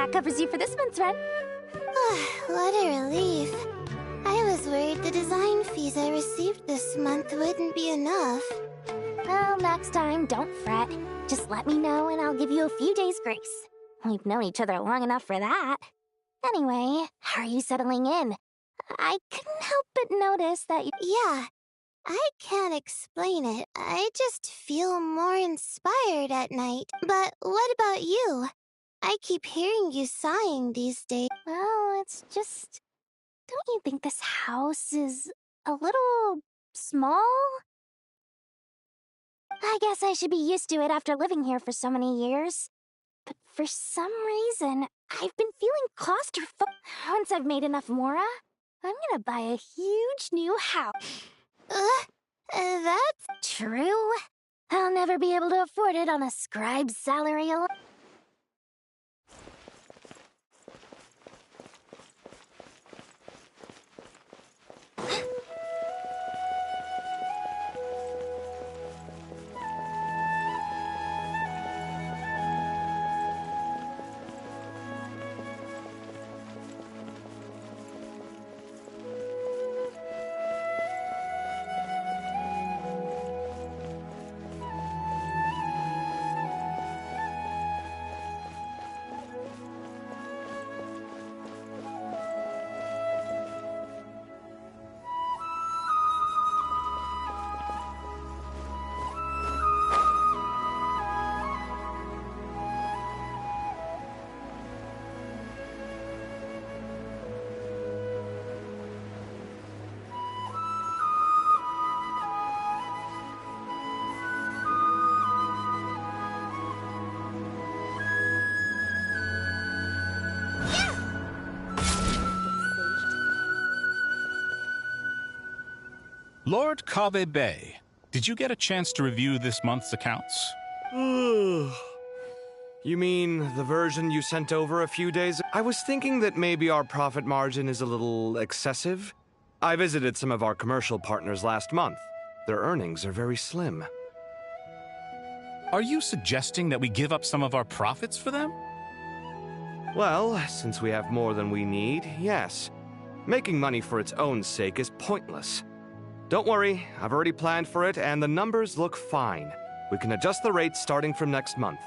that covers you for this month's rent. What a relief. I was worried the design fees I received this month wouldn't be enough. Well, next time, don't fret. Just let me know and I'll give you a few days' grace. We've known each other long enough for that. Anyway, how are you settling in? I couldn't help but notice that you... Yeah, I can't explain it. I just feel more inspired at night. But what about you? I keep hearing you sighing these days. Well, it's just... Don't you think this house is a little small? I guess I should be used to it after living here for so many years. But for some reason, I've been feeling claustrophobic. Once I've made enough Mora, I'm gonna buy a huge new house. That's true. I'll never be able to afford it on a scribe's salary alone. Lord Kave Bay, did you get a chance to review this month's accounts? You mean the version you sent over a few days ago? I was thinking that maybe our profit margin is a little excessive. I visited some of our commercial partners last month. Their earnings are very slim. Are you suggesting that we give up some of our profits for them? Well, since we have more than we need, yes. Making money for its own sake is pointless. Don't worry, I've already planned for it, and the numbers look fine. We can adjust the rates starting from next month.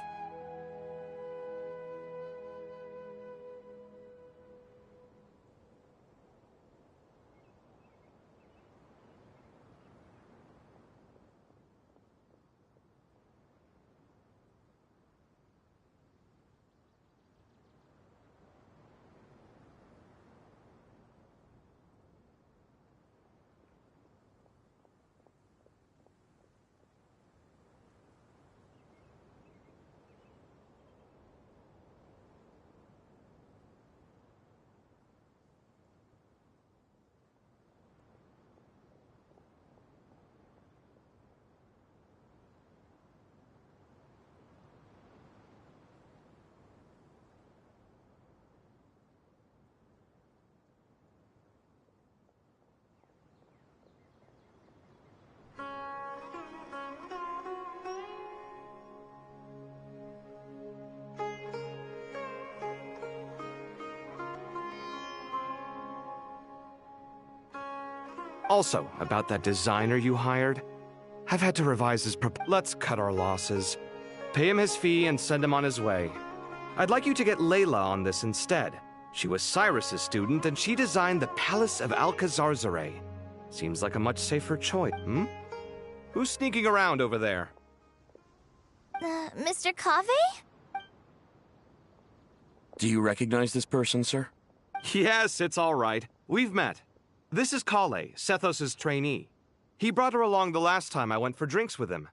Also, about that designer you hired, I've had to revise his Let's cut our losses. Pay him his fee and send him on his way. I'd like you to get Layla on this instead. She was Cyrus's student, and she designed the Palace of Alcazarzare. Seems like a much safer choice, hmm? Who's sneaking around over there? Mr. Kave? Do you recognize this person, sir? Yes, it's all right. We've met. This is Kale, Sethos' trainee. He brought her along the last time I went for drinks with him.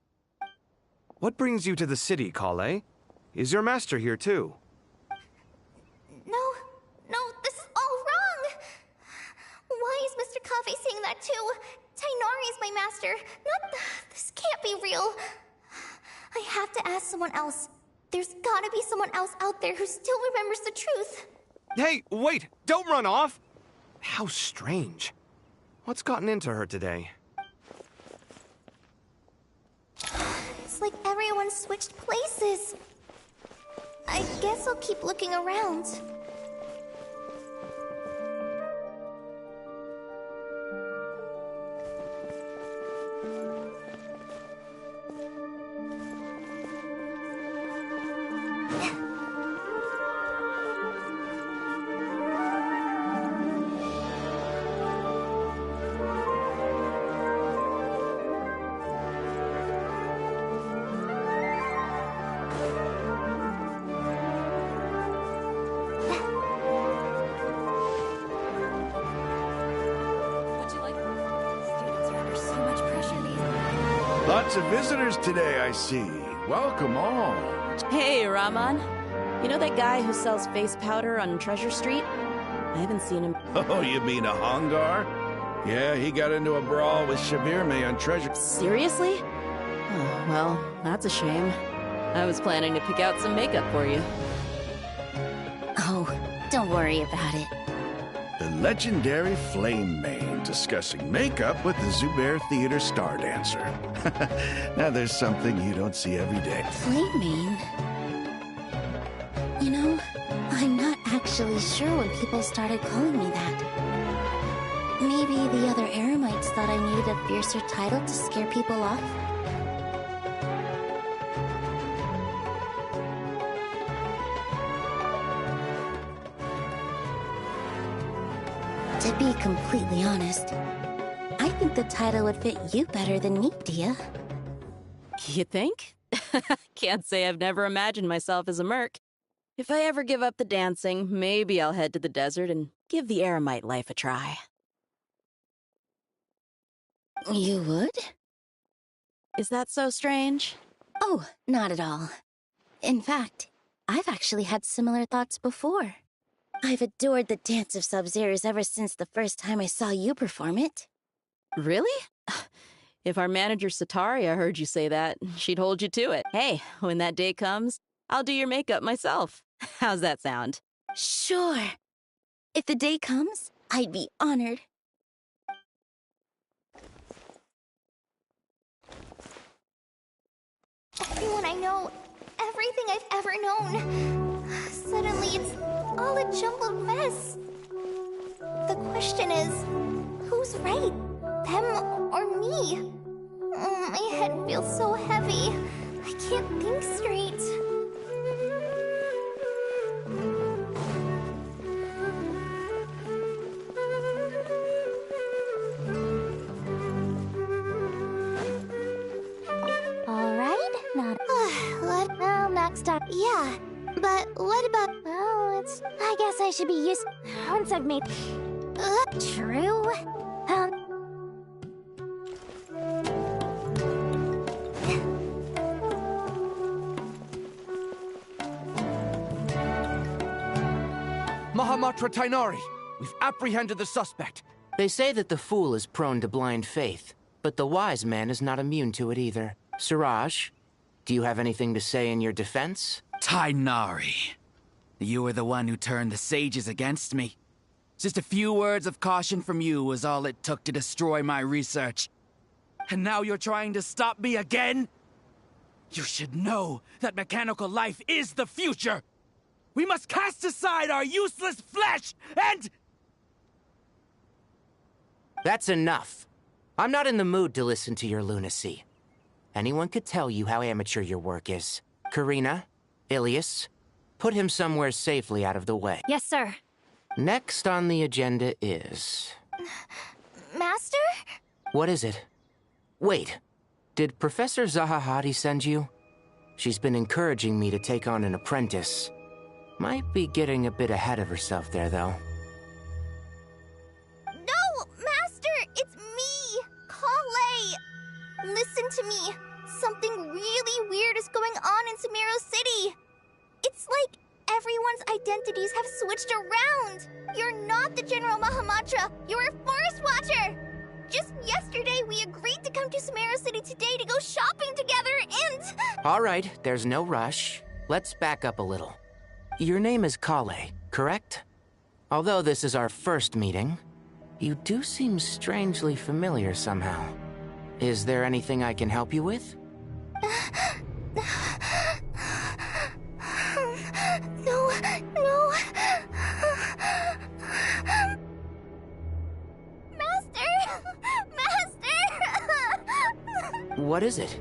What brings you to the city, Kale? Is your master here too? No, this is all wrong! Why is Mr. Kave saying that too? Tainari is my master. This can't be real. I have to ask someone else. There's gotta be someone else out there who still remembers the truth. Hey, wait! Don't run off! How strange. What's gotten into her today? It's like everyone switched places. I guess I'll keep looking around. Lots of visitors today, I see. Welcome all. Hey, Rahman. You know that guy who sells face powder on Treasure Street? I haven't seen him. Oh, you mean a Hongar? Yeah, he got into a brawl with Shabirme on Treasure... Seriously? Oh, well, that's a shame. I was planning to pick out some makeup for you. Oh, don't worry about it. The legendary Flame Mane discussing makeup with the Zubair Theater star dancer. Now there's something you don't see every day. Flame Mane? You know, I'm not actually sure when people started calling me that. Maybe the other Eremites thought I needed a fiercer title to scare people off? To be completely honest, I think the title would fit you better than me, Dia. You think? Can't say I've never imagined myself as a merc. If I ever give up the dancing, maybe I'll head to the desert and give the Eremite life a try. You would? Is that so strange? Oh, not at all. In fact, I've actually had similar thoughts before. I've adored the dance of Sub-Zeros ever since the first time I saw you perform it. Really? If our manager Sataria heard you say that, she'd hold you to it. Hey, when that day comes, I'll do your makeup myself. How's that sound? Sure. If the day comes, I'd be honored. Everyone I know, everything I've ever known. Suddenly it's all a jumbled mess. The question is, who's right? Them or me? My head feels so heavy. I can't think straight. Alright, not... Well, next up, yeah. But what about... Well, I guess I should be used... Once I've made... True. Mahamatra Tainari, we've apprehended the suspect. They say that the fool is prone to blind faith, but the wise man is not immune to it either. Siraj, do you have anything to say in your defense? Tainari, you were the one who turned the sages against me. Just a few words of caution from you was all it took to destroy my research. And now you're trying to stop me again? You should know that mechanical life is the future! We must cast aside our useless flesh and... That's enough. I'm not in the mood to listen to your lunacy. Anyone could tell you how amateur your work is. Karina, Ilias, put him somewhere safely out of the way. Yes, sir. Next on the agenda is... Master? What is it? Wait, did Professor Zahahati send you? She's been encouraging me to take on an apprentice. Might be getting a bit ahead of herself there, though. No, Master! It's me! Kale! Listen to me. Something really weird is going on in Sumeru City. It's like everyone's identities have switched around. You're not the General Mahamatra. You're a Forest Watcher. Just yesterday, we agreed to come to Sumeru City today to go shopping together and... All right, there's no rush. Let's back up a little. Your name is Kale, correct? Although this is our first meeting, you do seem strangely familiar somehow. Is there anything I can help you with? What is it?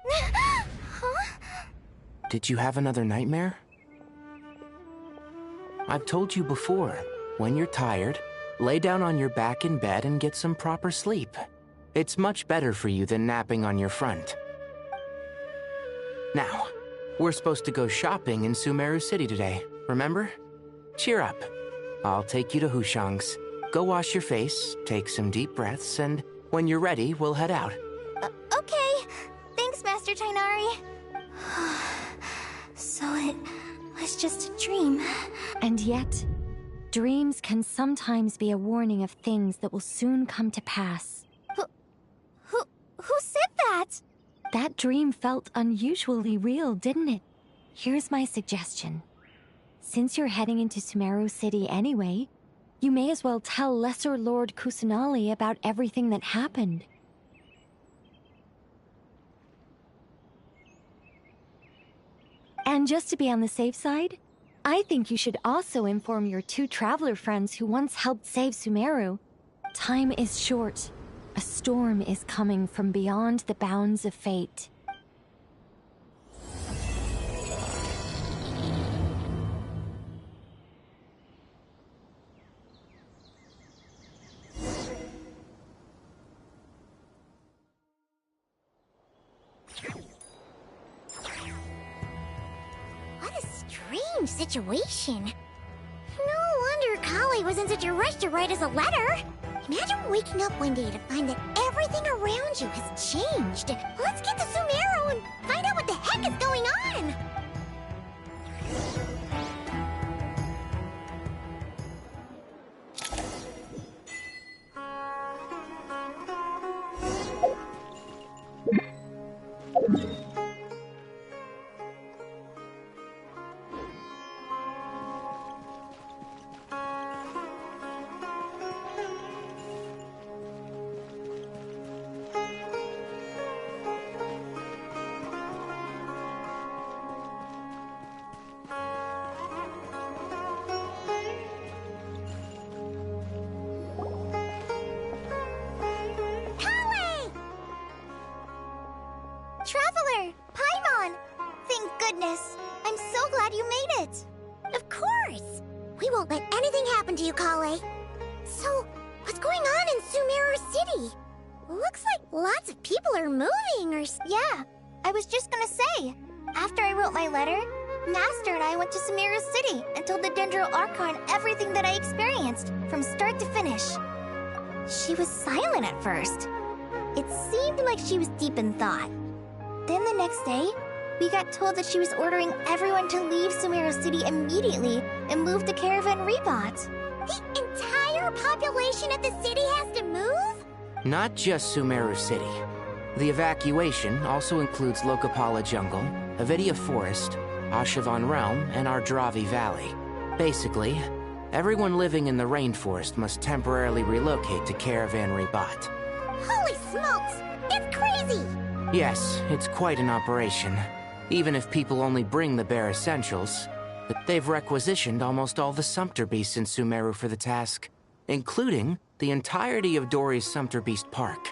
Huh? Did you have another nightmare? I've told you before, when you're tired, lay down on your back in bed and get some proper sleep. It's much better for you than napping on your front. Now, we're supposed to go shopping in Sumeru City today, remember? Cheer up. I'll take you to Hushang's. Go wash your face, take some deep breaths, and when you're ready, we'll head out. Okay. Thanks, Master Tainari. So it was just a dream. And yet, dreams can sometimes be a warning of things that will soon come to pass. Who said that? That dream felt unusually real, didn't it? Here's my suggestion. Since you're heading into Sumeru City anyway, you may as well tell Lesser Lord Kusanali about everything that happened. And just to be on the safe side, I think you should also inform your 2 traveler friends who once helped save Sumeru. Time is short. A storm is coming from beyond the bounds of fate. What a strange situation. No wonder Kali was in such a rush to write us a letter. Imagine waking up one day to find that everything around you has changed. Let's get to Sumeru and find out what the heck is going on. Traveler! Paimon! Thank goodness! I'm so glad you made it! Of course! We won't let anything happen to you, Kale. So, what's going on in Sumeru City? Looks like lots of people are moving or... Yeah, I was just gonna say. After I wrote my letter, Master and I went to Sumeru City and told the Dendro Archon everything that I experienced, from start to finish. She was silent at first. It seemed like she was deep in thought. Then the next day, we got told that she was ordering everyone to leave Sumeru City immediately and move to Caravan Rebot. The entire population of the city has to move? Not just Sumeru City. The evacuation also includes Lokapala Jungle, Avidia Forest, Ashavan Realm, and Ardravi Valley. Basically, everyone living in the rainforest must temporarily relocate to Caravan Rebot. Holy smokes! It's crazy! Yes, it's quite an operation. Even if people only bring the bare essentials. But they've requisitioned almost all the Sumpter Beasts in Sumeru for the task, including the entirety of Dori's Sumpter Beast Park.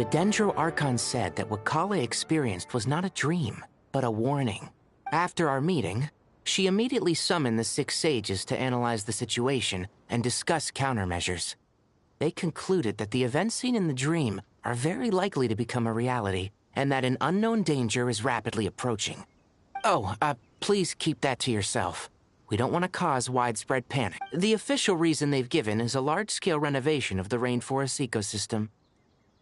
The Dendro Archon said that what Kale experienced was not a dream, but a warning. After our meeting, she immediately summoned the 6 sages to analyze the situation and discuss countermeasures. They concluded that the events seen in the dream are very likely to become a reality, and that an unknown danger is rapidly approaching. Oh, please keep that to yourself. We don't want to cause widespread panic. The official reason they've given is a large-scale renovation of the rainforest ecosystem.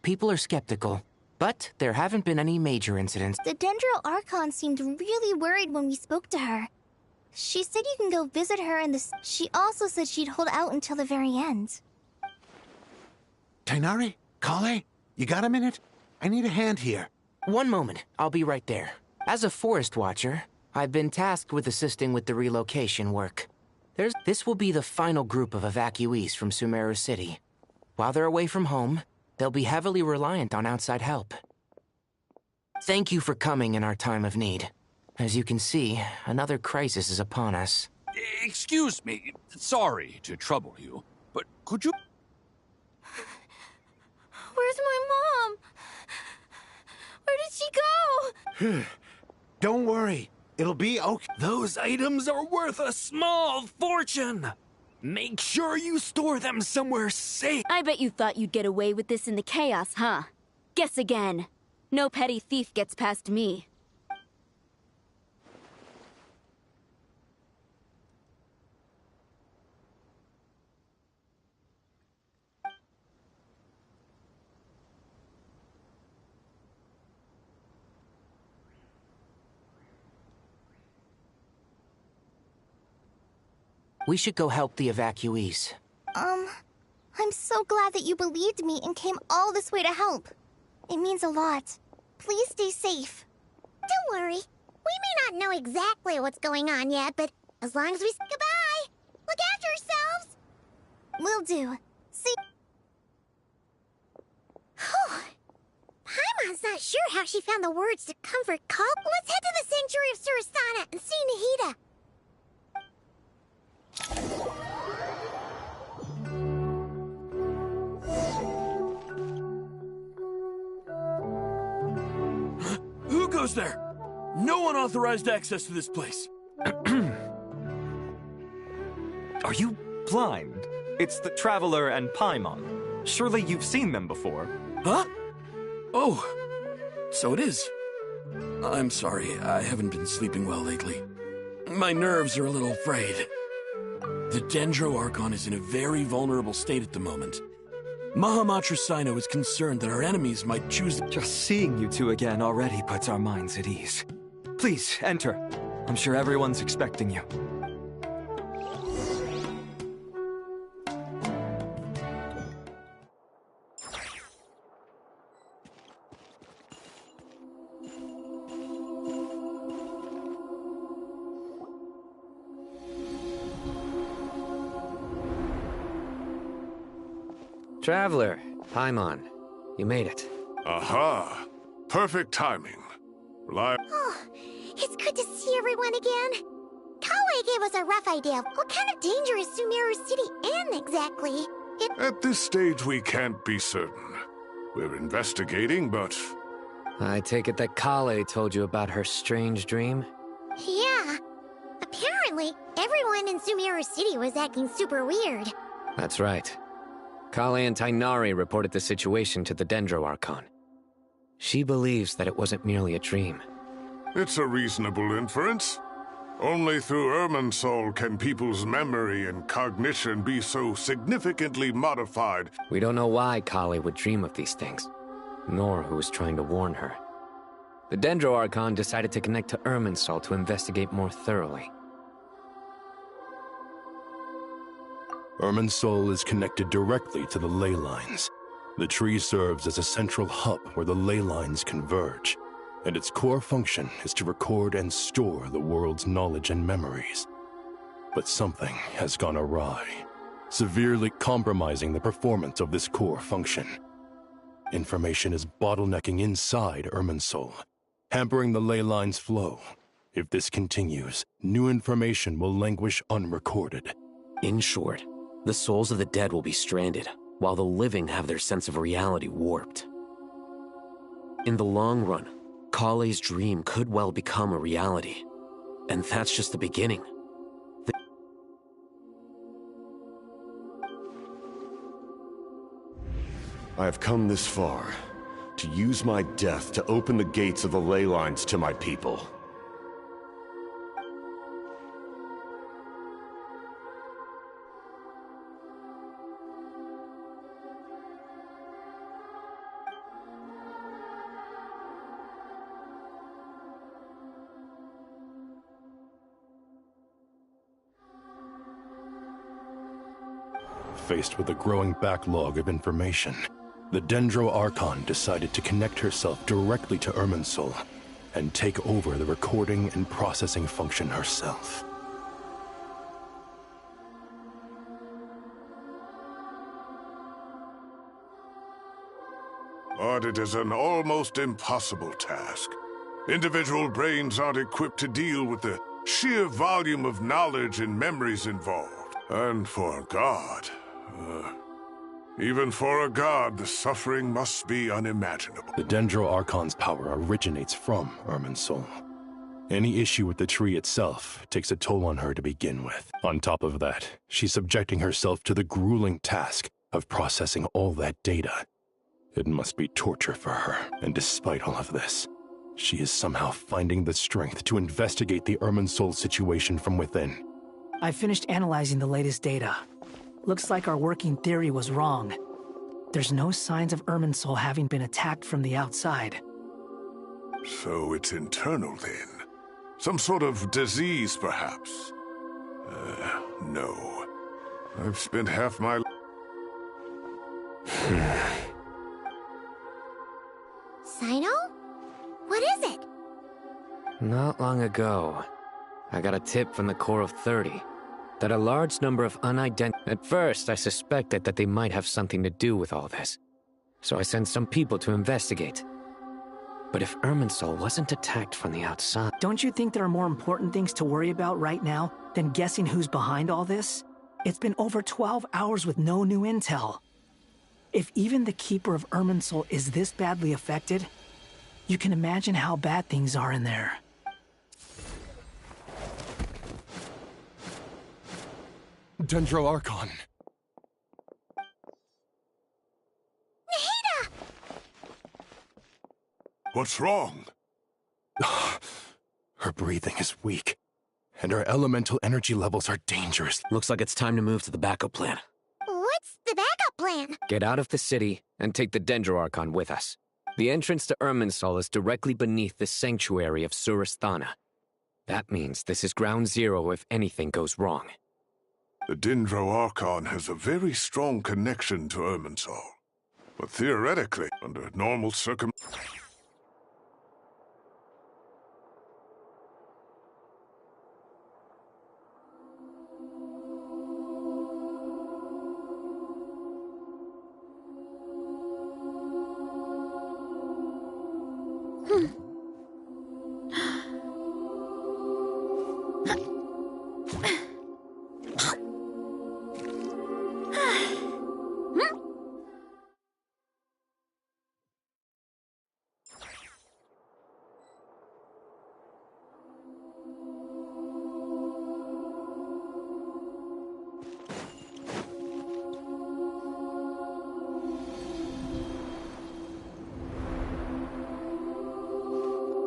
People are skeptical, but there haven't been any major incidents. The Dendro Archon seemed really worried when we spoke to her. She said you can go visit her and she also said she'd hold out until the very end. Tighnari? Kale? You got a minute? I need a hand here. One moment, I'll be right there. As a forest watcher, I've been tasked with assisting with the relocation work. This will be the final group of evacuees from Sumeru City. While they're away from home, they'll be heavily reliant on outside help. Thank you for coming in our time of need. As you can see, another crisis is upon us. Excuse me. Sorry to trouble you, but could you... Where's my mom? Where did she go? Don't worry. It'll be okay. Those items are worth a small fortune. Make sure you store them somewhere safe. I bet you thought you'd get away with this in the chaos, huh? Guess again. No petty thief gets past me. We should go help the evacuees. I'm so glad that you believed me and came all this way to help. It means a lot. Please stay safe. Don't worry. We may not know exactly what's going on yet, but as long as we say goodbye, look after yourselves. Will do. See... Paimon's not sure how she found the words to comfort Kale. Let's head to the Sanctuary of Surasana and see Nahida. Who goes there? No unauthorized access to this place. Are you blind? It's the Traveler and Paimon. Surely you've seen them before. Huh? Oh, so it is. I'm sorry, I haven't been sleeping well lately. My nerves are a little frayed. The Dendro Archon is in a very vulnerable state at the moment. Mahamatra Sino is concerned that our enemies might choose... Just seeing you two again already puts our minds at ease. Please, enter. I'm sure everyone's expecting you. Traveler, Paimon, you made it. Aha! Perfect timing. Oh, it's good to see everyone again. Kale gave us a rough idea of what kind of danger is Sumeru City in exactly. At this stage, we can't be certain. We're investigating, but... I take it that Kale told you about her strange dream? Yeah. Apparently, everyone in Sumeru City was acting super weird. That's right. Kale and Tighnari reported the situation to the Dendro Archon. She believes that it wasn't merely a dream. It's a reasonable inference. Only through Irminsul can people's memory and cognition be so significantly modified. We don't know why Kale would dream of these things, nor who was trying to warn her. The Dendro Archon decided to connect to Irminsul to investigate more thoroughly. Irminsul is connected directly to the ley lines. The tree serves as a central hub where the ley lines converge, and its core function is to record and store the world's knowledge and memories. But something has gone awry, severely compromising the performance of this core function. Information is bottlenecking inside Irminsul, hampering the ley lines' flow. If this continues, new information will languish unrecorded. In short, the souls of the dead will be stranded, while the living have their sense of reality warped. In the long run, Kale's dream could well become a reality. And that's just the beginning. I have come this far to use my death to open the gates of the ley lines to my people. Faced with a growing backlog of information, the Dendro Archon decided to connect herself directly to Irminsul and take over the recording and processing function herself. But it is an almost impossible task. Individual brains aren't equipped to deal with the sheer volume of knowledge and memories involved. And for God, even for a god, the suffering must be unimaginable. The Dendro Archon's power originates from Irminsul. Any issue with the tree itself takes a toll on her to begin with. On top of that, she's subjecting herself to the grueling task of processing all that data. It must be torture for her, and despite all of this, she is somehow finding the strength to investigate the Irminsul situation from within. I finished analyzing the latest data. Looks like our working theory was wrong. There's no signs of Irminsul having been attacked from the outside. So it's internal then? Some sort of disease, perhaps? No. I've spent half my... Sino? What is it? Not long ago, I got a tip from the Core of 30 that a large number of unidentified... At first, I suspected that they might have something to do with all this, so I sent some people to investigate. But if Irminsul wasn't attacked from the outside... Don't you think there are more important things to worry about right now than guessing who's behind all this? It's been over 12 hours with no new intel. If even the Keeper of Irminsul is this badly affected, you can imagine how bad things are in there. Dendro Archon. Nahida! What's wrong? Her breathing is weak, and her elemental energy levels are dangerous. Looks like it's time to move to the backup plan. What's the backup plan? Get out of the city and take the Dendro Archon with us. The entrance to Irminsul is directly beneath the sanctuary of Surasthana. That means this is ground zero if anything goes wrong. The Dendro Archon has a very strong connection to Irminsul. But theoretically, under normal circumstances...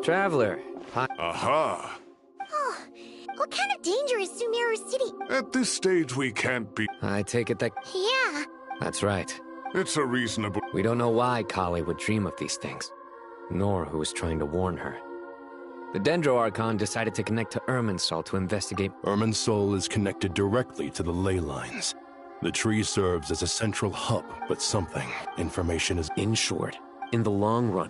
Traveler, hi. Aha! Oh, what kind of danger is Sumeru City? At this stage, we can't be... I take it that... Yeah. That's right. It's a reasonable... We don't know why Kale would dream of these things, nor who was trying to warn her. The Dendro Archon decided to connect to Irminsul to investigate... Irminsul is connected directly to the ley lines. The tree serves as a central hub, but something. Information is... In short, in the long run...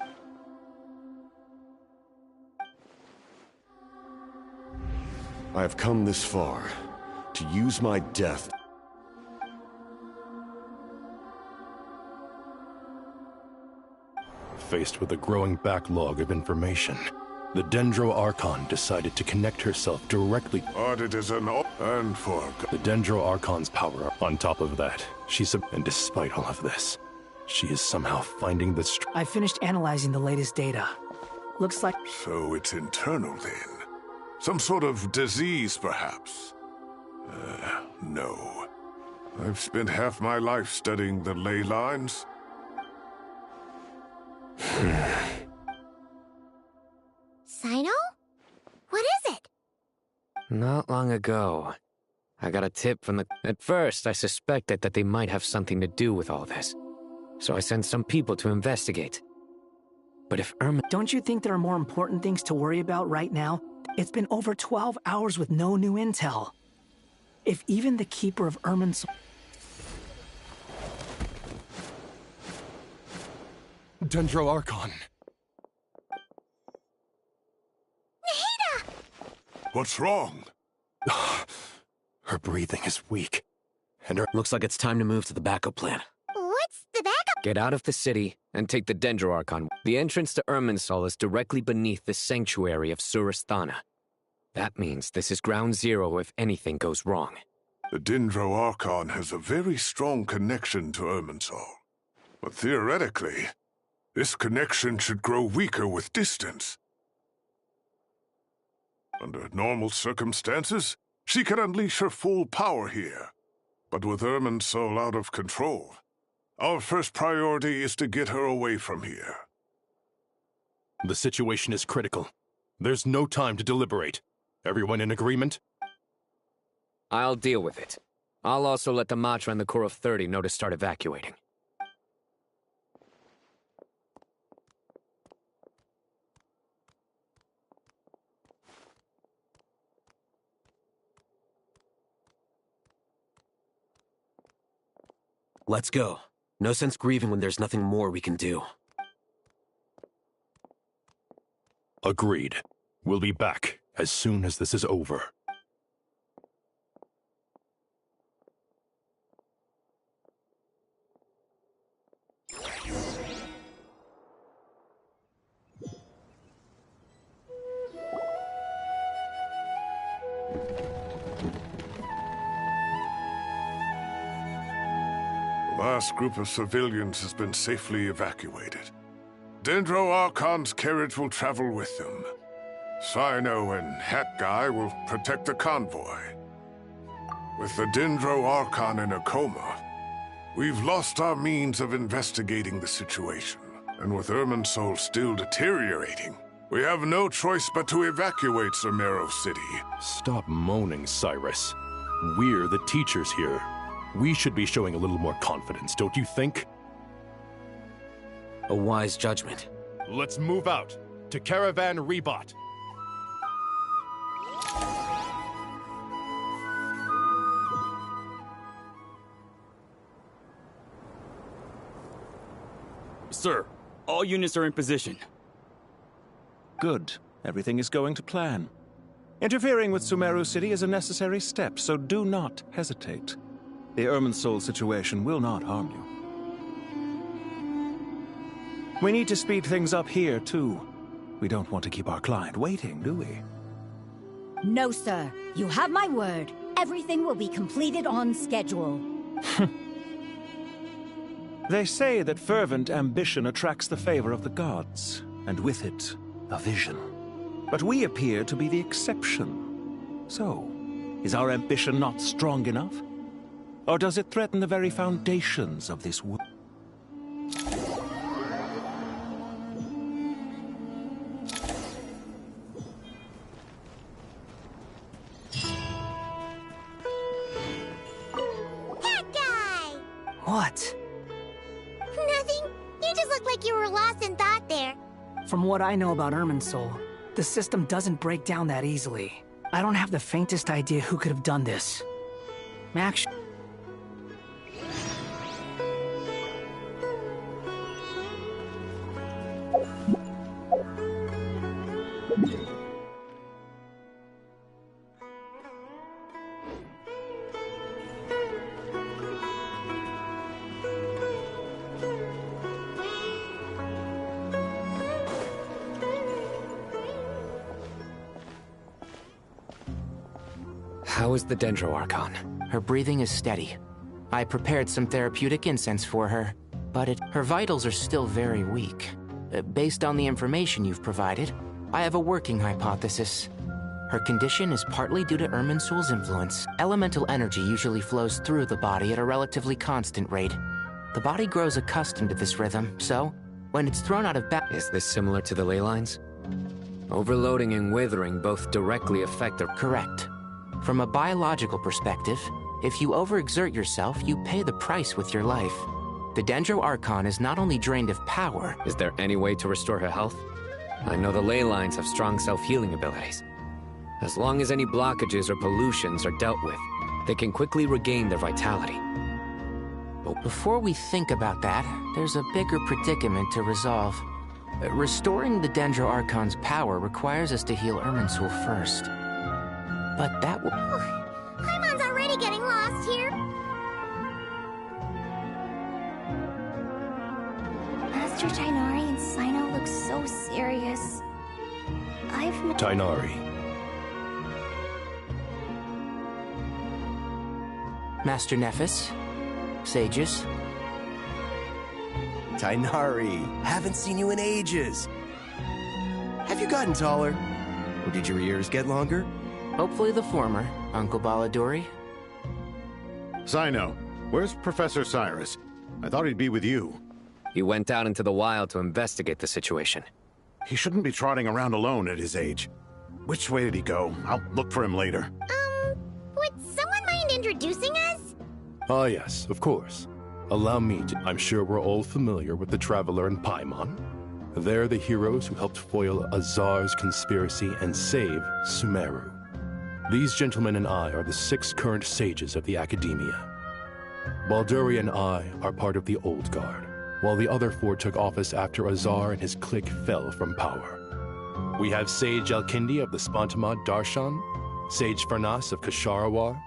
I have come this far to use my death. Faced with a growing backlog of information, the Dendro Archon decided to connect herself directly. But it is an... and for... The Dendro Archon's power. On top of that, and despite all of this, She is somehow finding the I finished analyzing the latest data. Looks like... So it's internal then. Some sort of disease, perhaps. No. I've spent half my life studying the ley lines. Sino? What is it? Not long ago, I got a tip from the... At first, I suspected that they might have something to do with all this. So I sent some people to investigate. But if Irma... Don't you think there are more important things to worry about right now? It's been over 12 hours with no new intel. If even the Keeper of Irminsul... Dendro Archon. Nahida! What's wrong? Her breathing is weak. And her... Looks like it's time to move to the backup plan. What's the backup? Get out of the city and take the Dendro Archon. The entrance to Irminsul is directly beneath the sanctuary of Surasthana. That means this is ground zero if anything goes wrong. The Dendro Archon has a very strong connection to Irminsul. But theoretically, this connection should grow weaker with distance. Under normal circumstances, she can unleash her full power here. But with Irminsul out of control, our first priority is to get her away from here. The situation is critical. There's no time to deliberate. Everyone in agreement? I'll deal with it. I'll also let the Matra and the Core of 30 know to start evacuating. Let's go. No sense grieving when there's nothing more we can do. Agreed. We'll be back as soon as this is over. The last group of civilians has been safely evacuated. Dendro Archon's carriage will travel with them. Sino and Hat Guy will protect the convoy. With the Dendro Archon in a coma, we've lost our means of investigating the situation. And with Irminsul still deteriorating, we have no choice but to evacuate Sumeru City. Stop moaning, Cyrus. We're the teachers here. We should be showing a little more confidence, don't you think? A wise judgment. Let's move out to Caravan Rebot. Sir, all units are in position. Good. Everything is going to plan. Interfering with Sumeru City is a necessary step, so do not hesitate. The Irminsul situation will not harm you. We need to speed things up here, too. We don't want to keep our client waiting, do we? No, sir. You have my word. Everything will be completed on schedule. They say that fervent ambition attracts the favor of the gods, and with it, a vision. But we appear to be the exception. So, is our ambition not strong enough? Or does it threaten the very foundations of this world? That guy! What? Nothing. You just look like you were lost in thought there. From what I know about Irminsul, the system doesn't break down that easily. I don't have the faintest idea who could have done this. Max... How is the Dendro Archon? Her breathing is steady. I prepared some therapeutic incense for her. but her vitals are still very weak. Based on the information you've provided, I have a working hypothesis. Her condition is partly due to Irminsul's influence. Elemental energy usually flows through the body at a relatively constant rate. The body grows accustomed to this rhythm, so when it's thrown out of balance... Is this similar to the ley lines? Overloading and withering both directly affect their... Correct. From a biological perspective, if you overexert yourself, you pay the price with your life. The Dendro Archon is not only drained of power... Is there any way to restore her health? I know the ley lines have strong self-healing abilities. As long as any blockages or pollutions are dealt with, they can quickly regain their vitality. But before we think about that, there's a bigger predicament to resolve. Restoring the Dendro Archon's power requires us to heal Irminsul first. But that will... Paimon's already getting lost here. Master Tighnari and Sino look so serious. Tighnari. Master Nephis, sages. Tighnari, haven't seen you in ages. Have you gotten taller? Or did your ears get longer? Hopefully the former, Uncle Baladori. Sino, where's Professor Cyrus? I thought he'd be with you. He went out into the wild to investigate the situation. He shouldn't be trotting around alone at his age. Which way did he go? I'll look for him later. Would someone mind introducing us? Ah, yes, of course. Allow me to... I'm sure we're all familiar with the Traveler and Paimon. They're the heroes who helped foil Azar's conspiracy and save Sumeru. These gentlemen and I are the 6 current sages of the Academia. Balduri and I are part of the Old Guard, while the other 4 took office after Azar and his clique fell from power. We have Sage Alkindi of the Spantamad Darshan, Sage Farnas of Kasharawar,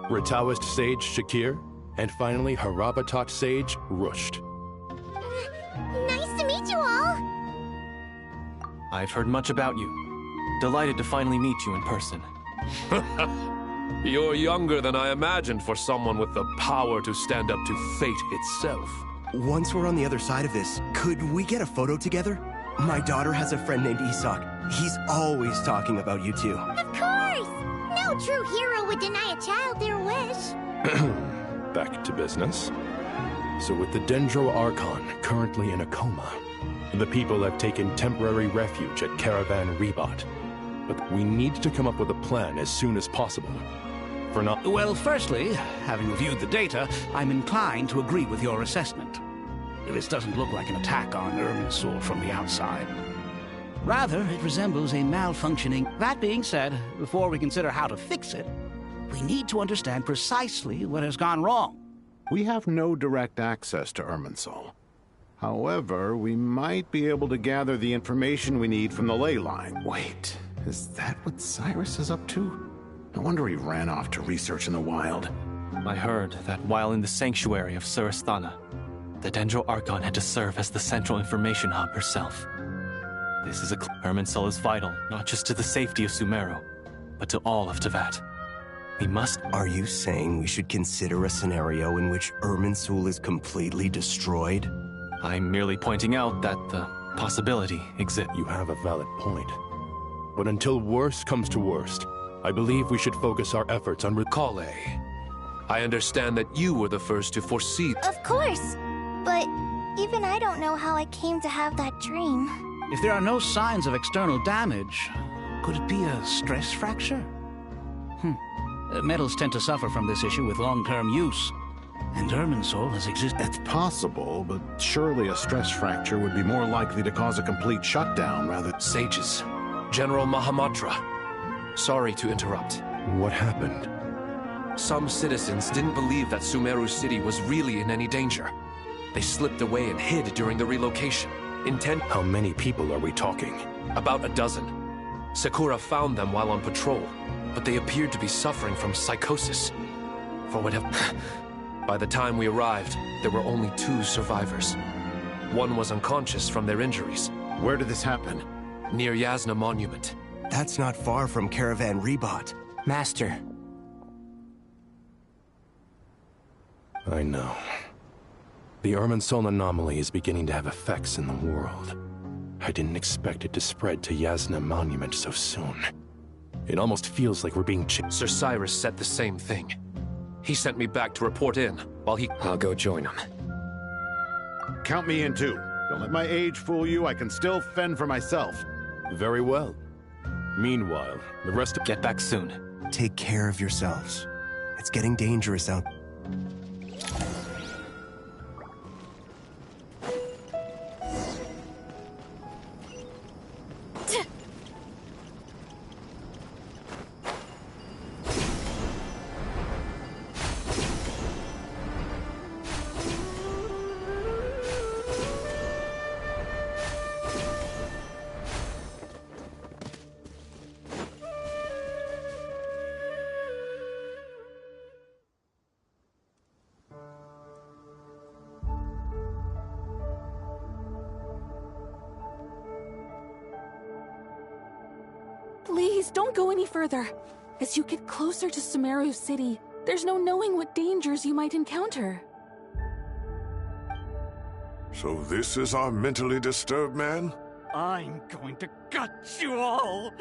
Ritaoist Sage Shakir, and finally Harabatot Sage Rusht. Nice to meet you all! I've heard much about you. Delighted to finally meet you in person. You're younger than I imagined for someone with the power to stand up to fate itself. Once we're on the other side of this, could we get a photo together? My daughter has a friend named Isak. He's always talking about you two. Of course! No true hero would deny a child their wish. Back to business. So with the Dendro Archon currently in a coma, the people have taken temporary refuge at Caravan Rebot. But we need to come up with a plan as soon as possible. For not... Well, firstly, having reviewed the data, I'm inclined to agree with your assessment. This doesn't look like an attack on Irminsul from the outside. Rather, it resembles a malfunctioning... That being said, before we consider how to fix it, we need to understand precisely what has gone wrong. We have no direct access to Irminsul. However, we might be able to gather the information we need from the ley line. Wait, is that what Cyrus is up to? No wonder he ran off to research in the wild. I heard that while in the sanctuary of Surasthana, the Dendro Archon had to serve as the central information hub herself. This is Irminsul is vital, not just to the safety of Sumeru, but to all of Teyvat. We must... Are you saying we should consider a scenario in which Irminsul is completely destroyed? I'm merely pointing out that the possibility exists. You have a valid point. But until worst comes to worst, I believe we should focus our efforts on... Kale, I understand that you were the first to foresee... Of course! But even I don't know how I came to have that dream. If there are no signs of external damage, could it be a stress fracture? Metals tend to suffer from this issue with long-term use. And Irminsul has existed... It's possible, but surely a stress fracture would be more likely to cause a complete shutdown rather... Sages. General Mahamatra. Sorry to interrupt. What happened? Some citizens didn't believe that Sumeru City was really in any danger. They slipped away and hid during the relocation. How many people are we talking? About a dozen. Sakura found them while on patrol, but they appeared to be suffering from psychosis. For whatever... By the time we arrived, there were only 2 survivors. One was unconscious from their injuries. Where did this happen? Near Yasna Monument. That's not far from Caravan Rebot. Master. I know. The Irminsul anomaly is beginning to have effects in the world. I didn't expect it to spread to Yasna Monument so soon. It almost feels like we're being Sir Cyrus said the same thing. He sent me back to report in, while he— I'll go join him. Count me in too. Don't let my age fool you, I can still fend for myself. Very well. Meanwhile, the rest of— Get back soon. Take care of yourselves. It's getting dangerous out. Please, don't go any further. As you get closer to Sumeru City, there's no knowing what dangers you might encounter. So this is our mentally disturbed man? I'm going to gut you all!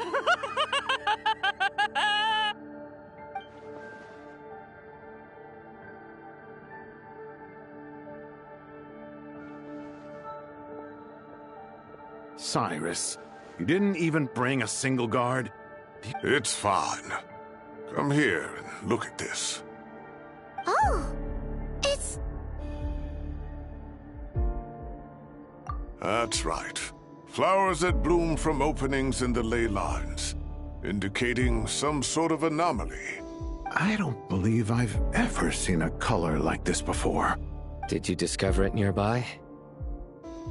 Cyrus, you didn't even bring a single guard? It's fine. Come here and look at this. Oh! It's... That's right. Flowers that bloom from openings in the ley lines, indicating some sort of anomaly. I don't believe I've ever seen a color like this before. Did you discover it nearby?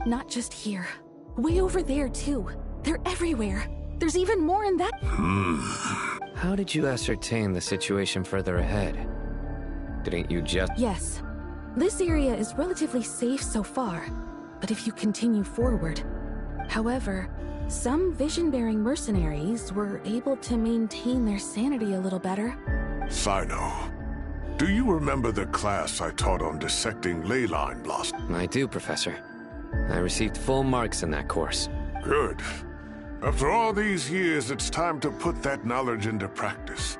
Not just here. Way over there, too. They're everywhere. There's even more in that— How did you ascertain the situation further ahead? Didn't you just— Yes. This area is relatively safe so far, but if you continue forward. However, some vision-bearing mercenaries were able to maintain their sanity a little better. Sino, do you remember the class I taught on dissecting ley line blossom? I do, Professor. I received full marks in that course. Good. After all these years, it's time to put that knowledge into practice.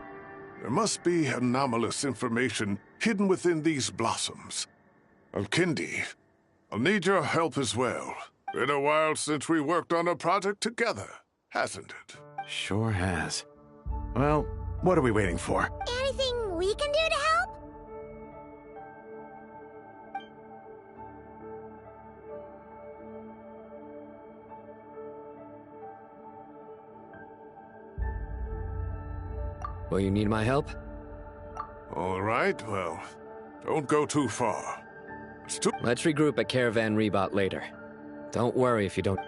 There must be anomalous information hidden within these blossoms. Alkindi, I'll need your help as well. Been a while since we worked on a project together, hasn't it? Sure has. Well, what are we waiting for? Anything we can do to help? Will you need my help? All right, well, don't go too far. Let's regroup at Caravan Rebot later. Don't worry if you don't—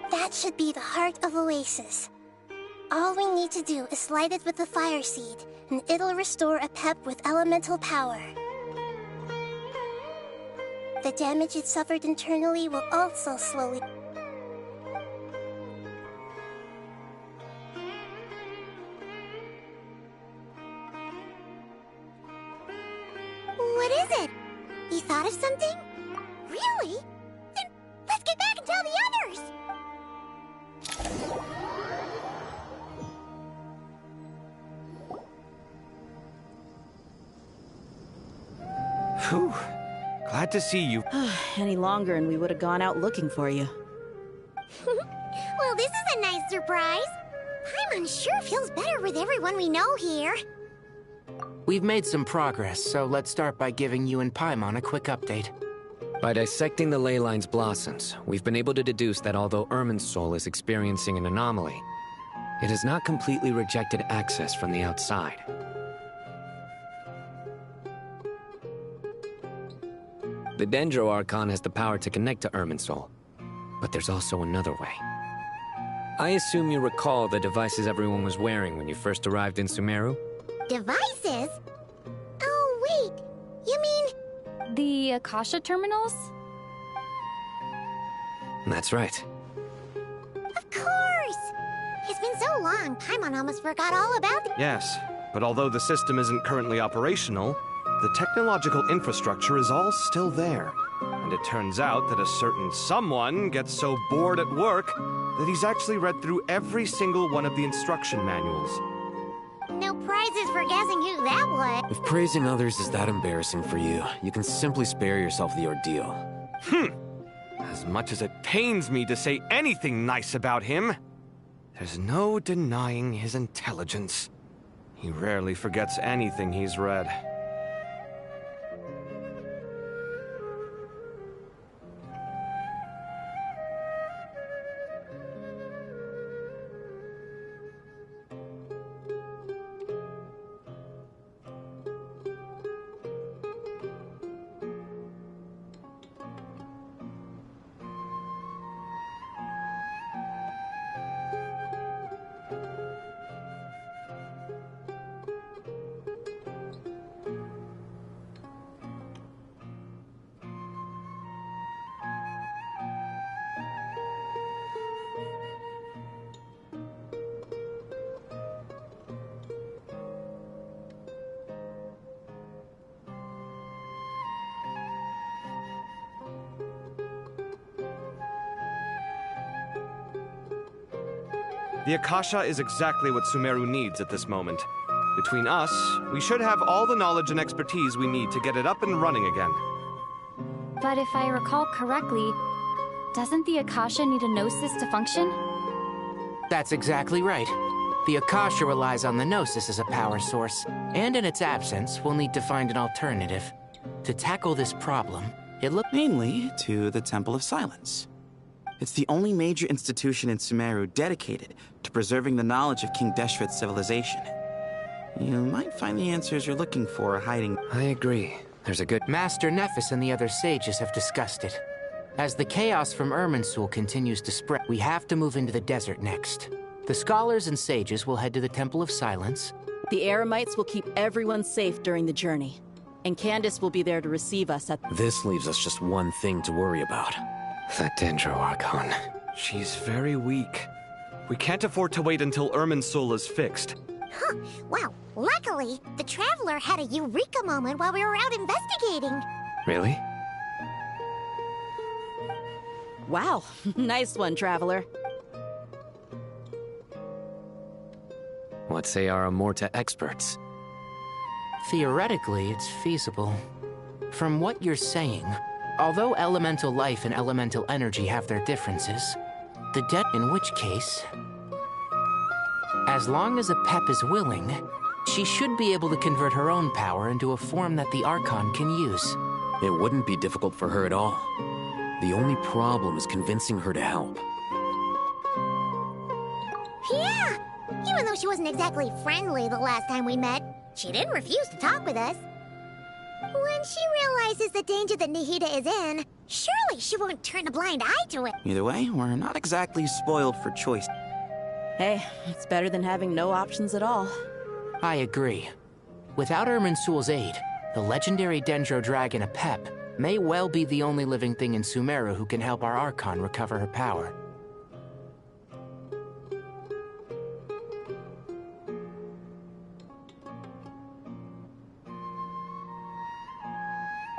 That should be the heart of Oasis. All we need to do is light it with the fire seed, and it'll restore a pep with elemental power. The damage it suffered internally will also slowly... What is it? You thought of something? Really? Then let's get back and tell the others! Whew. Glad to see you. Any longer and we would have gone out looking for you. Well, this is a nice surprise. Paimon sure feels better with everyone we know here. We've made some progress, so let's start by giving you and Paimon a quick update. By dissecting the ley line's blossoms, we've been able to deduce that although Irminsul is experiencing an anomaly, it has not completely rejected access from the outside. The Dendro Archon has the power to connect to Irminsul, but there's also another way. I assume you recall the devices everyone was wearing when you first arrived in Sumeru? Devices? Oh, wait. You mean... The Akasha terminals? That's right. Of course! It's been so long, Paimon almost forgot all about it. Yes, but although the system isn't currently operational, the technological infrastructure is all still there. And it turns out that a certain someone gets so bored at work that he's actually read through every single one of the instruction manuals. No prizes for guessing who that was. If praising others is that embarrassing for you, you can simply spare yourself the ordeal. As much as it pains me to say anything nice about him, there's no denying his intelligence. He rarely forgets anything he's read. The Akasha is exactly what Sumeru needs at this moment. Between us, we should have all the knowledge and expertise we need to get it up and running again. But if I recall correctly, doesn't the Akasha need a Gnosis to function? That's exactly right. The Akasha relies on the Gnosis as a power source, and in its absence, we'll need to find an alternative. To tackle this problem, namely to the Temple of Silence. It's the only major institution in Sumeru dedicated to preserving the knowledge of King Deshret's civilization. You might find the answers you're looking for hiding. I agree. There's a good... Master Nephis and the other sages have discussed it. As the chaos from Irminsul continues to spread, we have to move into the desert next. The scholars and sages will head to the Temple of Silence. The Eremites will keep everyone safe during the journey, and Candace will be there to receive us at... This leaves us just one thing to worry about. That Dendro Archon. She's very weak. We can't afford to wait until Irminsul is fixed. Huh. Well, luckily, the Traveler had a eureka moment while we were out investigating. Really? Wow, nice one, Traveler. What say our Amorta experts? Theoretically, it's feasible. From what you're saying, although elemental life and elemental energy have their differences, in which case, as long as a Pep is willing, she should be able to convert her own power into a form that the Archon can use. It wouldn't be difficult for her at all. The only problem is convincing her to help. Yeah! Even though she wasn't exactly friendly the last time we met, she didn't refuse to talk with us. When she realizes the danger that Nahida is in, surely she won't turn a blind eye to it. Either way, we're not exactly spoiled for choice. Hey, it's better than having no options at all. I agree. Without Irminsul's aid, the legendary Dendro Dragon Apep may well be the only living thing in Sumeru who can help our Archon recover her power.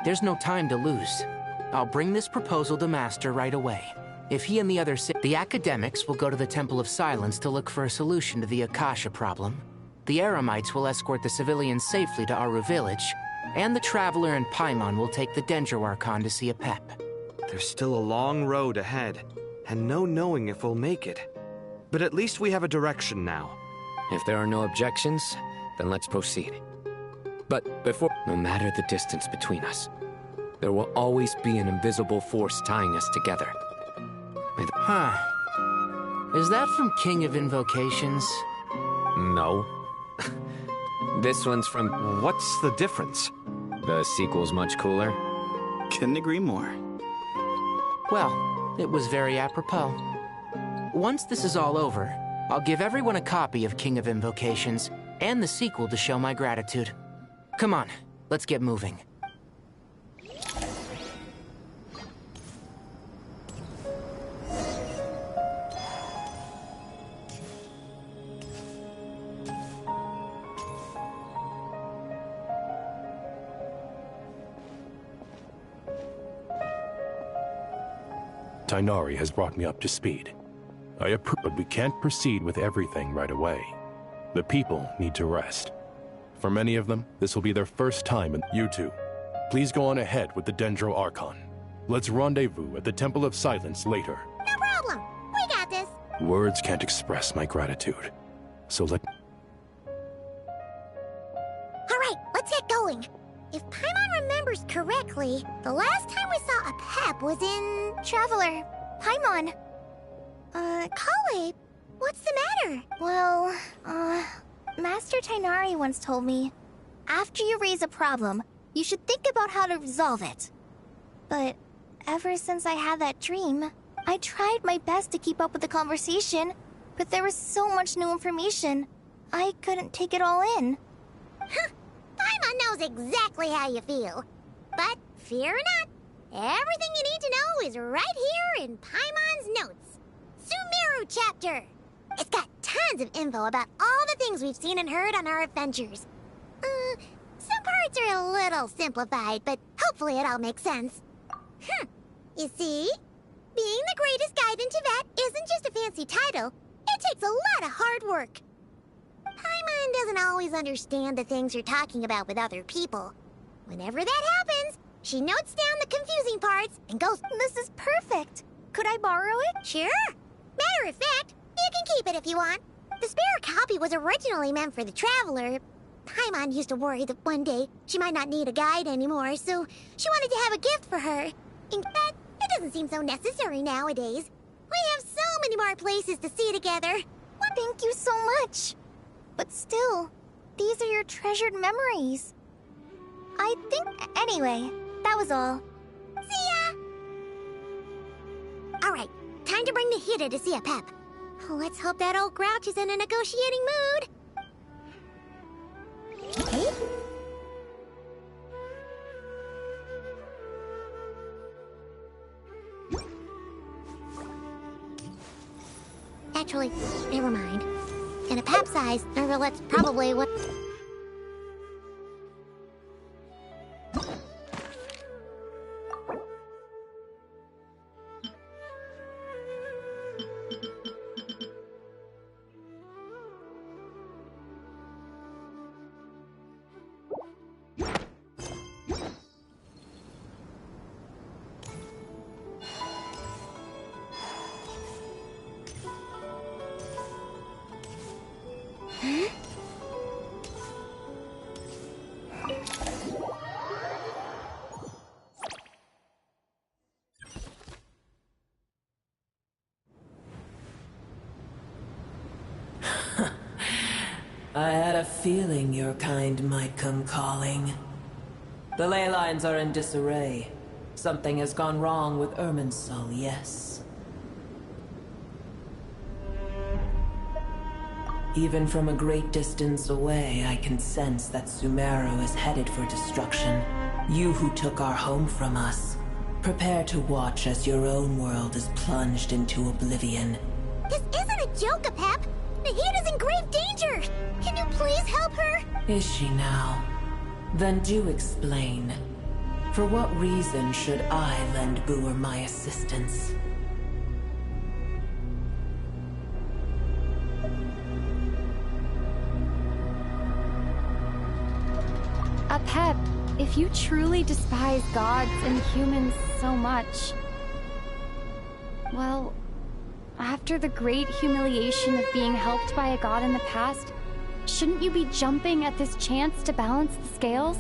There's no time to lose. I'll bring this proposal to Master right away. If he and the other the academics will go to the Temple of Silence to look for a solution to the Akasha problem. The Eremites will escort the civilians safely to Aru Village, and the Traveler and Paimon will take the Dendro Archon to see Apep. There's still a long road ahead, and no knowing if we'll make it. But at least we have a direction now. If there are no objections, then let's proceed. But before... No matter the distance between us, There will always be an invisible force tying us together. Huh. Is that from King of Invocations? No. This one's from... What's the difference? The sequel's much cooler. Couldn't agree more. Well, it was very apropos. Once this is all over, I'll give everyone a copy of King of Invocations and the sequel to show my gratitude. Come on, let's get moving. Tighnari has brought me up to speed. I approve, but we can't proceed with everything right away. The people need to rest. For many of them, this will be their first time in... You two, please go on ahead with the Dendro Archon. Let's rendezvous at the Temple of Silence later. No problem. We got this. Words can't express my gratitude. So All right, let's get going. If Paimon remembers correctly, the last time we saw a Pep was in... Traveler, Paimon. Kale, what's the matter? Well, Master Tighnari once told me, after you raise a problem, you should think about how to resolve it. But ever since I had that dream, I tried my best to keep up with the conversation, but there was so much new information, I couldn't take it all in. Huh. Paimon knows exactly how you feel. But fear not, everything you need to know is right here in Paimon's notes. Sumeru chapter. It's got tons of info about all the things we've seen and heard on our adventures. Some parts are a little simplified, but hopefully it all makes sense. You see? Being the greatest guide in Tibet isn't just a fancy title. It takes a lot of hard work. Paimon doesn't always understand the things you're talking about with other people. Whenever that happens, she notes down the confusing parts and goes, This is perfect. Could I borrow it? Sure. Matter of fact, you can keep it if you want. The spare copy was originally meant for the Traveler. Paimon used to worry that one day she might not need a guide anymore, so she wanted to have a gift for her. And that, it doesn't seem so necessary nowadays. We have so many more places to see together. Thank you so much. But still, these are your treasured memories. I think... Anyway, that was all. See ya! Alright, time to bring the Hida to see a Pep. Let's hope that old grouch is in a negotiating mood. Okay. Actually, never mind. In a Pep size, that's probably what... I had a feeling your kind might come calling. The ley lines are in disarray. Something has gone wrong with Irminsul, yes. Even from a great distance away, I can sense that Sumeru is headed for destruction. You who took our home from us, prepare to watch as your own world is plunged into oblivion. This isn't a joke, Pep! Nahida's in grave danger! Can you please help her? Is she now? Then do explain. For what reason should I lend Booer my assistance? Pep, if you truly despise gods and humans so much... Well, after the great humiliation of being helped by a god in the past, shouldn't you be jumping at this chance to balance the scales?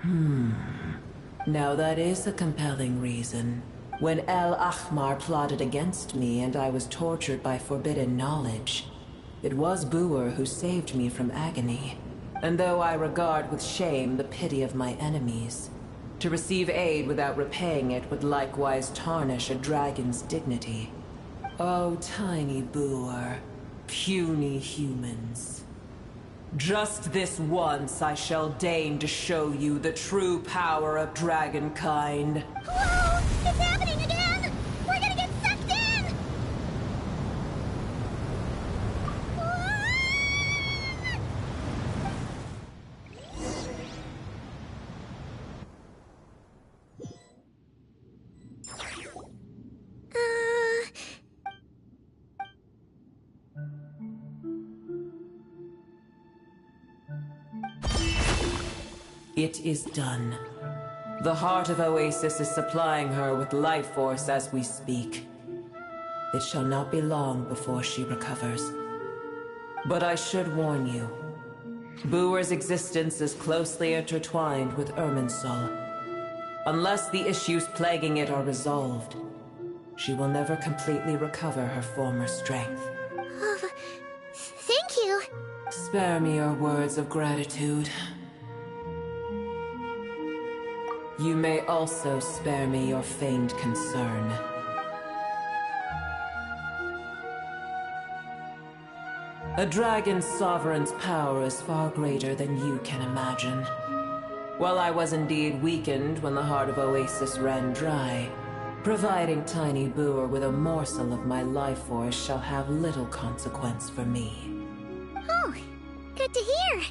Now that is a compelling reason. When El Ahmar plotted against me and I was tortured by forbidden knowledge, it was Boer who saved me from agony. And though I regard with shame the pity of my enemies, to receive aid without repaying it would likewise tarnish a dragon's dignity. Oh, tiny Boer, puny humans. Just this once I shall deign to show you the true power of dragonkind. Whoa! It's happening again! We're gonna get sucked in! It is done. The heart of Oasis is supplying her with life force as we speak. It shall not be long before she recovers. But I should warn you. Boer's existence is closely intertwined with Irminsul. Unless the issues plaguing it are resolved, she will never completely recover her former strength. Thank you. Spare me your words of gratitude. You may also spare me your feigned concern. A dragon's sovereign's power is far greater than you can imagine. While I was indeed weakened when the heart of Oasis ran dry, providing Tiny Boer with a morsel of my life force shall have little consequence for me. Oh, good to hear.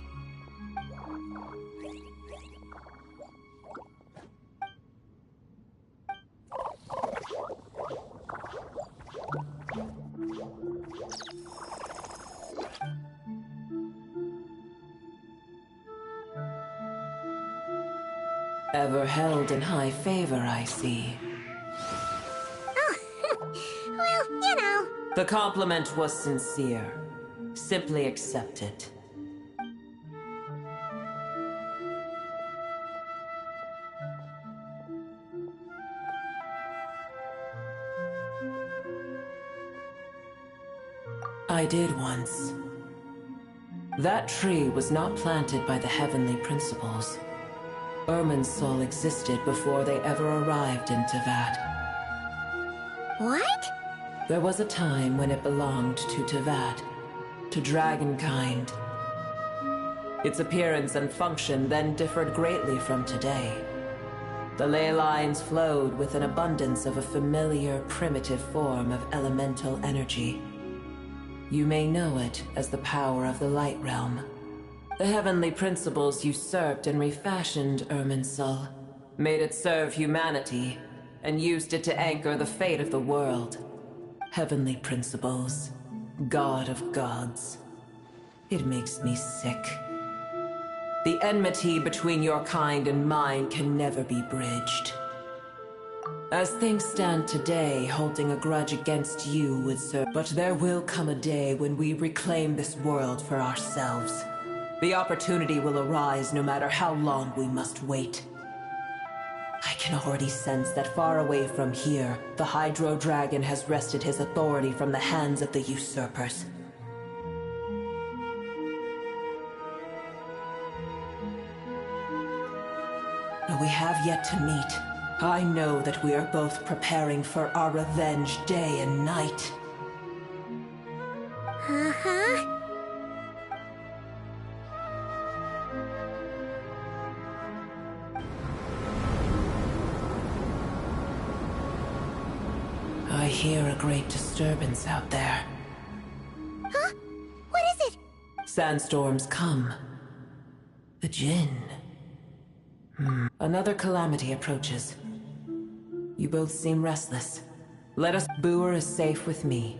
Ever held in high favor, I see. Oh, well, you know. The compliment was sincere. Simply accept it. I did once. That tree was not planted by the heavenly principles. Irminsul existed before they ever arrived in Tevat. What? There was a time when it belonged to Tevat, to dragonkind. Its appearance and function then differed greatly from today. The ley lines flowed with an abundance of a familiar, primitive form of elemental energy. You may know it as the power of the Light Realm. The heavenly principles usurped and refashioned Irminsul, made it serve humanity, and used it to anchor the fate of the world. Heavenly principles, God of gods. It makes me sick. The enmity between your kind and mine can never be bridged. As things stand today, holding a grudge against you would serve. But there will come a day when we reclaim this world for ourselves. The opportunity will arise no matter how long we must wait. I can already sense that far away from here, the Hydro Dragon has wrested his authority from the hands of the usurpers. We have yet to meet. I know that we are both preparing for our revenge day and night. Uh-huh. I hear a great disturbance out there. Huh? What is it? Sandstorms come. The Jinn. Another calamity approaches. You both seem restless. Let us... Boer is safe with me.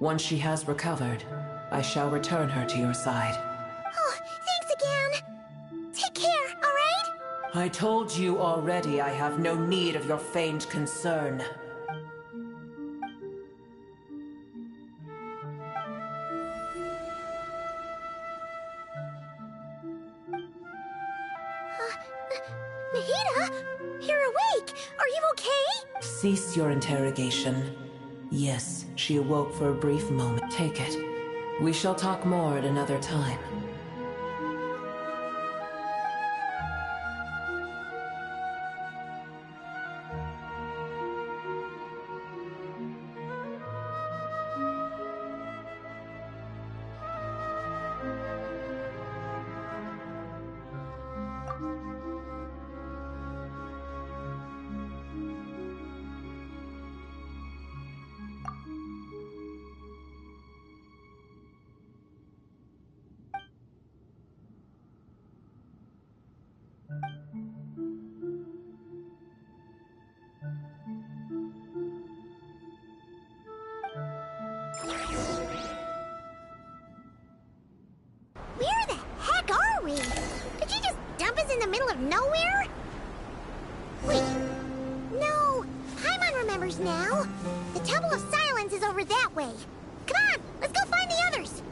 Once she has recovered, I shall return her to your side. Oh, thanks again. Take care, all right? I told you already I have no need of your feigned concern. Ada! You're awake! Are you okay? Cease your interrogation. Yes, she awoke for a brief moment. Take it. We shall talk more at another time. Where the heck are we? Did you just dump us in the middle of nowhere? Wait. No. Paimon remembers now. The Temple of Silence is over that way. Come on, let's go find the others.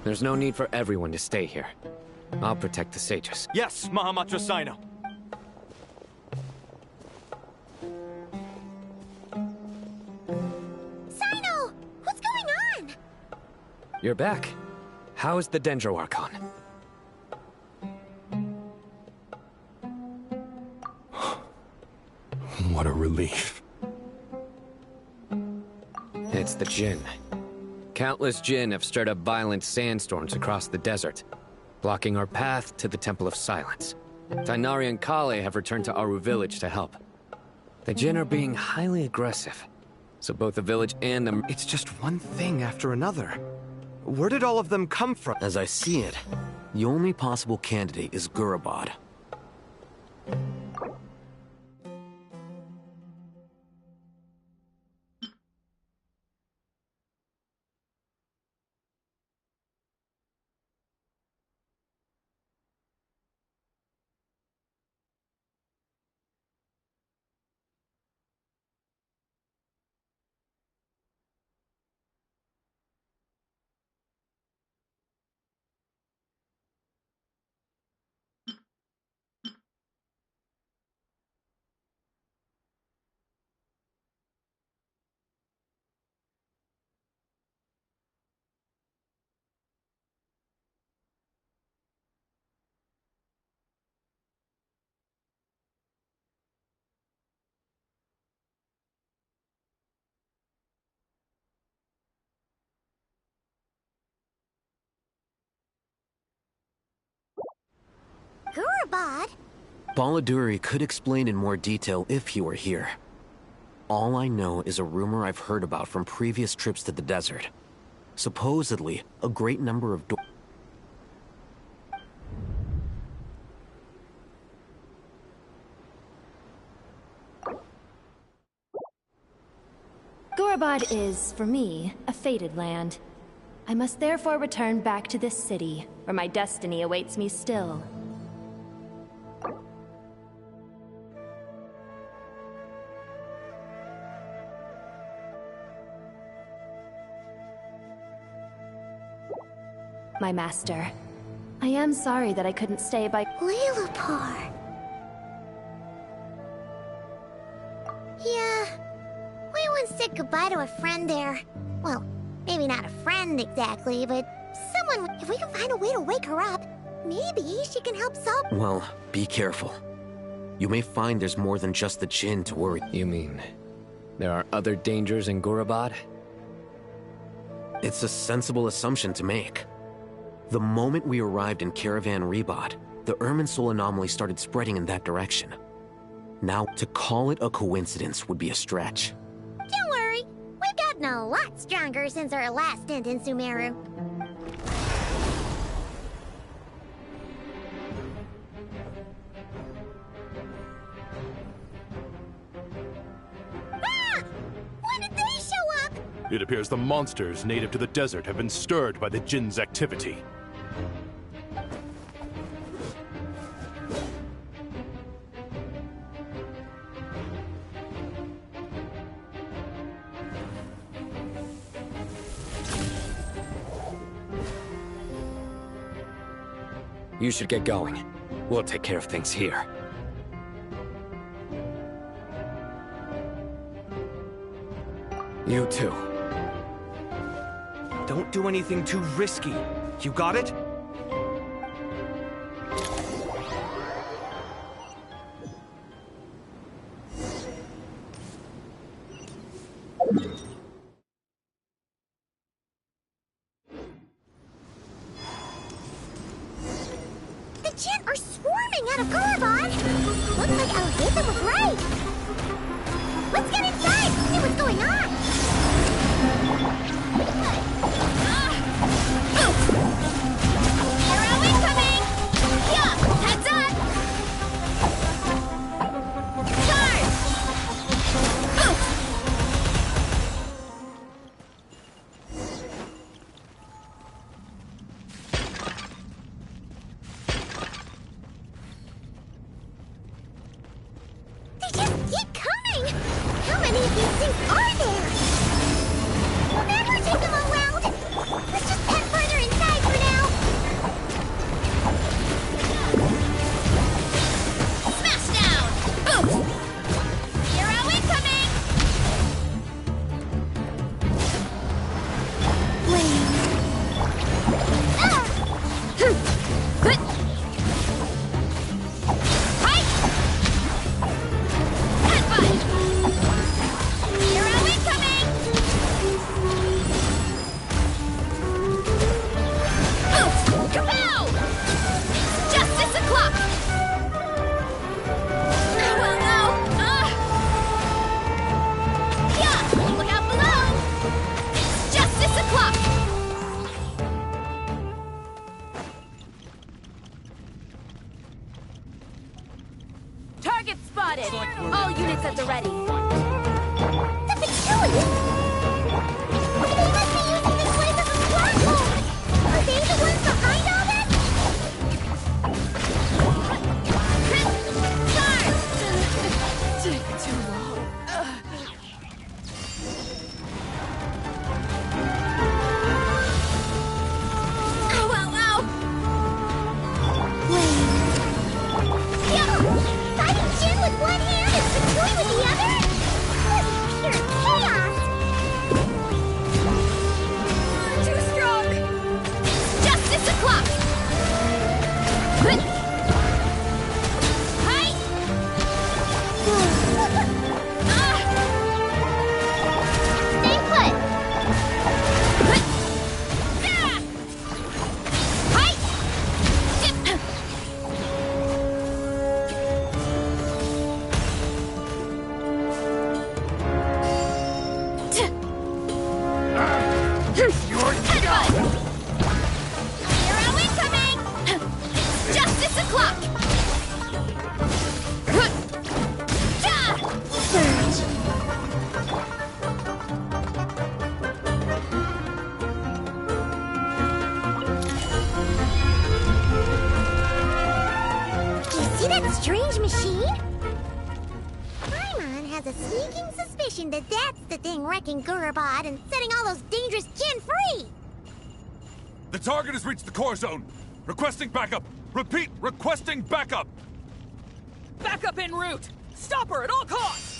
There's no need for everyone to stay here. I'll protect the sages. Yes, Mahamatra Sino. Sino! What's going on? You're back. How's the Dendro Archon? What a relief. It's the Jinn. Countless Jinn have stirred up violent sandstorms across the desert, blocking our path to the Temple of Silence. Tainari and Kale have returned to Aru village to help. The Jinn are being highly aggressive, so both the village and the... It's just one thing after another. Where did all of them come from? As I see it, the only possible candidate is Gurabad. Gurabad? Baladuri could explain in more detail if he were here. All I know is a rumor I've heard about from previous trips to the desert. Supposedly, a great number of Gurabad is, for me, a fated land. I must therefore return back to this city, where my destiny awaits me still. My master, I am sorry that I couldn't stay by— Lilipar. Yeah, we once said goodbye to a friend there. Well, maybe not a friend exactly, but someone— If we can find a way to wake her up, maybe she can help solve— Well, be careful. You may find there's more than just the Jinn to worry. You mean, there are other dangers in Gurabad? It's a sensible assumption to make. The moment we arrived in Caravan Rebod, the Irminsul anomaly started spreading in that direction. Now, to call it a coincidence would be a stretch. Don't worry, we've gotten a lot stronger since our last stint in Sumeru. Ah! When did they show up? It appears the monsters native to the desert have been stirred by the Jinn's activity. You should get going. We'll take care of things here. You too. Don't do anything too risky. You got it? The Jinn are swarming out of Gurabon! Looks like Alhita was right! Let's get inside and see what's going on! Hero incoming! Yeah, heads up! Charge! They just keep coming! How many of these things are there? We'll never take them all out! Let's just head further inside for now! Smash down! Boom! Hero incoming! Hero incoming! Kapow! Justice o'clock! Oh no! Yeah! Look out below! Justice o'clock! Target spotted! All units at the ready. The Patchouli! They must be using this place as a platform! Are they the ones behind all this? Take too long. Ow, ow, ow! Yeah! Fighting Jinn with one hand and Patchouli with the other? This is pure chaos! Too strong! Justice o'clock! Hi! Stay put! Hi! Hero incoming! Justice o'clock! Do you see that strange machine? Paimon has a sneaking suspicion that that's the thing wrecking Gurabad and setting all those dangerous Jinn free! The target has reached the core zone. Requesting backup. Repeat, requesting backup. Backup en route! Stop her at all costs!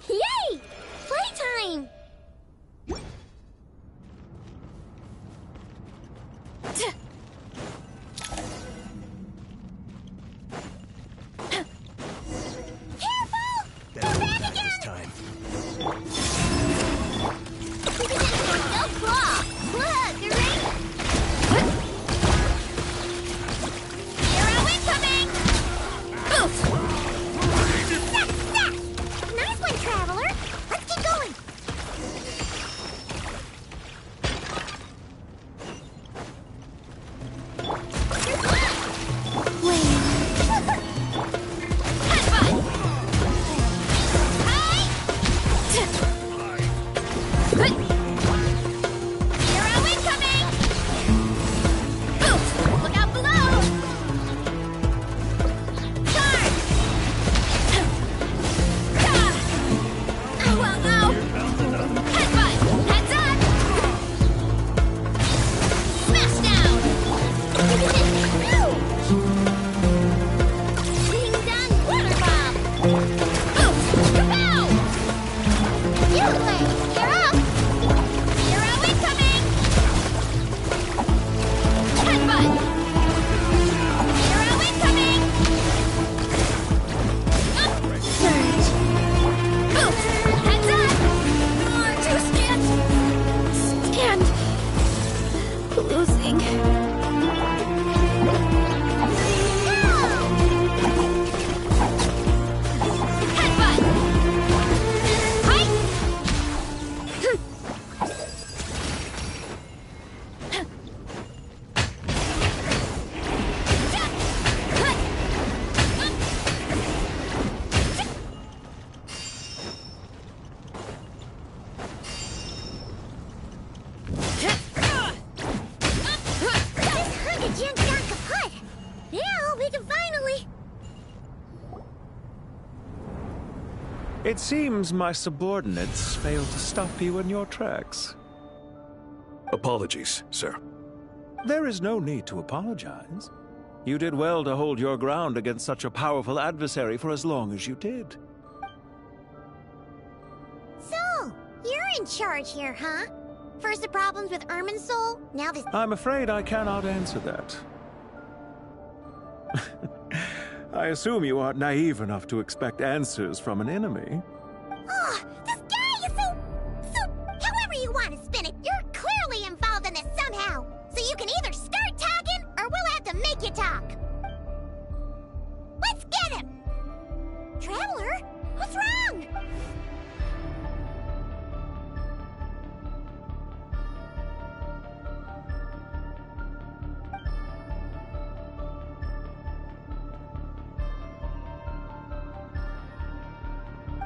Yay! Playtime! Careful! We're back again! Time. Go claw! Look, you're ready? Hero incoming! Snap! Nice one, Traveler! Let's keep going! You're up! Hero incoming! Headbutt! Hero incoming! Surge! Boot! Heads up! Too stand! Losing. It seems my subordinates failed to stop you in your tracks. Apologies, sir. There is no need to apologize. You did well to hold your ground against such a powerful adversary for as long as you did. So, you're in charge here, huh? First the problems with Irminsul, now this— I'm afraid I cannot answer that. I assume you aren't naive enough to expect answers from an enemy. Oh, this guy is so... However you want to spin it, you're clearly involved in this somehow. So you can either start talking, or we'll have to make you talk. Let's get him! Traveler? What's wrong?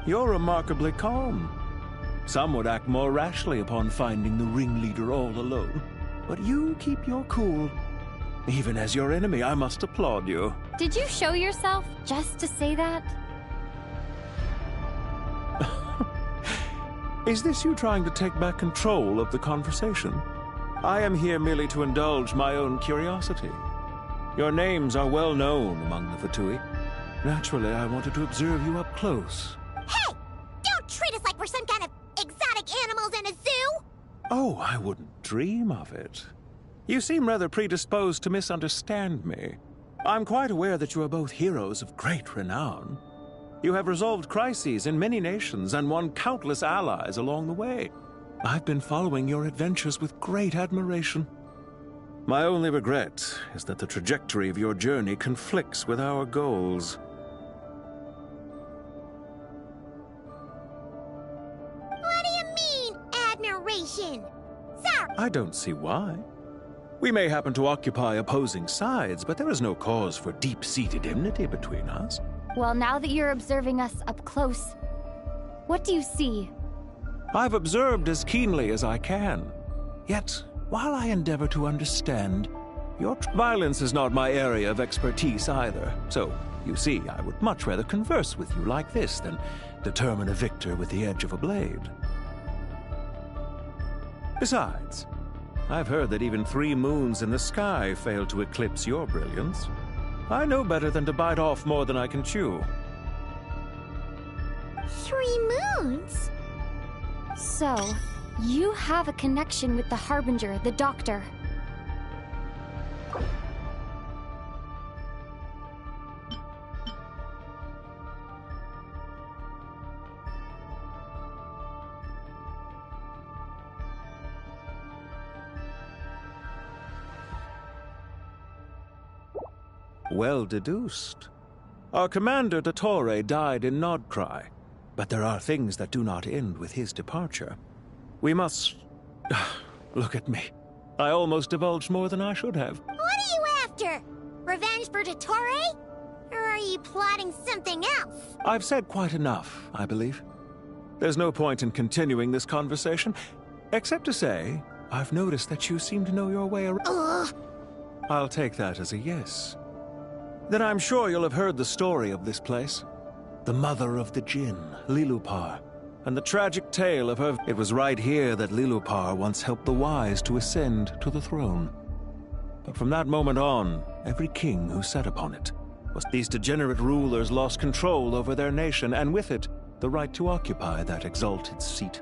You're remarkably calm. Some would act more rashly upon finding the ringleader all alone. But you keep your cool. Even as your enemy, I must applaud you. Did you show yourself just to say that? Is this you trying to take back control of the conversation? I am here merely to indulge my own curiosity. Your names are well known among the Fatui. Naturally, I wanted to observe you up close. Hey! Don't treat us like we're some kind of exotic animals in a zoo! Oh, I wouldn't dream of it. You seem rather predisposed to misunderstand me. I'm quite aware that you are both heroes of great renown. You have resolved crises in many nations and won countless allies along the way. I've been following your adventures with great admiration. My only regret is that the trajectory of your journey conflicts with our goals. What do you mean, admiration? Sorry. I don't see why. We may happen to occupy opposing sides, but there is no cause for deep-seated enmity between us. Well, now that you're observing us up close, what do you see? I've observed as keenly as I can. Yet, while I endeavor to understand, your violence is not my area of expertise either. So, you see, I would much rather converse with you like this than determine a victor with the edge of a blade. Besides, I've heard that even 3 moons in the sky fail to eclipse your brilliance. I know better than to bite off more than I can chew. 3 moons? So, you have a connection with the Harbinger, the Doctor. Well deduced. Our commander, Dottore, died in Nodcry, but there are things that do not end with his departure. We must... Look at me. I almost divulged more than I should have. What are you after? Revenge for Dottore? Or are you plotting something else? I've said quite enough, I believe. There's no point in continuing this conversation, except to say, I've noticed that you seem to know your way around. Ugh. I'll take that as a yes. Then I'm sure you'll have heard the story of this place. The mother of the Jinn, Lilupar, and the tragic tale of her... It was right here that Lilupar once helped the wise to ascend to the throne. But from that moment on, every king who sat upon it was... These degenerate rulers lost control over their nation, and with it, the right to occupy that exalted seat.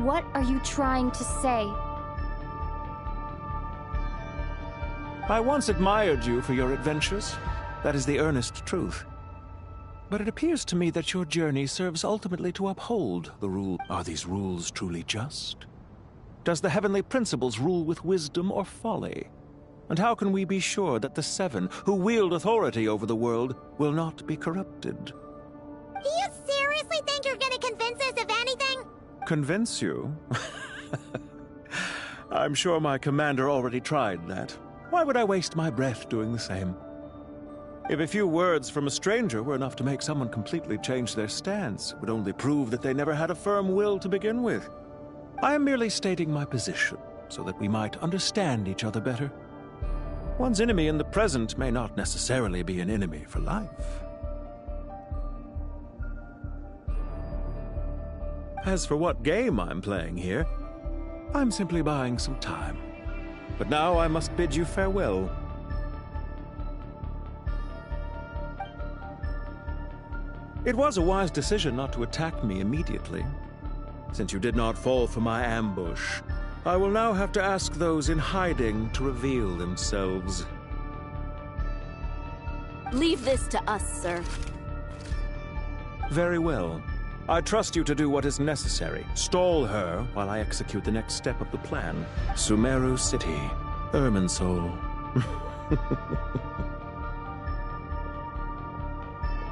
What are you trying to say? I once admired you for your adventures. That is the earnest truth. But it appears to me that your journey serves ultimately to uphold the rule. Are these rules truly just? Does the heavenly principles rule with wisdom or folly? And how can we be sure that the Seven, who wield authority over the world, will not be corrupted? Do you seriously think you're gonna convince us of anything? Convince you? I'm sure my commander already tried that. Why would I waste my breath doing the same? If a few words from a stranger were enough to make someone completely change their stance, it would only prove that they never had a firm will to begin with. I am merely stating my position, so that we might understand each other better. One's enemy in the present may not necessarily be an enemy for life. As for what game I'm playing here, I'm simply buying some time. But now I must bid you farewell. It was a wise decision not to attack me immediately. Since you did not fall for my ambush, I will now have to ask those in hiding to reveal themselves. Leave this to us, sir. Very well. I trust you to do what is necessary. Stall her while I execute the next step of the plan. Sumeru City, Irminsul.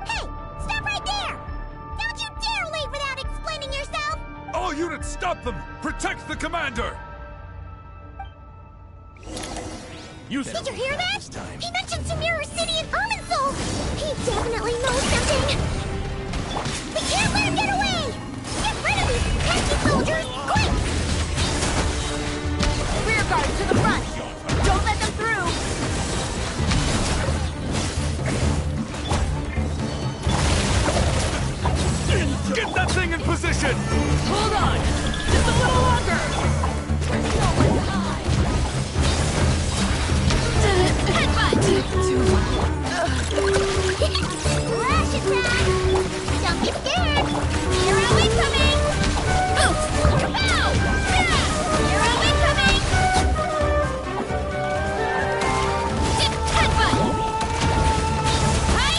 Hey! Stop right there! Don't you dare leave without explaining yourself! All units, stop them! Protect the commander! Did you hear that? He mentioned Sumeru City and Irminsul! He definitely knows something! We can't let him get away! Get rid of these pesky soldiers, quick! Rear guard to the front! Don't let them through! Get that thing in position! Hold on! Just a little longer! There's nowhere to hide! Flash attack! Don't be scared! Hero incoming! Boot! Pow! Hero incoming! Headbutt! Hi!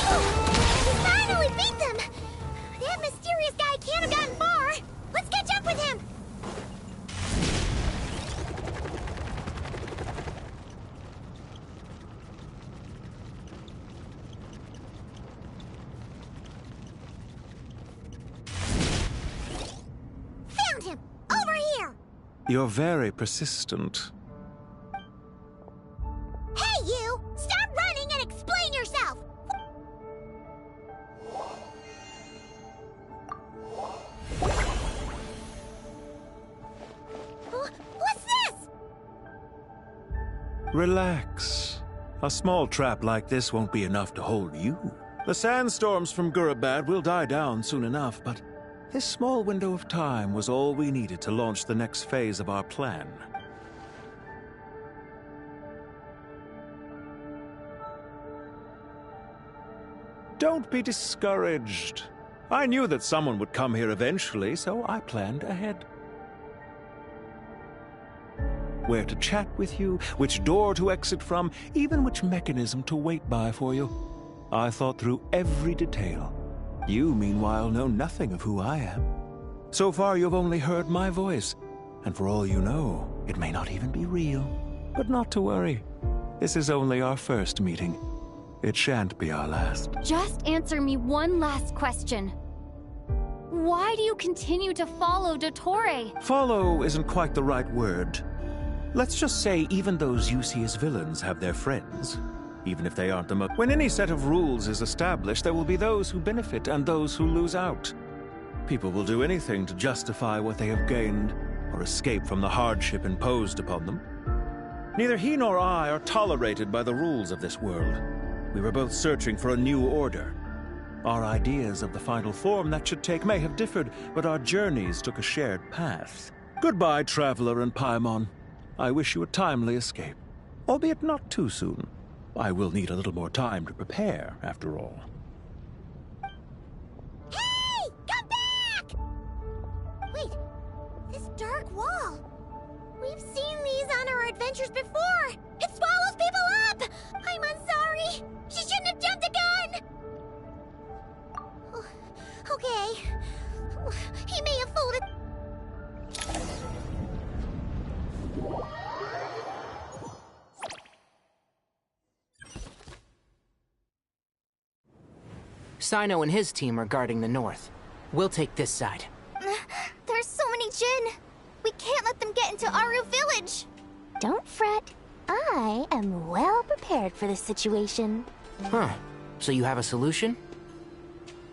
We finally beat them! That mysterious guy can't have gotten far! Let's catch up with him! Found him! Over here! You're very persistent. Hey, you! Stop running and explain yourself! What's this? Relax. A small trap like this won't be enough to hold you. The sandstorms from Gurabad will die down soon enough, but this small window of time was all we needed to launch the next phase of our plan. Don't be discouraged. I knew that someone would come here eventually, so I planned ahead. Where to chat with you, which door to exit from, even which mechanism to wait by for you. I thought through every detail. You, meanwhile, know nothing of who I am. So far, you've only heard my voice, and for all you know, it may not even be real. But not to worry. This is only our first meeting. It shan't be our last. Just answer me one last question. Why do you continue to follow Dottore? Follow isn't quite the right word. Let's just say even those you see as villains have their friends. Even if they aren't the most. When any set of rules is established, there will be those who benefit and those who lose out. People will do anything to justify what they have gained or escape from the hardship imposed upon them. Neither he nor I are tolerated by the rules of this world. We were both searching for a new order. Our ideas of the final form that should take may have differed, but our journeys took a shared path. Goodbye, Traveler and Paimon. I wish you a timely escape, albeit not too soon. I will need a little more time to prepare, after all. Hey! Come back! Wait, this Okay. He may have folded. Sino and his team are guarding the north. We'll take this side. There's so many Jin. We can't let them get into Aru Village. Don't fret. I am well prepared for this situation. Huh. So you have a solution?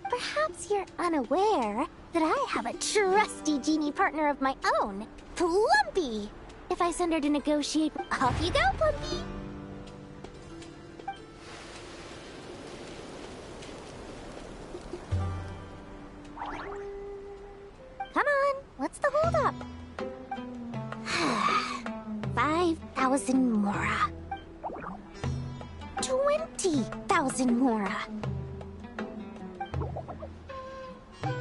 Perhaps you're unaware that I have a trusty genie partner of my own, Plumpy. If I send her to negotiate, off you go, Plumpy. Come on, what's the holdup? 5,000 Mora. 20,000 Mora.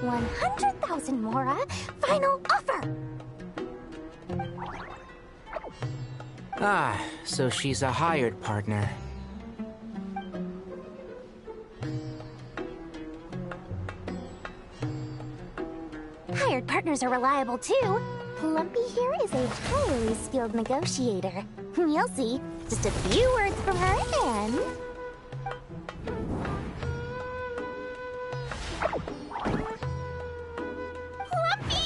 100,000 Mora. Final offer. Ah, so she's a hired partner. Hired partners are reliable too. Plumpy here is a highly skilled negotiator. You'll see. Just a few words from her and... Plumpy!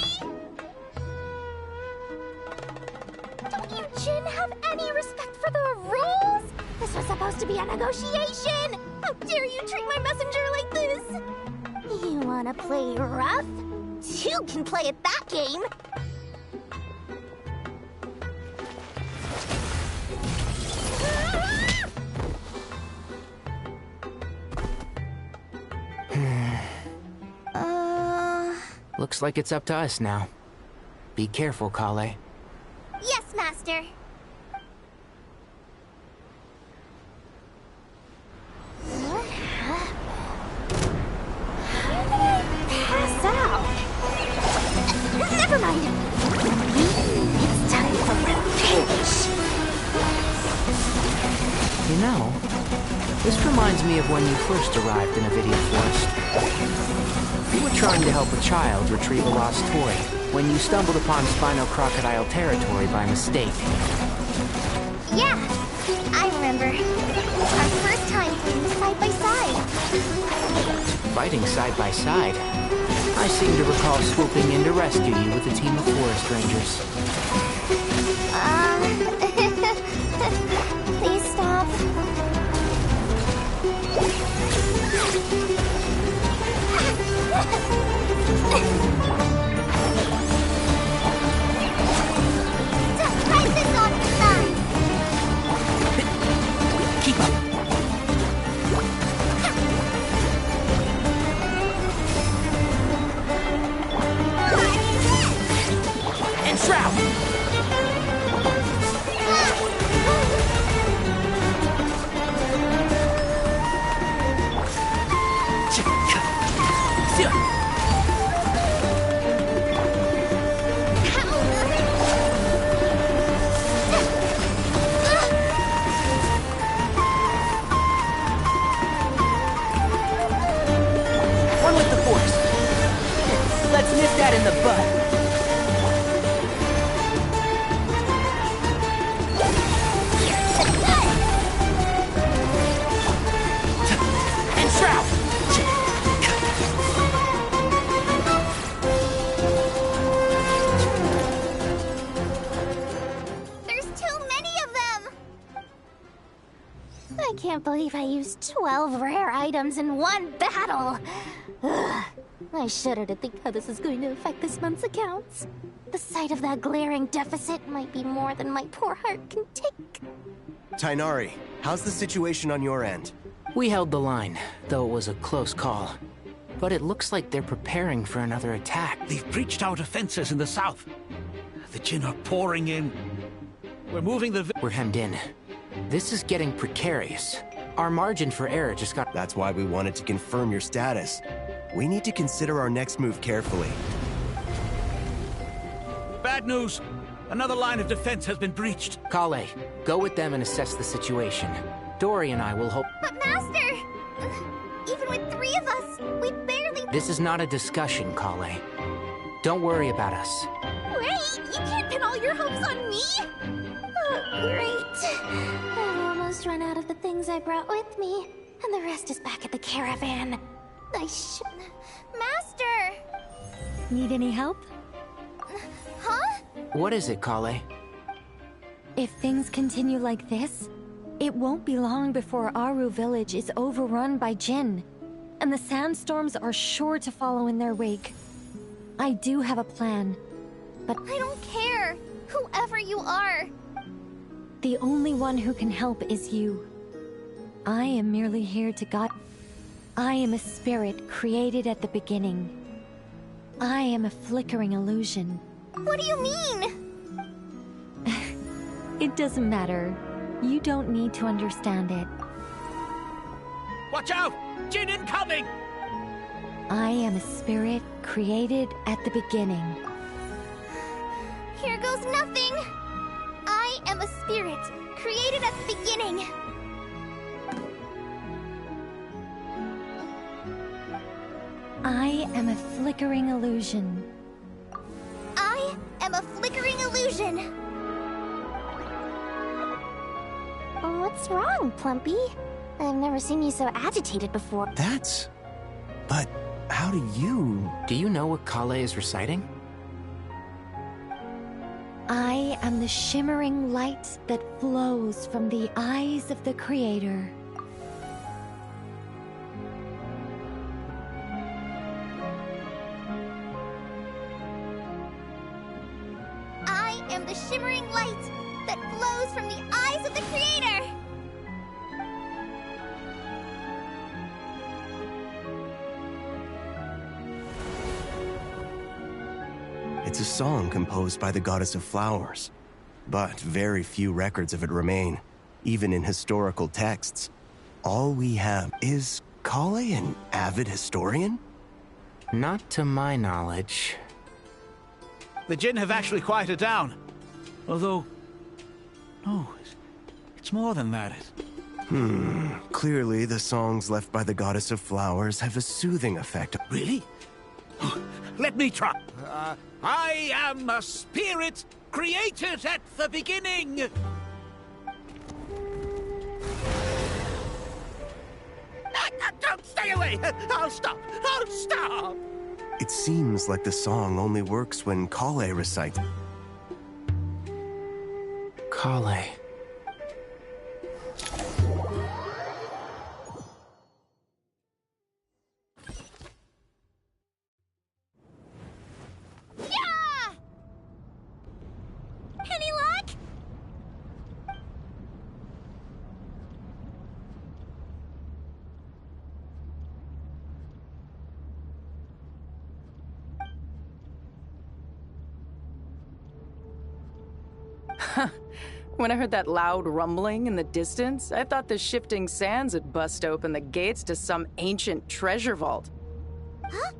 Don't you Jin have any respect for the rules? This was supposed to be a negotiation! How dare you treat my messenger like this? You wanna play rough? You can play at that game! Looks like it's up to us now. Be careful, Kale. Yes, Master. Pass out. Never mind. It's time for revenge. You know, this reminds me of when you first arrived in a video forest. You were trying to help a child retrieve a lost toy when you stumbled upon Spino Crocodile territory by mistake. Yeah, I remember. Our first time playing side by side. Fighting side by side? I seem to recall swooping in to rescue you with a team of forest rangers. Please stop. Just try this on the side. Keep up. And shroud. One with the force. Let's nip that in the bud. And shroud. There's too many of them. I can't believe I used 12 rare items in one battle. Ugh. I shudder to think how this is going to affect this month's accounts. The sight of that glaring deficit might be more than my poor heart can take. Tainari, how's the situation on your end? We held the line, though it was a close call. But it looks like they're preparing for another attack. They've breached our defenses in the south. The Jin are pouring in. We're moving the... We're hemmed in. This is getting precarious. Our margin for error just got... That's why we wanted to confirm your status. We need to consider our next move carefully. Bad news! Another line of defense has been breached. Kale, go with them and assess the situation. Dory and I will hope... But Master! Even with 3 of us, we barely... This is not a discussion, Kale. Don't worry about us. Wait, you can't pin all your hopes on me! Great. I've almost run out of the things I brought with me, and the rest is back at the caravan. Master! Need any help? Huh? What is it, Kale? If things continue like this, it won't be long before Aru village is overrun by Jinn, and the sandstorms are sure to follow in their wake. I do have a plan, but I don't care, whoever you are. The only one who can help is you. I am merely here to guide. I am a spirit created at the beginning. I am a flickering illusion. What do you mean? It doesn't matter. You don't need to understand it. Watch out! Jinn incoming! I am a spirit created at the beginning. Here goes nothing! I am a spirit created at the beginning. I am a flickering illusion. I am a flickering illusion. What's wrong, Plumpy? I've never seen you so agitated before. But how do you... Do you know what Kale is reciting? I am the shimmering light that flows from the eyes of the Creator. I am the shimmering light that flows from the eyes of the Creator! It's a song composed by the goddess of flowers, but very few records of it remain, even in historical texts. All we have is Kale an avid historian? Not to my knowledge. The Jinn have actually quieted down. Although... no, it's more than that. Clearly the songs left by the goddess of flowers have a soothing effect. Really? Let me try. I am a spirit created at the beginning. Don't stay away! I'll stop! I'll stop! It seems like the song only works when Kale recites. Kale. Any luck? When I heard that loud rumbling in the distance, I thought the shifting sands had bust open the gates to some ancient treasure vault. Huh?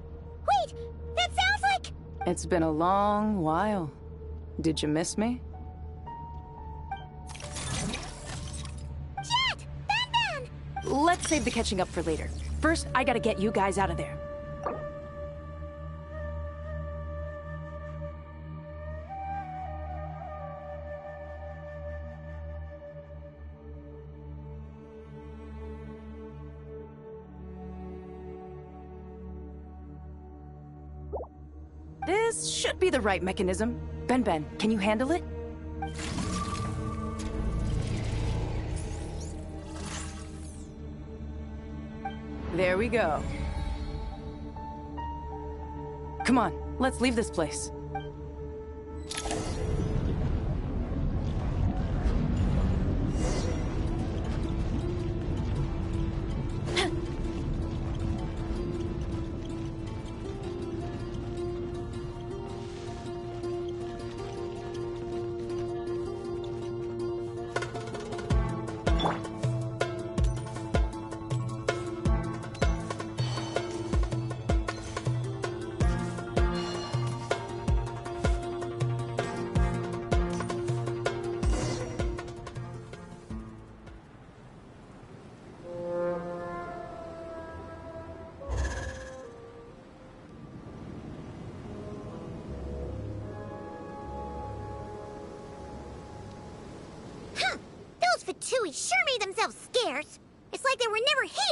Wait, that sounds like... It's been a long while. Did you miss me? Jet! Ben! Let's save the catching up for later. First, I gotta get you guys out of there. This should be the right mechanism. Ben, can you handle it? There we go. Come on, let's leave this place.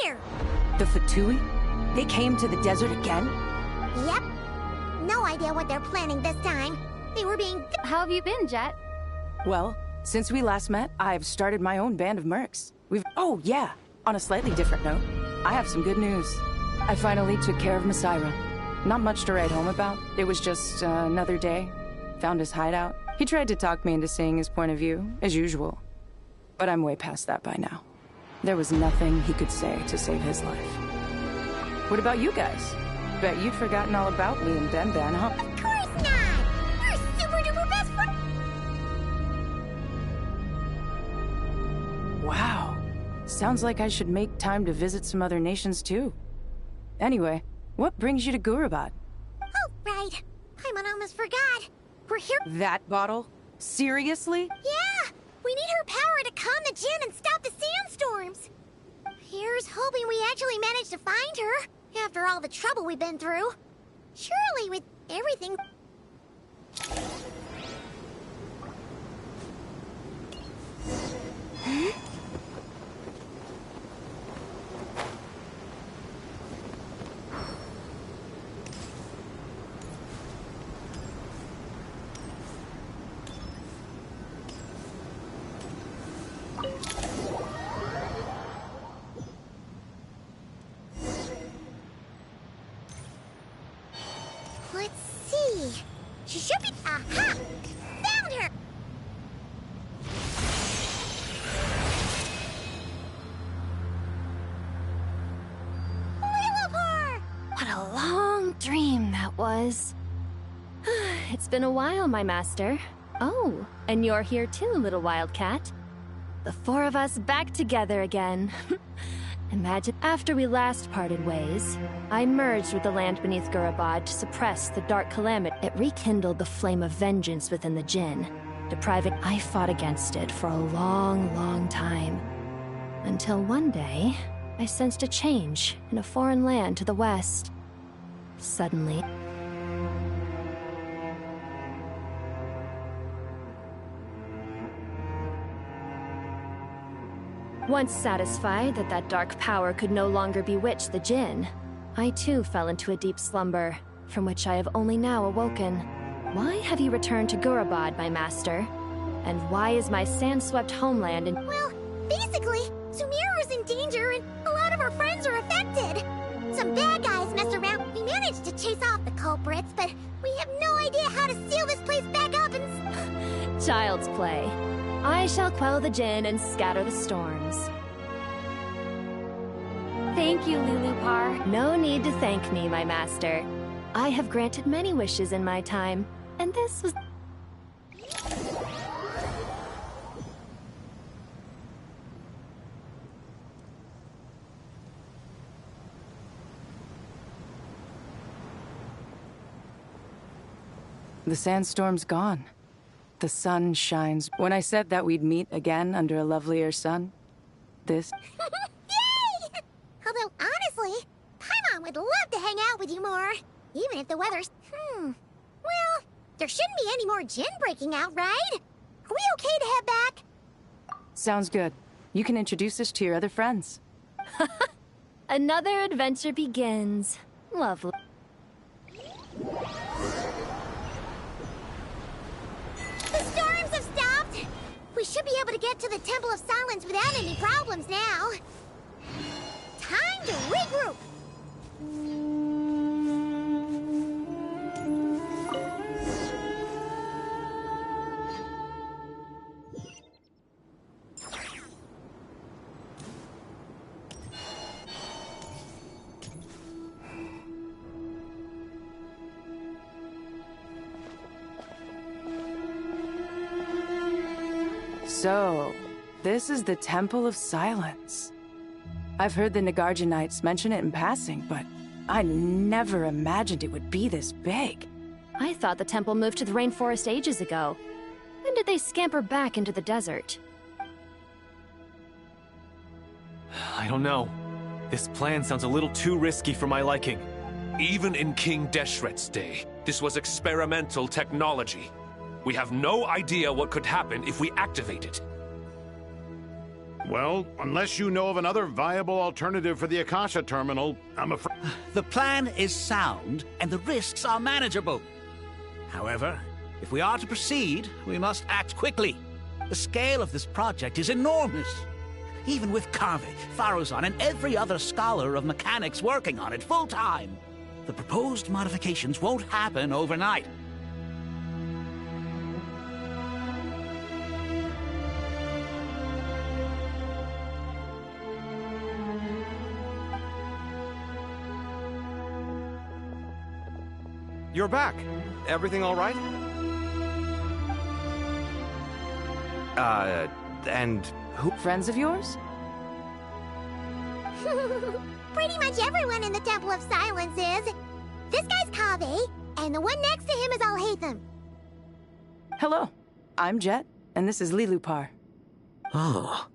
here. The Fatui? They came to the desert again? Yep. No idea what they're planning this time. They were being... How have you been, Jet? Well, since we last met, I've started my own band of mercs. Oh, yeah. On a slightly different note, I have some good news. I finally took care of Messiah. Not much to write home about. It was just another day. Found his hideout. He tried to talk me into seeing his point of view, as usual. But I'm way past that by now. There was nothing he could say to save his life. What about you guys? Bet you'd forgotten all about me and Ben, huh? Of course not! We're super duper best friends! Wow. Sounds like I should make time to visit some other nations too. Anyway, what brings you to Gurabad? Oh, right. Paimon almost forgot. We're here— That bottle? Seriously? Yeah! We need her power to calm the Jinn and stop the sandstorms! Here's hoping we actually manage to find her, after all the trouble we've been through. Surely with everything... Let's see. She should be... Aha! Found her! Lillipar! What a long dream that was. It's been a while, my master. Oh, and you're here too, little wildcat. The four of us back together again. Imagine after we last parted ways, I merged with the land beneath Gurabad to suppress the dark calamity. It rekindled the flame of vengeance within the Jinn, depriving. I fought against it for a long, long time. Until one day, I sensed a change in a foreign land to the west. Suddenly, once satisfied that that dark power could no longer bewitch the Jinn, I too fell into a deep slumber, from which I have only now awoken. Why have you returned to Gurabad, my master? And why is my sand-swept homeland in— Well, basically, Sumeru's in danger and a lot of our friends are affected. Some bad guys messed around. We managed to chase off the culprits, but we have no idea how to seal this place back up and... Child's play. I shall quell the Jinn and scatter the storms. Thank you, Lillipar. No need to thank me, my master. I have granted many wishes in my time, and this was... The sandstorm's gone. The sun shines. When I said that we'd meet again under a lovelier sun, this... Yay! Although, honestly, Paimon would love to hang out with you more. Even if the weather's... Well, there shouldn't be any more Jinn breaking out, right? Are we okay to head back? Sounds good. You can introduce us to your other friends. Another adventure begins. Lovely. The storms have stopped! We should be able to get to the Temple of Silence without any problems now. Time to regroup! So, this is the Temple of Silence. I've heard the Nagarjanites mention it in passing, but I never imagined it would be this big. I thought the temple moved to the rainforest ages ago. When did they scamper back into the desert? I don't know. This plan sounds a little too risky for my liking. Even in King Deshret's day, this was experimental technology. We have no idea what could happen if we activate it. Well, unless you know of another viable alternative for the Akasha terminal, I'm afraid... The plan is sound, and the risks are manageable. However, if we are to proceed, we must act quickly. The scale of this project is enormous. Even with Carvey, Faruzan, and every other scholar of mechanics working on it full-time, the proposed modifications won't happen overnight. You're back. Everything all right? And who? Friends of yours? Pretty much everyone in the Temple of Silence is. This guy's Kaveh, and the one next to him is Alhaitham. Hello, I'm Jet, and this is Lilupar. Oh,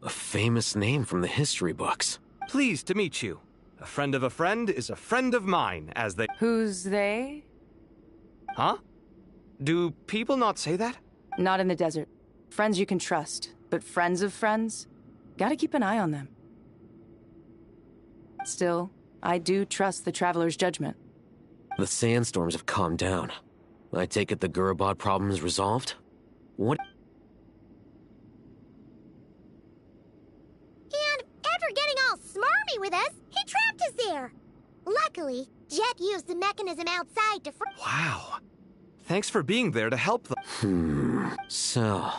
a famous name from the history books. Pleased to meet you. A friend of a friend is a friend of mine, as they... Who's they? Huh? Do people not say that? Not in the desert. Friends you can trust, but friends of friends? Gotta keep an eye on them. Still, I do trust the Traveler's judgment. The sandstorms have calmed down. I take it the Gurabad problem is resolved? What? And after getting all smarmy with us, he trapped us there. Luckily, Jet used the mechanism outside to Wow. Thanks for being there to help them. So...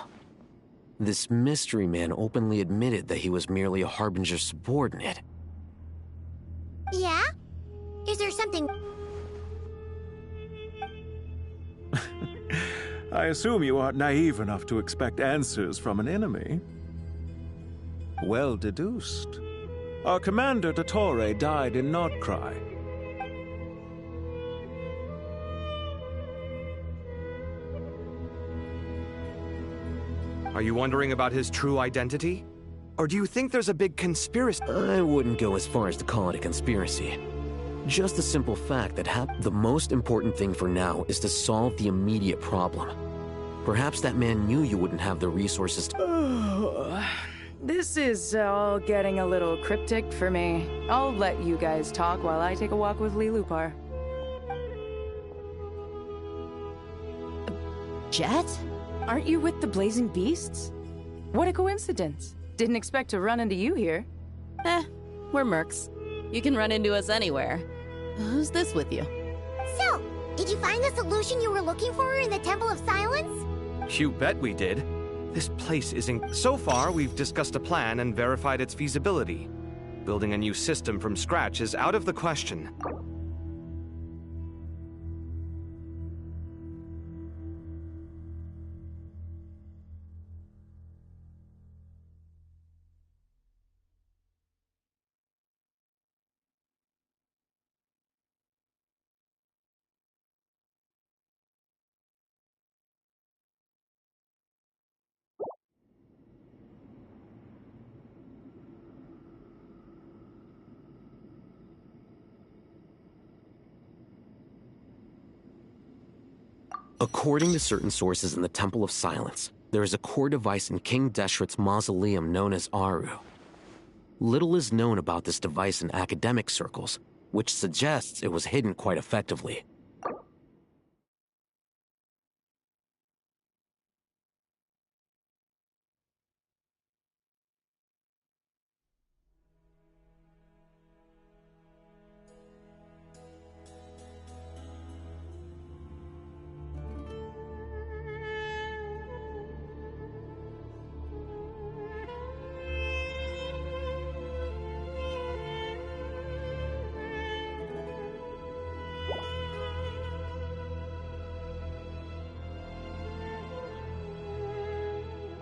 this mystery man openly admitted that he was merely a Harbinger subordinate. Yeah? Is there something... I assume you aren't naive enough to expect answers from an enemy. Well deduced. Our commander, Dottore, died in Nordcry. Are you wondering about his true identity? Or do you think there's a big conspiracy? I wouldn't go as far as to call it a conspiracy. Just the simple fact that the most important thing for now is to solve the immediate problem. Perhaps that man knew you wouldn't have the resources to... This is all getting a little cryptic for me. I'll let you guys talk while I take a walk with Lilupar. Jet? Aren't you with the Blazing Beasts? What a coincidence. Didn't expect to run into you here. We're mercs. You can run into us anywhere. Who's this with you? So, did you find the solution you were looking for in the Temple of Silence? You bet we did. This place is So far, we've discussed a plan and verified its feasibility. Building a new system from scratch is out of the question. According to certain sources in the Temple of Silence, there is a core device in King Deshret's mausoleum known as Aru. Little is known about this device in academic circles, which suggests it was hidden quite effectively.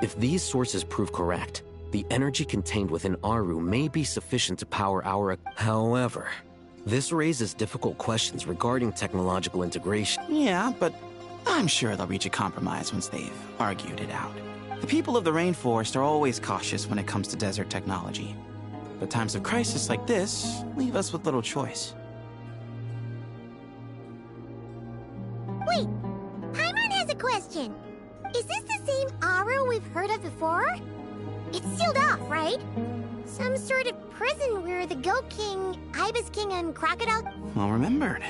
If these sources prove correct, the energy contained within Aru may be sufficient to power our... However, this raises difficult questions regarding technological integration. Yeah, but I'm sure they'll reach a compromise once they've argued it out. The people of the rainforest are always cautious when it comes to desert technology. But times of crisis like this leave us with little choice. Wait, Paimon has a question. Is this the same Aru we've heard of before? It's sealed off, right? Some sort of prison where the Goat King, Ibis King, and Crocodile... Well remembered.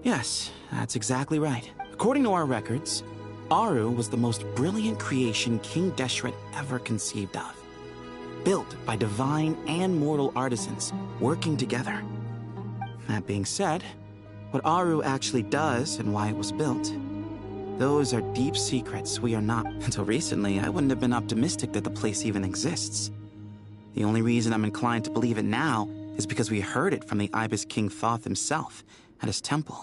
Yes, that's exactly right. According to our records, Aru was the most brilliant creation King Deshret ever conceived of. Built by divine and mortal artisans, working together. That being said, what Aru actually does and why it was built, those are deep secrets we are not... Until recently, I wouldn't have been optimistic that the place even exists. The only reason I'm inclined to believe it now is because we heard it from the Ibis King Thoth himself at his temple.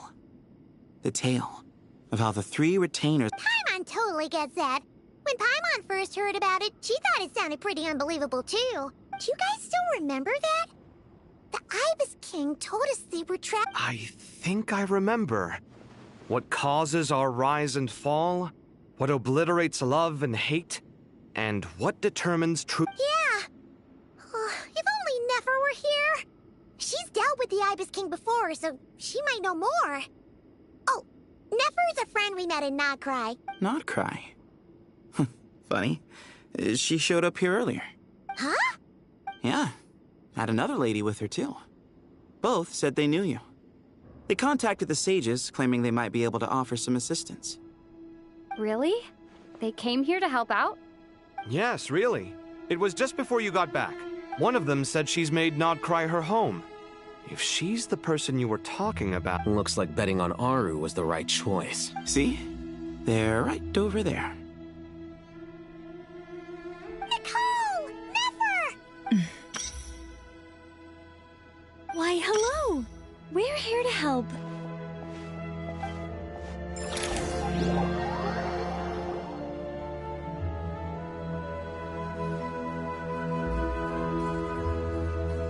The tale of how the 3 retainers... Paimon totally gets that. When Paimon first heard about it, she thought it sounded pretty unbelievable too. Do you guys still remember that? The Ibis King told us they were trapped... I think I remember. What causes our rise and fall, what obliterates love and hate, and what determines truth. Yeah. If only Nefer were here. She's dealt with the Ibis King before, so she might know more. Oh, Nefer's a friend we met in Nodcry. Nodcry? Funny. She showed up here earlier. Huh? Yeah. Had another lady with her, too. Both said they knew you. They contacted the sages, claiming they might be able to offer some assistance. Really? They came here to help out? Yes, really. It was just before you got back. One of them said she's made Nodcry her home. If she's the person you were talking about... Looks like betting on Aru was the right choice. See? They're right over there. Nicole! Nefer! Why, hello! We're here to help.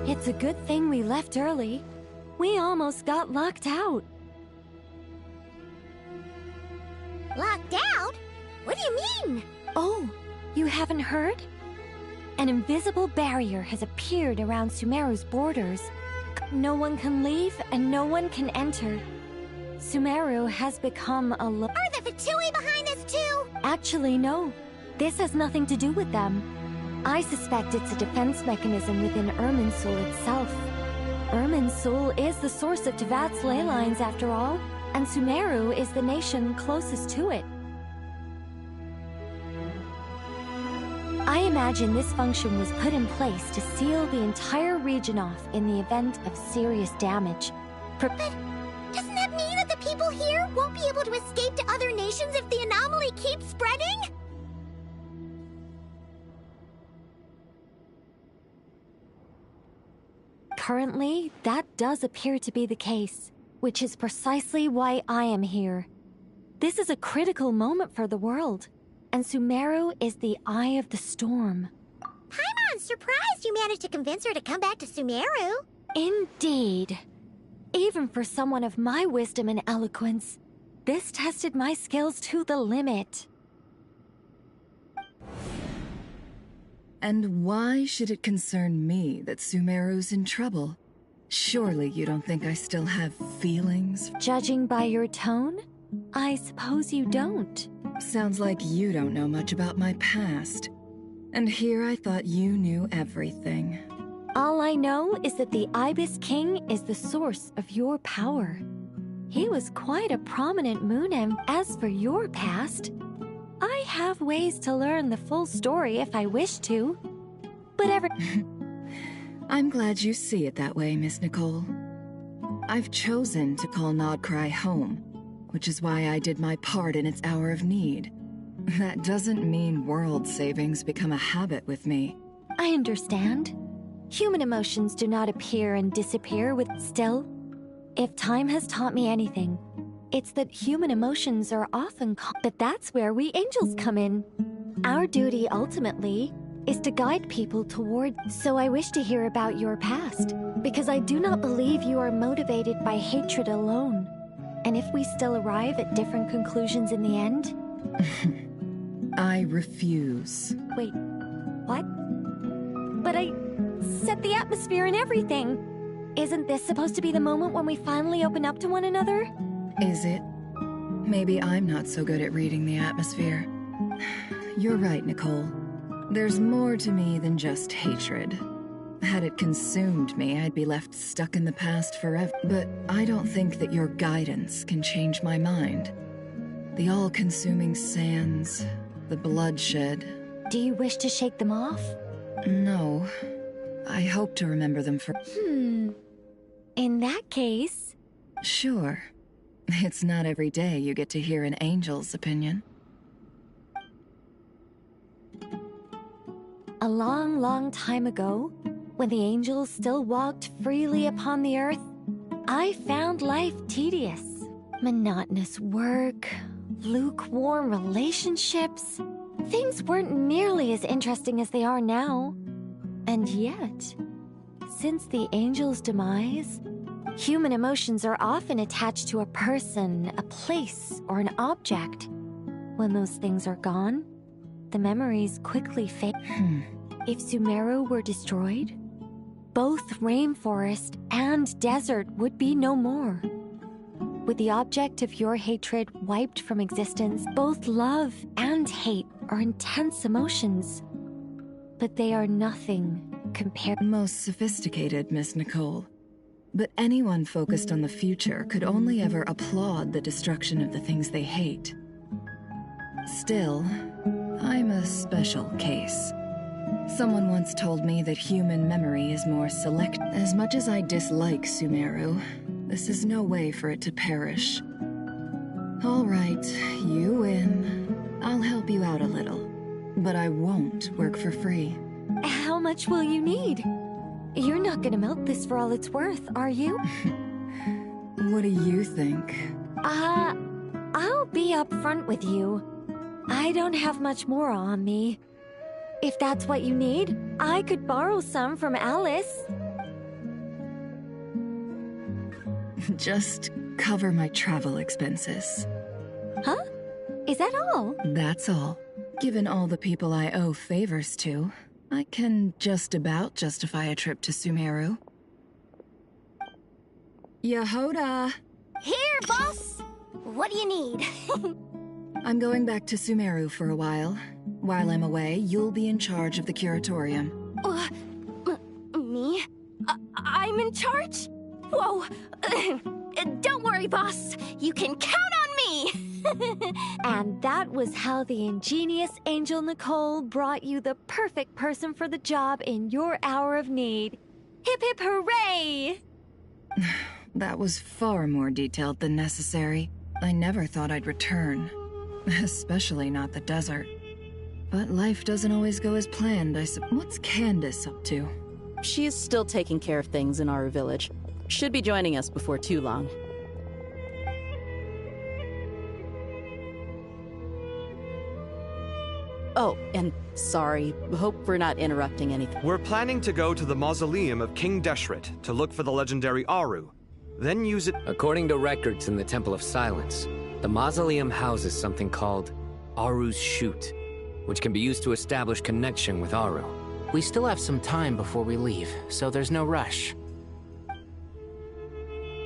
It's a good thing we left early. We almost got locked out. Locked out? What do you mean? Oh, you haven't heard? An invisible barrier has appeared around Sumeru's borders. No one can leave and no one can enter. Sumeru has become a Are the Fatui behind this too? Actually, no. This has nothing to do with them. I suspect it's a defense mechanism within Irminsul itself. Irminsul is the source of Teyvat's ley lines after all, and Sumeru is the nation closest to it. I imagine this function was put in place to seal the entire region off in the event of serious damage. But doesn't that mean that the people here won't be able to escape to other nations if the anomaly keeps spreading? Currently, that does appear to be the case, which is precisely why I am here. This is a critical moment for the world, and Sumeru is the eye of the storm. Paimon's surprised you managed to convince her to come back to Sumeru. Indeed. Even for someone of my wisdom and eloquence, this tested my skills to the limit. And why should it concern me that Sumeru's in trouble? Surely you don't think I still have feelings? Judging by your tone, I suppose you don't. Sounds like you don't know much about my past. And here I thought you knew everything. All I know is that the Ibis King is the source of your power. He was quite a prominent Moonim. As for your past, I have ways to learn the full story if I wish to. But I'm glad you see it that way, Miss Nicole. I've chosen to call Nodcry home, which is why I did my part in its hour of need. That doesn't mean world savings become a habit with me. I understand. Human emotions do not appear and disappear with... Still, if time has taught me anything, it's that human emotions are often... But that's where we angels come in. Our duty, ultimately, is to guide people toward... So I wish to hear about your past, because I do not believe you are motivated by hatred alone. And if we still arrive at different conclusions in the end... I refuse. Wait, what? But I set the atmosphere and everything. Isn't this supposed to be the moment when we finally open up to one another? Is it? Maybe I'm not so good at reading the atmosphere. You're right, Nicole. There's more to me than just hatred. Had it consumed me, I'd be left stuck in the past forever. But I don't think that your guidance can change my mind. The all-consuming sands, the bloodshed. Do you wish to shake them off? No. I hope to remember them for... In that case... Sure. It's not every day you get to hear an angel's opinion. A long, long time ago, when the angels still walked freely upon the earth, I found life tedious. Monotonous work, lukewarm relationships. Things weren't nearly as interesting as they are now. And yet, since the angels' demise, human emotions are often attached to a person, a place, or an object. When those things are gone, the memories quickly fade. If Sumeru were destroyed, both rainforest and desert would be no more. With the object of your hatred wiped from existence, both love and hate are intense emotions. But they are nothing compared... Most sophisticated, Miss Nicole. But anyone focused on the future could only ever applaud the destruction of the things they hate. Still, I'm a special case. Someone once told me that human memory is more select. As much as I dislike Sumeru, this is no way for it to perish. All right, you win. I'll help you out a little. But I won't work for free. How much will you need? You're not gonna milk this for all it's worth, are you? What do you think? I'll be upfront with you. I don't have much more on me. If that's what you need, I could borrow some from Alice. Just cover my travel expenses. Huh? Is that all? That's all. Given all the people I owe favors to, I can just about justify a trip to Sumeru. Yehoda! Here, boss! What do you need? I'm going back to Sumeru for a while. While I'm away, you'll be in charge of the curatorium. Me? I'm in charge? Whoa! Don't worry, boss. You can count on me! And that was how the ingenious Angel Nicole brought you the perfect person for the job in your hour of need. Hip hip hooray! That was far more detailed than necessary. I never thought I'd return. Especially not the desert. But life doesn't always go as planned, I suppose. What's Candace up to? She is still taking care of things in Aru Village. Should be joining us before too long. Oh, and sorry. Hope we're not interrupting anything. We're planning to go to the mausoleum of King Deshret to look for the legendary Aru. Then use it... According to records in the Temple of Silence, the mausoleum houses something called Aru's Chute, which can be used to establish connection with Aru. We still have some time before we leave, so there's no rush.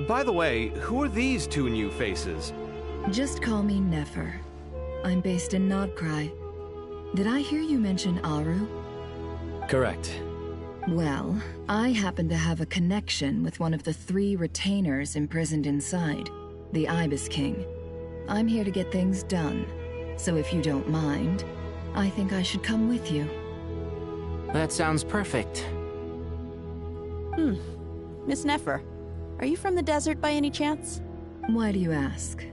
By the way, who are these two new faces? Just call me Nefer. I'm based in Nodcry. Did I hear you mention Aru? Correct. Well, I happen to have a connection with one of the 3 retainers imprisoned inside, the Ibis King. I'm here to get things done, so if you don't mind, I think I should come with you. That sounds perfect. Miss Nefer, are you from the desert by any chance? Why do you ask?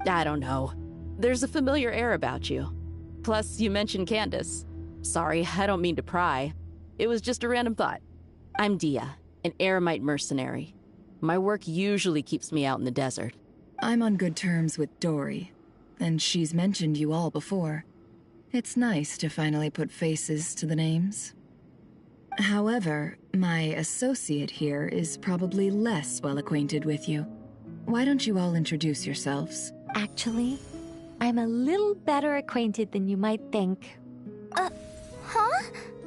I don't know. There's a familiar air about you. Plus, you mentioned Candace. Sorry, I don't mean to pry. It was just a random thought. I'm Dia, an Eremite mercenary. My work usually keeps me out in the desert. I'm on good terms with Dory, and she's mentioned you all before. It's nice to finally put faces to the names. However, my associate here is probably less well acquainted with you. Why don't you all introduce yourselves? Actually, I'm a little better acquainted than you might think.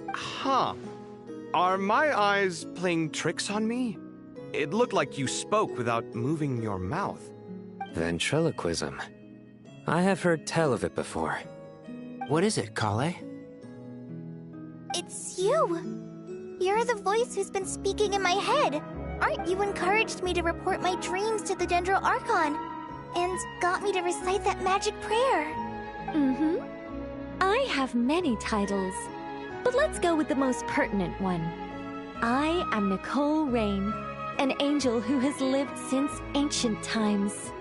Huh. Are my eyes playing tricks on me? It looked like you spoke without moving your mouth. Ventriloquism. I have heard tell of it before. What is it, Kale? It's you! You're the voice who's been speaking in my head! Aren't you encouraged me to report my dreams to the Dendro Archon? And got me to recite that magic prayer? Mm-hmm. I have many titles, but let's go with the most pertinent one. I am Nicole Rain, an angel who has lived since ancient times.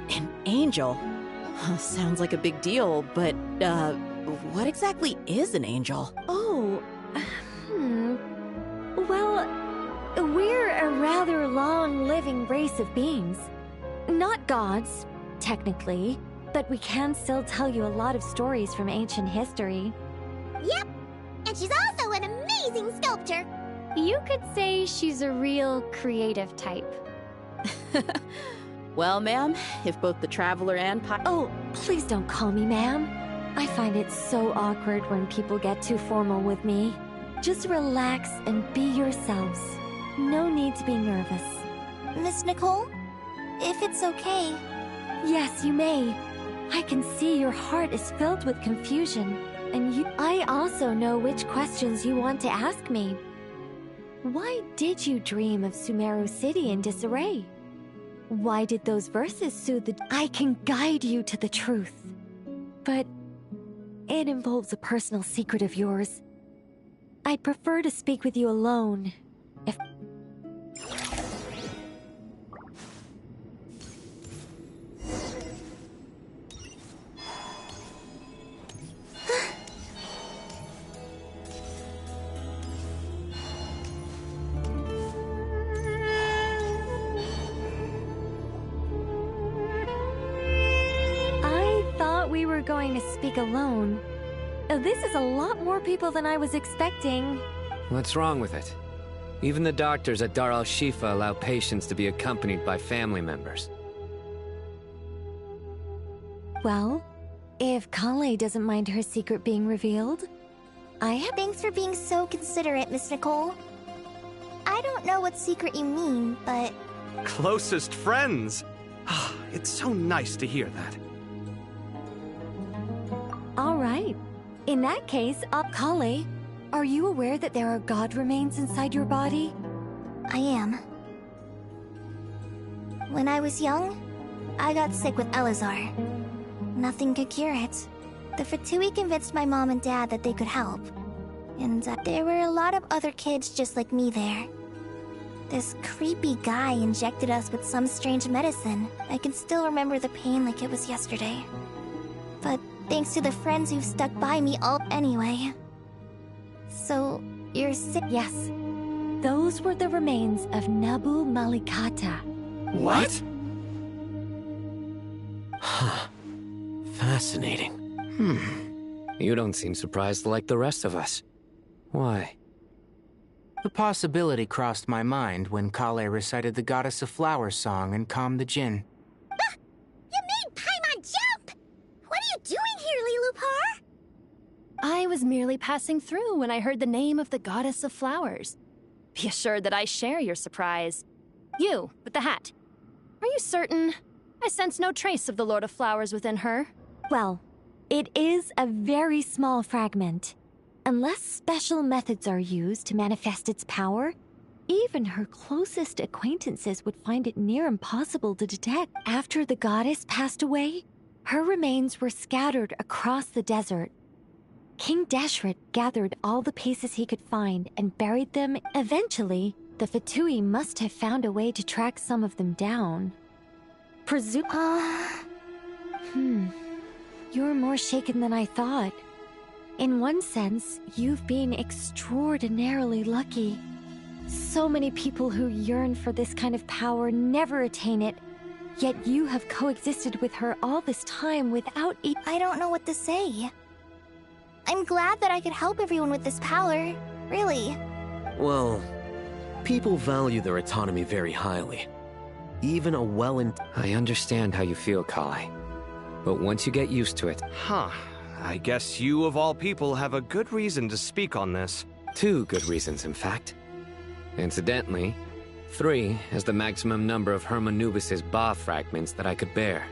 An angel? Sounds like a big deal, but, what exactly is an angel? Oh, Well, we're a rather long-living race of beings. Not gods, technically, but we can still tell you a lot of stories from ancient history. Yep, and she's also an amazing sculptor. You could say she's a real creative type. Well, ma'am, if both the Traveler and Oh, please don't call me ma'am. I find it so awkward when people get too formal with me. Just relax and be yourselves. No need to be nervous. Miss Nicole? If it's okay. Yes, you may. I can see your heart is filled with confusion, and I also know which questions you want to ask me. Why did you dream of Sumeru City in disarray? Why did those verses soothe the... I can guide you to the truth. But it involves a personal secret of yours. I'd prefer to speak with you alone, if... We were going to speak alone. This is a lot more people than I was expecting. What's wrong with it? Even the doctors at Dar al-Shifa allow patients to be accompanied by family members. Well, if Kale doesn't mind her secret being revealed, I have... Thanks for being so considerate, Miss Nicole. I don't know what secret you mean, but... Closest friends! It's so nice to hear that. All right. In that case, Kale, are you aware that there are god remains inside your body? I am. When I was young, I got sick with Elazar. Nothing could cure it. The Fatui convinced my mom and dad that they could help. And there were a lot of other kids just like me there. This creepy guy injected us with some strange medicine. I can still remember the pain like it was yesterday. But thanks to the friends who've stuck by me all anyway. So, you're sick? Yes. Those were the remains of Nabu Malikata. What? Huh. Fascinating. You don't seem surprised like the rest of us. Why? The possibility crossed my mind when Kale recited the Goddess of Flowers song and calmed the Jinn. You made Paimon jump! What are you doing here, Lilupar? I was merely passing through when I heard the name of the Goddess of Flowers. Be assured that I share your surprise. You, with the hat. Are you certain? I sense no trace of the Lord of Flowers within her. Well, it is a very small fragment. Unless special methods are used to manifest its power, even her closest acquaintances would find it near impossible to detect. After the goddess passed away, her remains were scattered across the desert. King Deshret gathered all the pieces he could find and buried them. Eventually, the Fatui must have found a way to track some of them down. You're more shaken than I thought. In one sense, you've been extraordinarily lucky. So many people who yearn for this kind of power never attain it, yet you have coexisted with her all this time without I don't know what to say. I'm glad that I could help everyone with this power, really. Well, people value their autonomy very highly. Even a I understand how you feel, Kale. But once you get used to it... I guess you, of all people, have a good reason to speak on this. 2 good reasons, in fact. Incidentally, 3 is the maximum number of Hermanubis' Ba fragments that I could bear.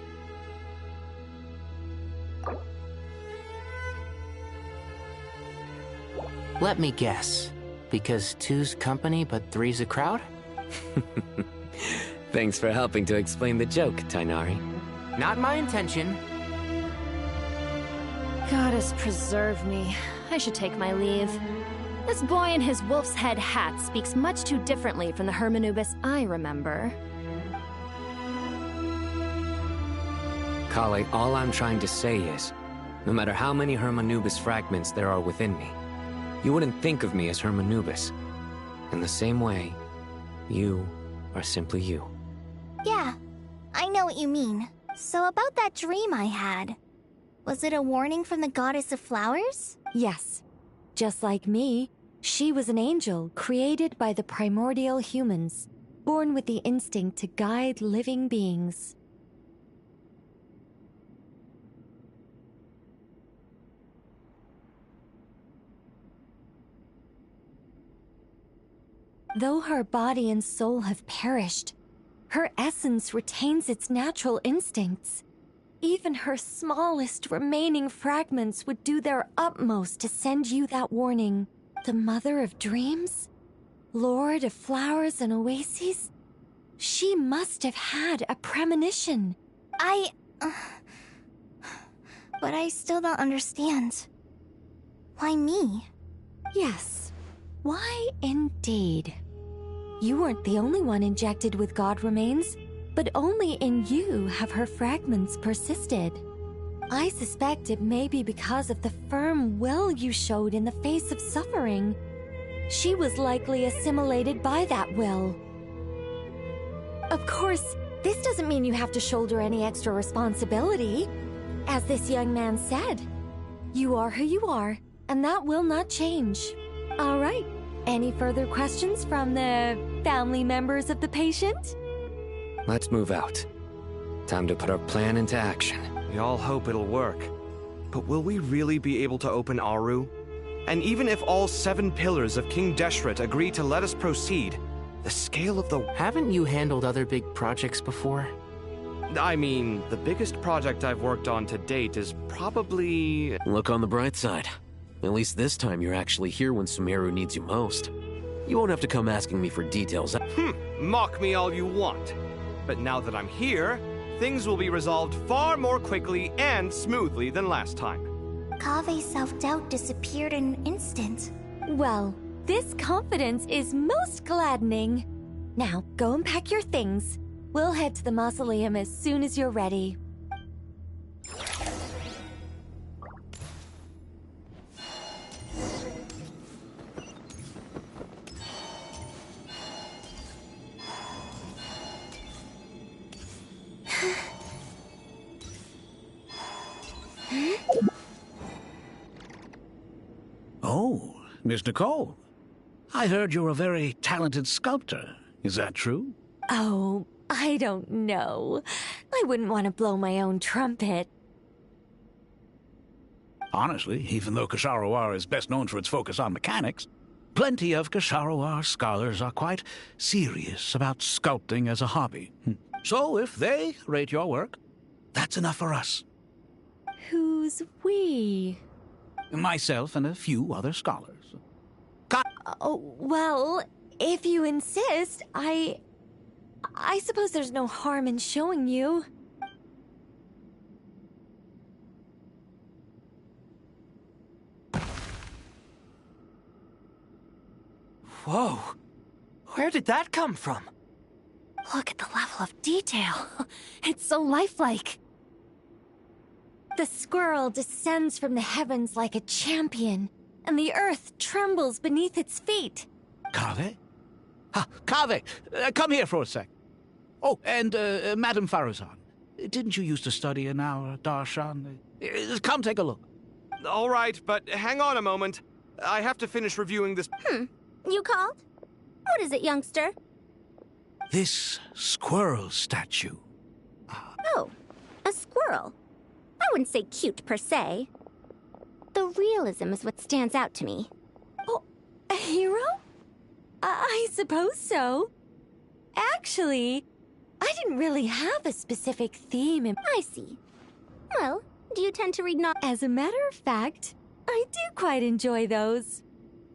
Let me guess. Because two's company, but three's a crowd? Thanks for helping to explain the joke, Tainari. Not my intention. Goddess preserve me. I should take my leave. This boy in his wolf's head hat speaks much too differently from the Hermanubis I remember. Kale, all I'm trying to say is, no matter how many Hermanubis fragments there are within me, you wouldn't think of me as Hermanubis. In the same way, you are simply you. Yeah, I know what you mean. So about that dream I had, was it a warning from the Goddess of Flowers? Yes. Just like me, she was an angel created by the primordial humans, born with the instinct to guide living beings. Though her body and soul have perished, her essence retains its natural instincts. Even her smallest remaining fragments would do their utmost to send you that warning. The Mother of Dreams? Lord of Flowers and Oases? She must have had a premonition. But I still don't understand. Why me? Yes. Why indeed? You weren't the only one injected with god remains, but only in you have her fragments persisted. I suspect it may be because of the firm will you showed in the face of suffering. She was likely assimilated by that will. Of course, this doesn't mean you have to shoulder any extra responsibility. As this young man said, you are who you are, and that will not change. All right. Any further questions from the family members of the patient? Let's move out. Time to put our plan into action. We all hope it'll work. But will we really be able to open Aru? And even if all 7 pillars of King Deshret agree to let us proceed, the scale of the... Haven't you handled other big projects before? I mean, the biggest project I've worked on to date is probably... Look on the bright side. At least this time you're actually here when Sumeru needs you most. You won't have to come asking me for details. Mock me all you want. But now that I'm here, things will be resolved far more quickly and smoothly than last time. Kave's self-doubt disappeared in an instant. Well, this confidence is most gladdening. Now, go and pack your things. We'll head to the mausoleum as soon as you're ready. Oh, Miss Nicole. I heard you're a very talented sculptor. Is that true? Oh, I don't know. I wouldn't want to blow my own trumpet. Honestly, even though Kasharawar is best known for its focus on mechanics, plenty of Kasharawar scholars are quite serious about sculpting as a hobby. So if they rate your work, that's enough for us. Who's we? Myself and a few other scholars. Oh, well, if you insist, I suppose there's no harm in showing you. Whoa! Where did that come from? Look at the level of detail. It's so lifelike. The squirrel descends from the heavens like a champion, and the earth trembles beneath its feet. Kave? Kave, come here for a sec. Oh, and Madame Faruzan, didn't you used to study in our darshan? Come take a look. All right, but hang on a moment. I have to finish reviewing this... You called? What is it, youngster? This squirrel statue. Oh, a squirrel. I wouldn't say cute per se. The realism is what stands out to me. Oh, a hero? I suppose so. Actually, I didn't really have a specific theme in... I see. Well, do you tend to read As a matter of fact, I do quite enjoy those.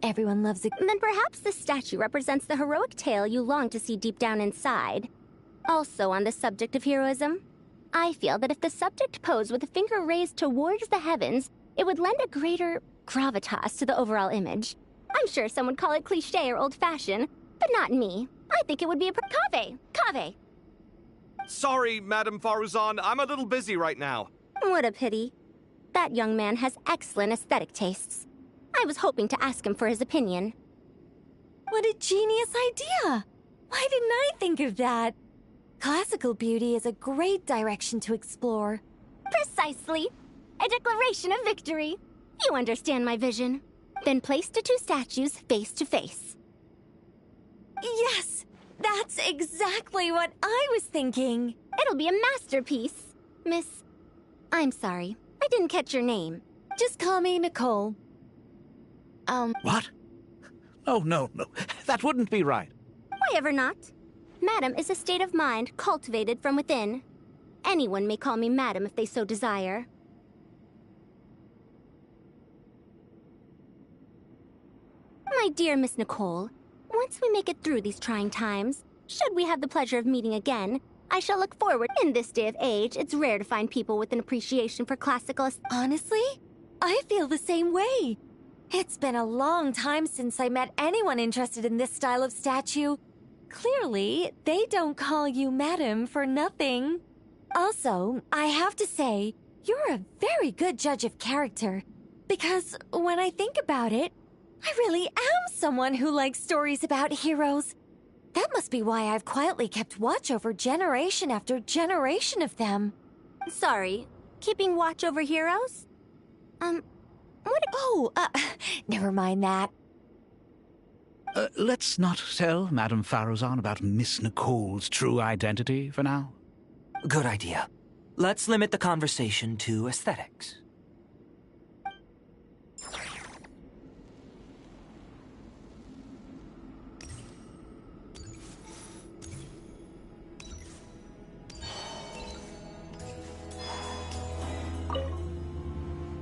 Everyone loves a... Then perhaps this statue represents the heroic tale you long to see deep down inside. Also on the subject of heroism, I feel that if the subject posed with a finger raised towards the heavens, it would lend a greater gravitas to the overall image. I'm sure some would call it cliché or old-fashioned, but not me. I think it would be a... Kaveh! Sorry, Madame Faruzan, I'm a little busy right now. What a pity. That young man has excellent aesthetic tastes. I was hoping to ask him for his opinion. What a genius idea! Why didn't I think of that? Classical beauty is a great direction to explore. Precisely. A declaration of victory. You understand my vision. Then place the two statues face to face. Yes! That's exactly what I was thinking. It'll be a masterpiece. Miss... I'm sorry. I didn't catch your name. Just call me Nicole. What? Oh, no. That wouldn't be right. Why ever not? Madam is a state of mind cultivated from within. Anyone may call me Madam if they so desire. My dear Miss Nicole, once we make it through these trying times, should we have the pleasure of meeting again, I shall look forward. In this day of age, it's rare to find people with an appreciation for classical... Honestly, I feel the same way. It's been a long time since I met anyone interested in this style of statue. Clearly, they don't call you Madam for nothing. Also, I have to say, you're a very good judge of character. Because when I think about it, I really am someone who likes stories about heroes. That must be why I've quietly kept watch over generation after generation of them. Sorry, keeping watch over heroes? Never mind that. Let's not tell Madame Faruzan about Miss Nicole's true identity for now. Good idea. Let's limit the conversation to aesthetics.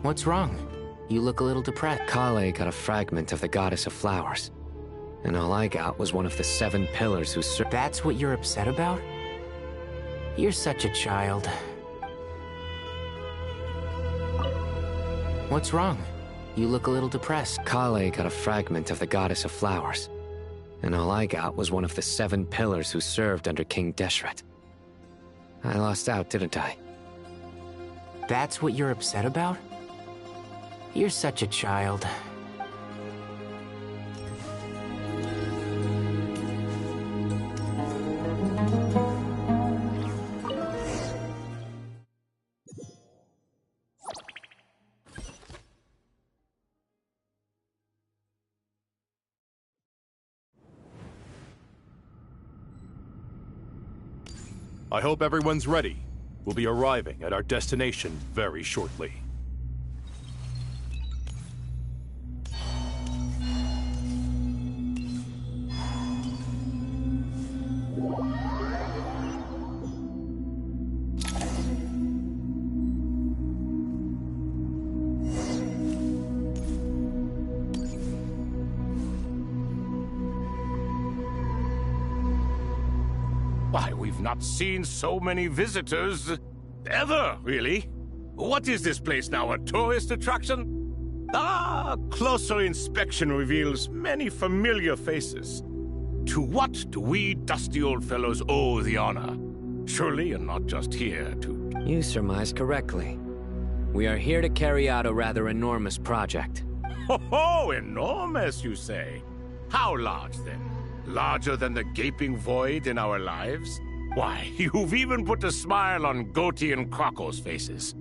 What's wrong? You look a little depressed. Kale got a fragment of the Goddess of Flowers, and all I got was one of the 7 pillars who served. That's what you're upset about? You're such a child. What's wrong? You look a little depressed. Kale got a fragment of the Goddess of Flowers, and all I got was one of the 7 pillars who served under King Deshret. I lost out, didn't I? That's what you're upset about? You're such a child. I hope everyone's ready. We'll be arriving at our destination very shortly. Why, we've not seen so many visitors ever, really. What is this place now, a tourist attraction? Ah, closer inspection reveals many familiar faces. To what do we dusty old fellows owe the honor? Surely, and not just here, to... You surmise correctly. We are here to carry out a rather enormous project. Ho-ho! Enormous, you say? How large, then? Larger than the gaping void in our lives? Why, you've even put a smile on Goatee and Crocco's faces.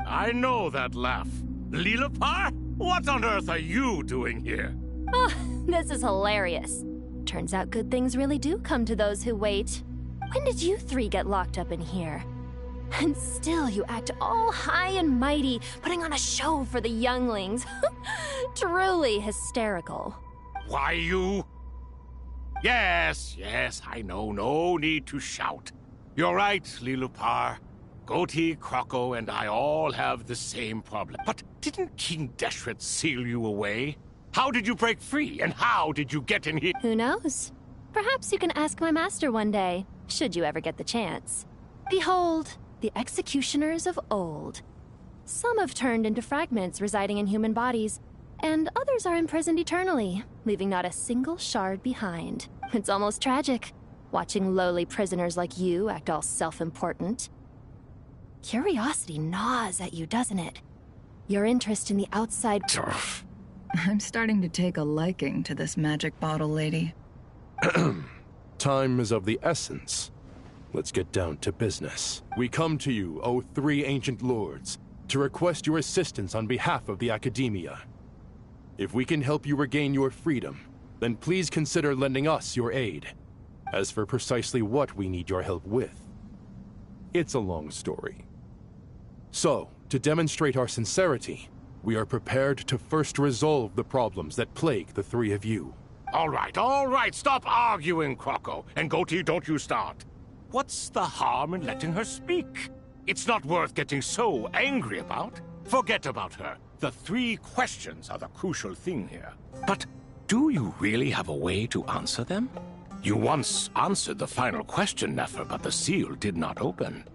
I know that laugh. Lilipar? What on earth are you doing here? Oh, this is hilarious. Turns out good things really do come to those who wait. When did you 3 get locked up in here? And still you act all high and mighty, putting on a show for the younglings. Truly hysterical. Why, you... Yes, I know. No need to shout. You're right, Lilipar. Goatee, Croco, and I all have the same problem. But didn't King Deshret seal you away? How did you break free, and how did you get in here? Who knows? Perhaps you can ask my master one day, should you ever get the chance. Behold, the executioners of old. Some have turned into fragments residing in human bodies, and others are imprisoned eternally, leaving not a single shard behind. It's almost tragic, watching lowly prisoners like you act all self-important. Curiosity gnaws at you, doesn't it? Your interest in the outside... I'm starting to take a liking to this magic bottle lady. Time is of the essence. Let's get down to business. We come to you, O three ancient lords, to request your assistance on behalf of the Academia. If we can help you regain your freedom, then please consider lending us your aid. As for precisely what we need your help with, it's a long story. So, to demonstrate our sincerity, we are prepared to first resolve the problems that plague the three of you. All right, stop arguing, Croco. And Goatee, don't you start. What's the harm in letting her speak? It's not worth getting so angry about. Forget about her. The three questions are the crucial thing here. But do you really have a way to answer them? You once answered the final question, Nefer, but the seal did not open.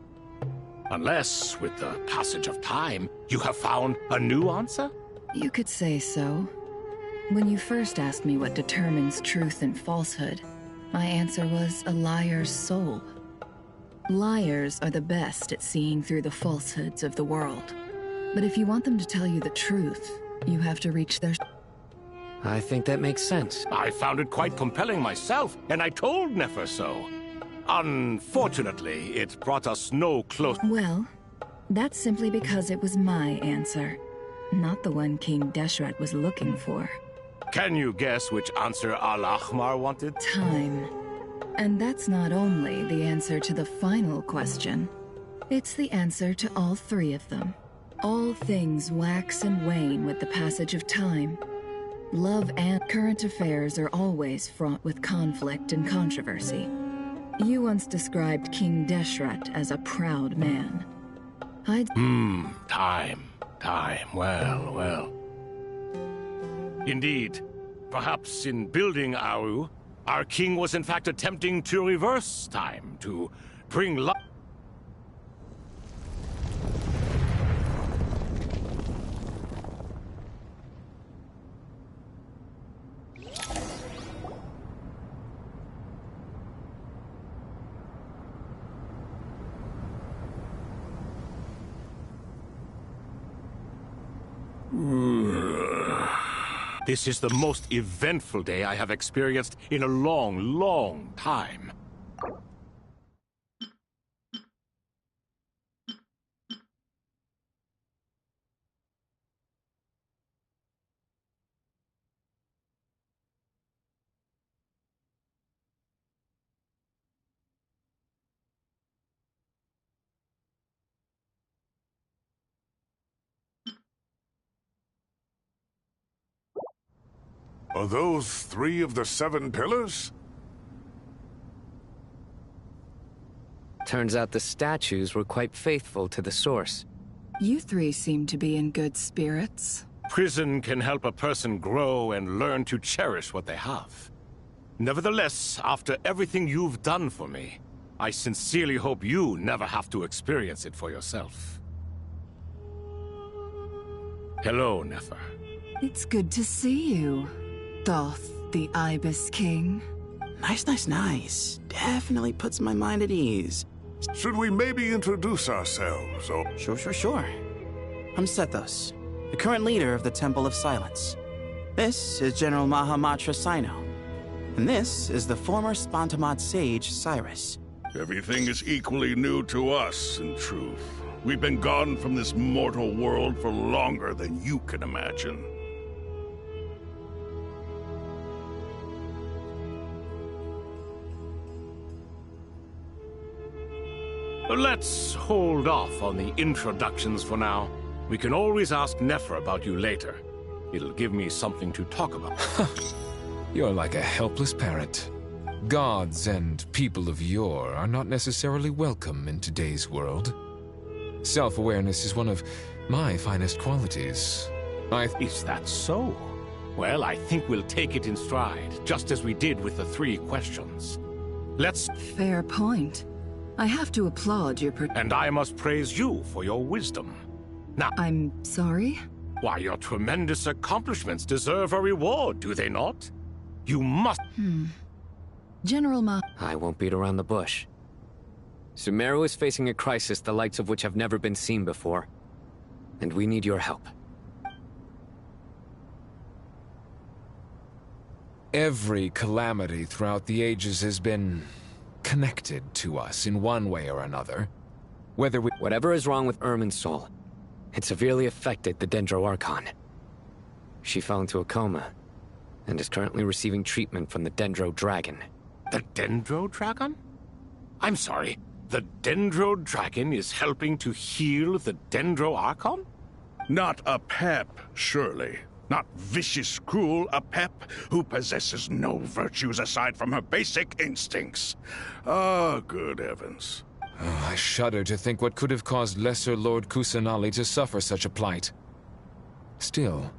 Unless, with the passage of time, you have found a new answer? You could say so. When you first asked me what determines truth and falsehood, my answer was a liar's soul. Liars are the best at seeing through the falsehoods of the world. But if you want them to tell you the truth, you have to reach their... I think that makes sense. I found it quite compelling myself, and I told Nefer so. Unfortunately, it brought us no closer. Well, that's simply because it was my answer, not the one King Deshret was looking for. Can you guess which answer Al-Ahmar wanted? Time. And that's not only the answer to the final question. It's the answer to all three of them. All things wax and wane with the passage of time. Love and current affairs are always fraught with conflict and controversy. You once described King Deshret as a proud man. Time. Well. Indeed. Perhaps in building Aru, our king was in fact attempting to reverse time, to bring luck. This is the most eventful day I have experienced in a long time. Are those 3 of the 7 pillars? Turns out the statues were quite faithful to the source. You three seem to be in good spirits. Prison can help a person grow and learn to cherish what they have. Nevertheless, after everything you've done for me, I sincerely hope you never have to experience it for yourself. Hello, Nefer. It's good to see you, Thoth, the Ibis King. Nice. Definitely puts my mind at ease. Should we maybe introduce ourselves, or... Sure. I'm Sethos, the current leader of the Temple of Silence. This is General Mahamatra Sino. And this is the former Spantamad sage, Cyrus. Everything is equally new to us, in truth. We've been gone from this mortal world for longer than you can imagine. Let's hold off on the introductions for now. We can always ask Nefer about you later. It'll give me something to talk about. You're like a helpless parrot. Gods and people of yore are not necessarily welcome in today's world. Self-awareness is one of my finest qualities. Is that so? Well, I think we'll take it in stride, just as we did with the 3 questions. Let's... Fair point. I have to applaud your And I must praise you for your wisdom. Now... I'm sorry? Why, your tremendous accomplishments deserve a reward, do they not? You must... General Ma... I won't beat around the bush. Sumeru is facing a crisis the likes of which have never been seen before. And we need your help. Every calamity throughout the ages has been connected to us in one way or another. Whatever is wrong with Irminsul, it severely affected the Dendro Archon. She fell into a coma, and is currently receiving treatment from the Dendro Dragon. The Dendro Dragon? I'm sorry, the Dendro Dragon is helping to heal the Dendro Archon? Not a pep, surely. Not vicious, cruel, a pep who possesses no virtues aside from her basic instincts. Ah, good heavens. Oh, I shudder to think what could have caused Lesser Lord Kusanali to suffer such a plight. Still,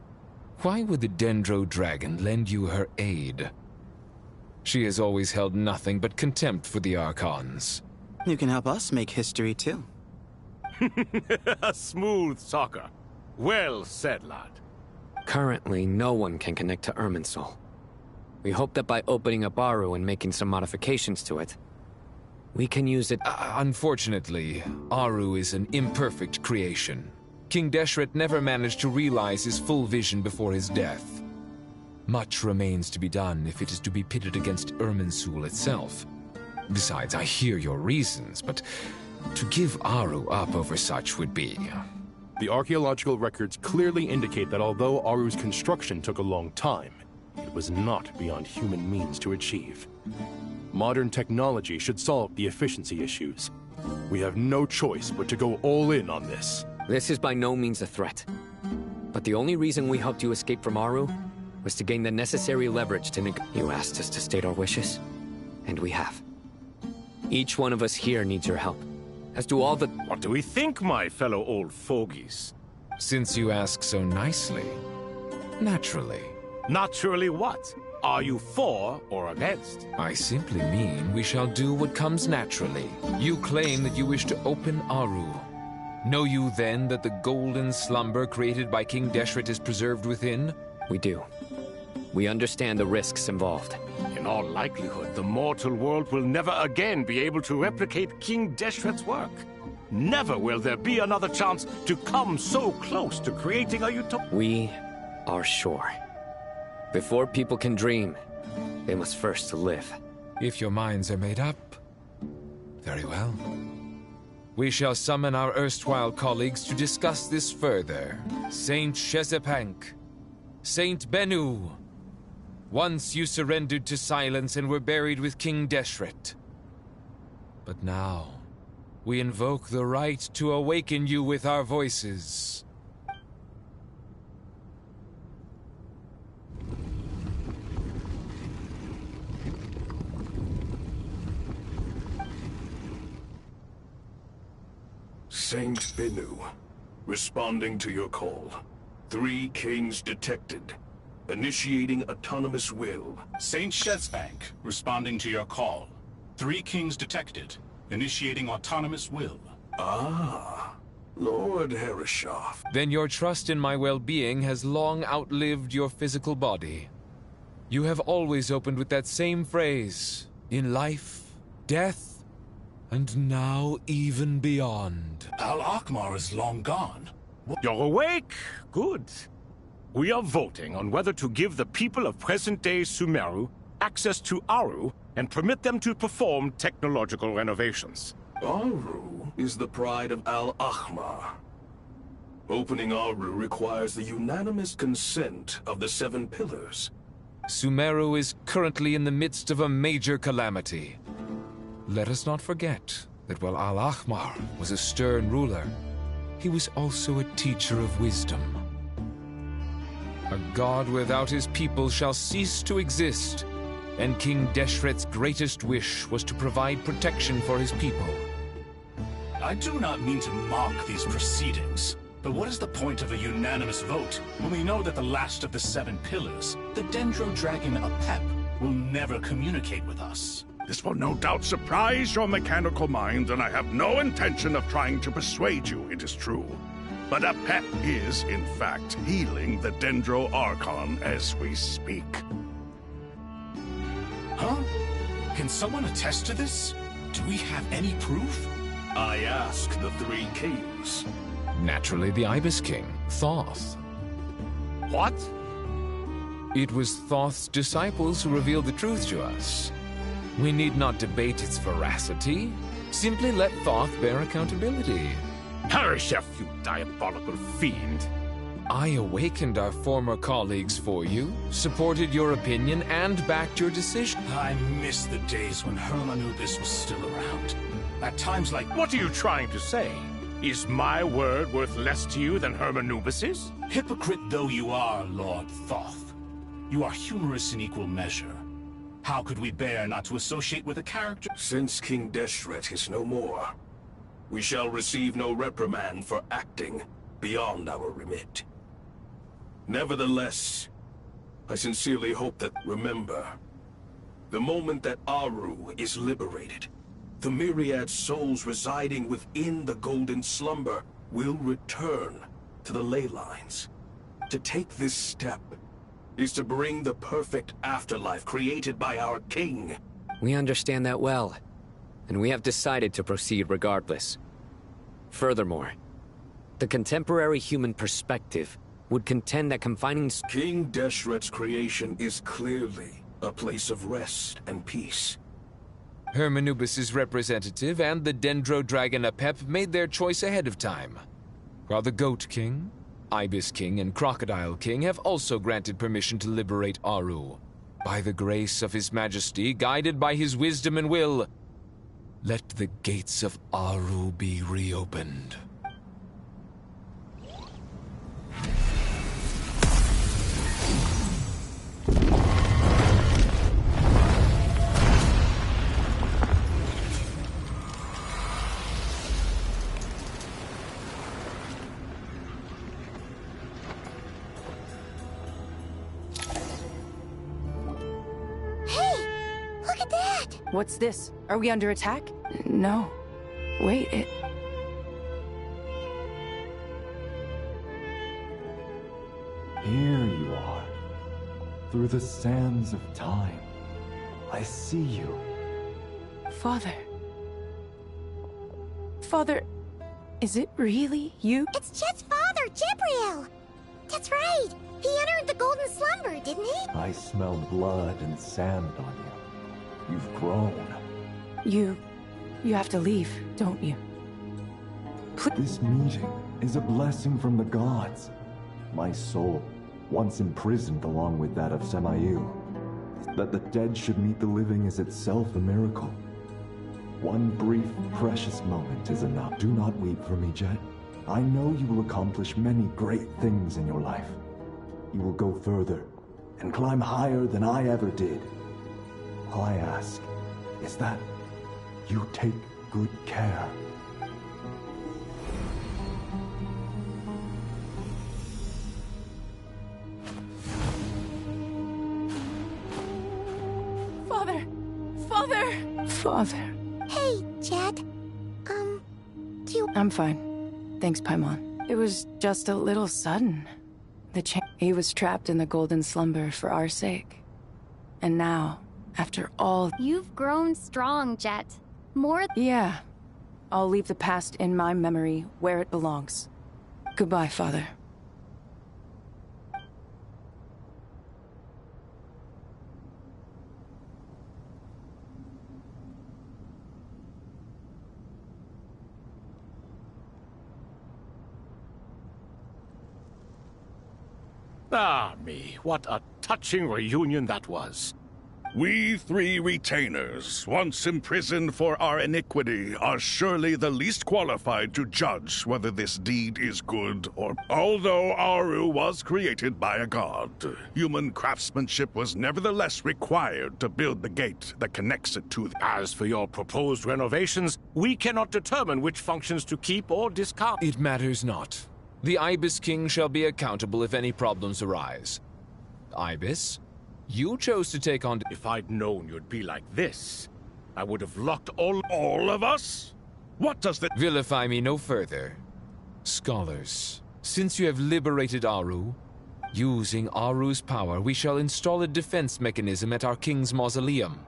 why would the Dendro Dragon lend you her aid? She has always held nothing but contempt for the Archons. You can help us make history, too. A smooth talker. Well said, lad. Currently, no one can connect to Irminsul. We hope that by opening a Baru and making some modifications to it, we can use it... Unfortunately, Aru is an imperfect creation. King Deshret never managed to realize his full vision before his death. Much remains to be done if it is to be pitted against Irminsul itself. Besides, I hear your reasons, but to give Aru up over such would be... The archaeological records clearly indicate that although Aru's construction took a long time, it was not beyond human means to achieve. Modern technology should solve the efficiency issues. We have no choice but to go all in on this. This is by no means a threat. But the only reason we helped you escape from Aru was to gain the necessary leverage to You asked us to state our wishes, and we have. Each one of us here needs your help. As do all the... What do we think, my fellow old fogies? Since you ask so nicely. Naturally. Naturally what? Are you for or against? I simply mean we shall do what comes naturally. You claim that you wish to open Aru. Know you then that the golden slumber created by King Deshret is preserved within? We do. We understand the risks involved. In all likelihood, the mortal world will never again be able to replicate King Deshret's work. Never will there be another chance to come so close to creating a utopia. We are sure. Before people can dream, they must first live. If your minds are made up, very well. We shall summon our erstwhile colleagues to discuss this further. Saint Shezepank, Saint Bennu. Once you surrendered to silence and were buried with King Deshret. But now, we invoke the right to awaken you with our voices. Saint Bennu, responding to your call. 3 kings detected. Initiating autonomous will. Saint Shezbank, responding to your call. 3 kings detected. Initiating autonomous will. Ah, Lord Herreshoff. Then your trust in my well-being has long outlived your physical body. You have always opened with that same phrase. In life, death, and now even beyond. Al-Akhmar is long gone. You're awake? Good. We are voting on whether to give the people of present-day Sumeru access to Aru and permit them to perform technological renovations. Aru is the pride of Al-Akhmar. Opening Aru requires the unanimous consent of the 7 pillars. Sumeru is currently in the midst of a major calamity. Let us not forget that while Al-Akhmar was a stern ruler, he was also a teacher of wisdom. A god without his people shall cease to exist, and King Deshret's greatest wish was to provide protection for his people. I do not mean to mock these proceedings, but what is the point of a unanimous vote when we know that the last of the 7 pillars, the Dendro Dragon Apep, will never communicate with us? This will no doubt surprise your mechanical mind, and I have no intention of trying to persuade you it is true. But Apep is, in fact, healing the Dendro Archon as we speak. Huh? Can someone attest to this? Do we have any proof? I ask the 3 kings. Naturally, the Ibis King, Thoth. What? It was Thoth's disciples who revealed the truth to us. We need not debate its veracity. Simply let Thoth bear accountability. Perish, you diabolical fiend! I awakened our former colleagues for you, supported your opinion, and backed your decision. I miss the days when Hermanubis was still around. At times like... What are you trying to say? Is my word worth less to you than Hermanubis's? Hypocrite though you are, Lord Thoth, you are humorous in equal measure. How could we bear not to associate with a character? Since King Deshret is no more, we shall receive no reprimand for acting beyond our remit. Nevertheless, I sincerely hope that, remember, the moment that Aru is liberated, the myriad souls residing within the Golden Slumber will return to the ley lines. To take this step is to bring the perfect afterlife created by our king. We understand that well, and we have decided to proceed regardless. Furthermore, the contemporary human perspective would contend that confining... King Deshret's creation is clearly a place of rest and peace. Hermanubis' representative and the Dendro Dragon Apep made their choice ahead of time, while the Goat King, Ibis King, and Crocodile King have also granted permission to liberate Aru. By the grace of His Majesty, guided by his wisdom and will, let the gates of Aru be reopened. What's this? Are we under attack? No. Wait, Here you are. Through the sands of time. I see you. Father. Father, is it really you? It's Chet's father, Jibriel! That's right! He entered the Golden Slumber, didn't he? I smell blood and sand on you. You've grown. You have to leave, don't you? This meeting is a blessing from the gods. My soul, once imprisoned along with that of Semayu. That the dead should meet the living is itself a miracle. One brief, precious moment is enough. Do not weep for me, Jet. I know you will accomplish many great things in your life. You will go further and climb higher than I ever did. All I ask is that you take good care. Father! Father! Father. Hey, Jet. Do you... I'm fine. Thanks, Paimon. It was just a little sudden. He was trapped in the Golden Slumber for our sake. And now, after all... You've grown strong, Jet. More... Yeah. I'll leave the past in my memory where it belongs. Goodbye, Father. Ah, me, what a touching reunion that was. We three retainers, once imprisoned for our iniquity, are surely the least qualified to judge whether this deed is good or... Although Aru was created by a god, human craftsmanship was nevertheless required to build the gate that connects it to... As for your proposed renovations, we cannot determine which functions to keep or discard. It matters not. The Ibis King shall be accountable if any problems arise. Ibis? You chose to take on... If I'd known you'd be like this, I would have locked all of us? What does the... Vilify me no further. Scholars, since you have liberated Aru, using Aru's power, we shall install a defense mechanism at our king's mausoleum.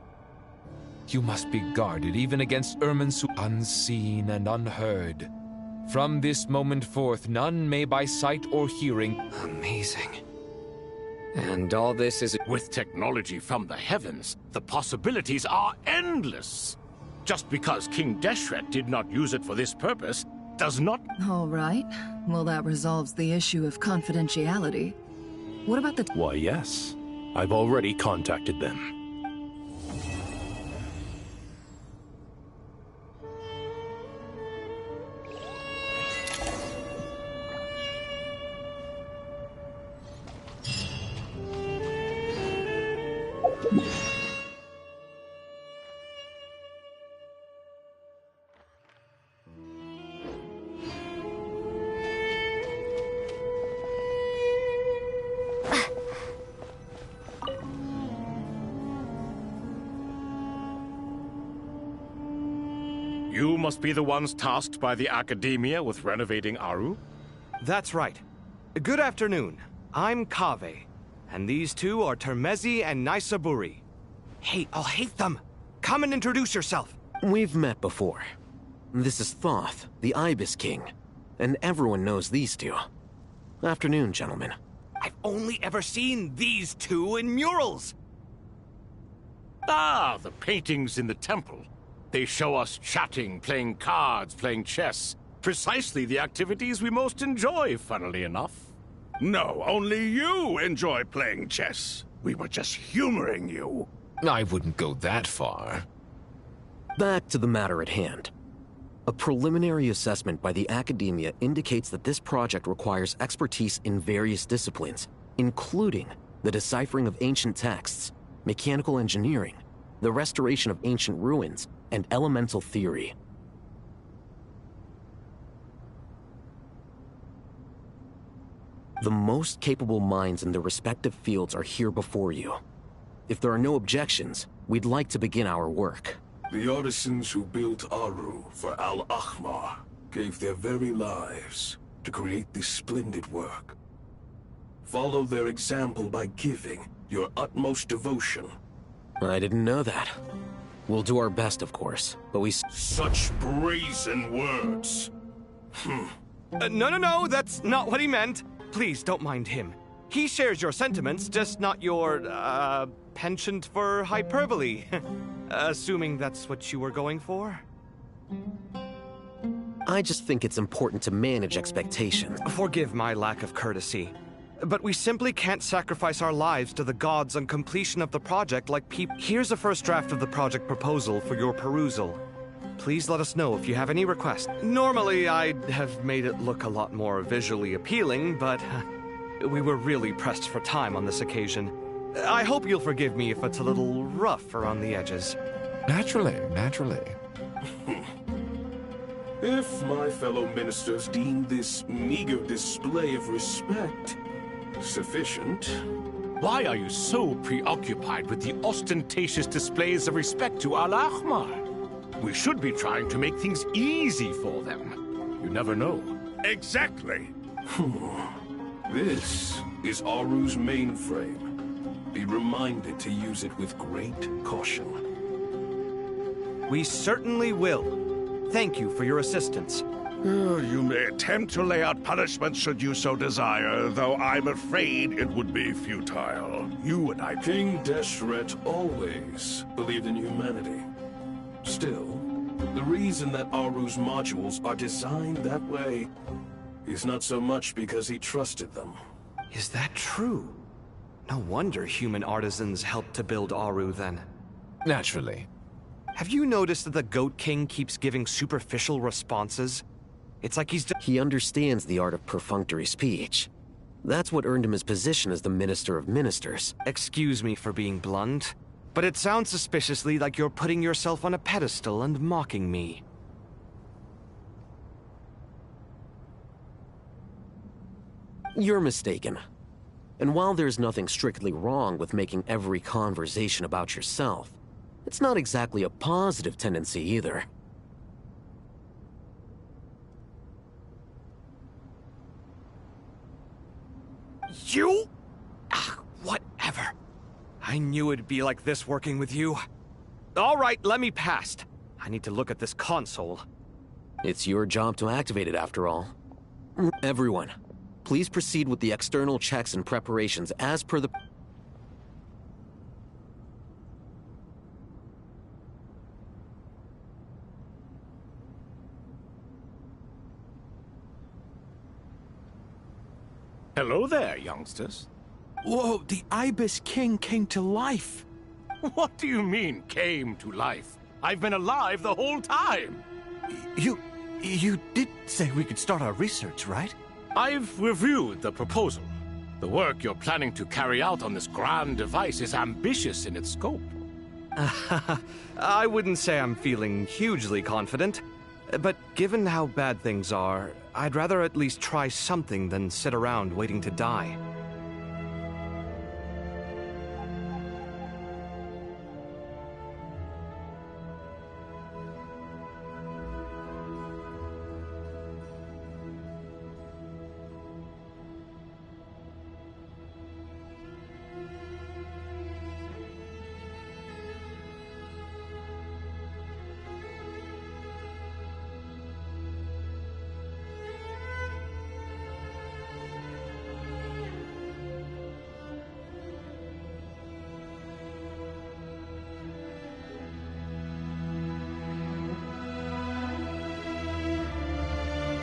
You must be guarded even against Irminsul, unseen and unheard. From this moment forth, none may by sight or hearing... Amazing. And all this is... With technology from the heavens, the possibilities are endless. Just because King Deshret did not use it for this purpose, does not... All right. Well, that resolves the issue of confidentiality. What about the... Why, yes. I've already contacted them. You must be the ones tasked by the Academia with renovating Aru? That's right. Good afternoon. I'm Kaveh, and these two are Termezi and Naisaburi. Hey, I'll hate them. Come and introduce yourself. We've met before. This is Thoth, the Ibis King, and everyone knows these two. Afternoon, gentlemen. I've only ever seen these two in murals. Ah, the paintings in the temple. They show us chatting, playing cards, playing chess. Precisely the activities we most enjoy, funnily enough. No, only you enjoy playing chess. We were just humoring you. I wouldn't go that far. Back to the matter at hand. A preliminary assessment by the Academia indicates that this project requires expertise in various disciplines, including the deciphering of ancient texts, mechanical engineering, the restoration of ancient ruins, and elemental theory. The most capable minds in their respective fields are here before you. If there are no objections, we'd like to begin our work. The artisans who built Aru for Al-Ahmar gave their very lives to create this splendid work. Follow their example by giving your utmost devotion. I didn't know that. We'll do our best, of course, but we... Such brazen words. No, that's not what he meant. Please, don't mind him. He shares your sentiments, just not your, penchant for hyperbole. Assuming that's what you were going for? I just think it's important to manage expectations. Forgive my lack of courtesy, but we simply can't sacrifice our lives to the gods on completion of the project like people. Here's a first draft of the project proposal for your perusal. Please let us know if you have any requests. Normally, I'd have made it look a lot more visually appealing, but we were really pressed for time on this occasion. I hope you'll forgive me if it's a little rough around the edges. Naturally. If my fellow ministers deem this meager display of respect sufficient... Why are you so preoccupied with the ostentatious displays of respect to Al-Ahmar? We should be trying to make things easy for them. You never know. Exactly. This is Aru's mainframe. Be reminded to use it with great caution. We certainly will. Thank you for your assistance. You may attempt to lay out punishment should you so desire, though I'm afraid it would be futile. You and I... King Deshret always believed in humanity. Still, the reason that Aru's modules are designed that way is not so much because he trusted them. Is that true? No wonder human artisans helped to build Aru, then. Naturally. Have you noticed that the Goat King keeps giving superficial responses? It's like He understands the art of perfunctory speech. That's what earned him his position as the Minister of Ministers. Excuse me for being blunt, but it sounds suspiciously like you're putting yourself on a pedestal and mocking me. You're mistaken. And while there's nothing strictly wrong with making every conversation about yourself, it's not exactly a positive tendency either. You? Whatever. I knew it'd be like this working with you. All right, let me past. I need to look at this console. It's your job to activate it, after all. Everyone, please proceed with the external checks and preparations as per the... Hello there, youngsters. Whoa, the Ibis King came to life. What do you mean, came to life? I've been alive the whole time. You did say we could start our research, right? I've reviewed the proposal. The work you're planning to carry out on this grand device is ambitious in its scope. I wouldn't say I'm feeling hugely confident, but given how bad things are, I'd rather at least try something than sit around waiting to die.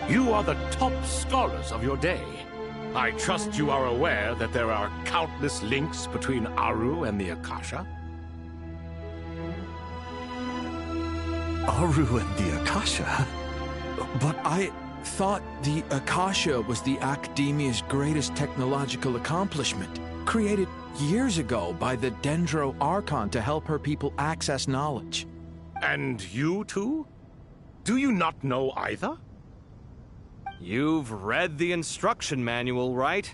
You are the top scholars of your day. I trust you are aware that there are countless links between Aru and the Akasha? Aru and the Akasha? But I thought the Akasha was the Academia's greatest technological accomplishment, created years ago by the Dendro Archon to help her people access knowledge. And you too? Do you not know either? You've read the instruction manual, right?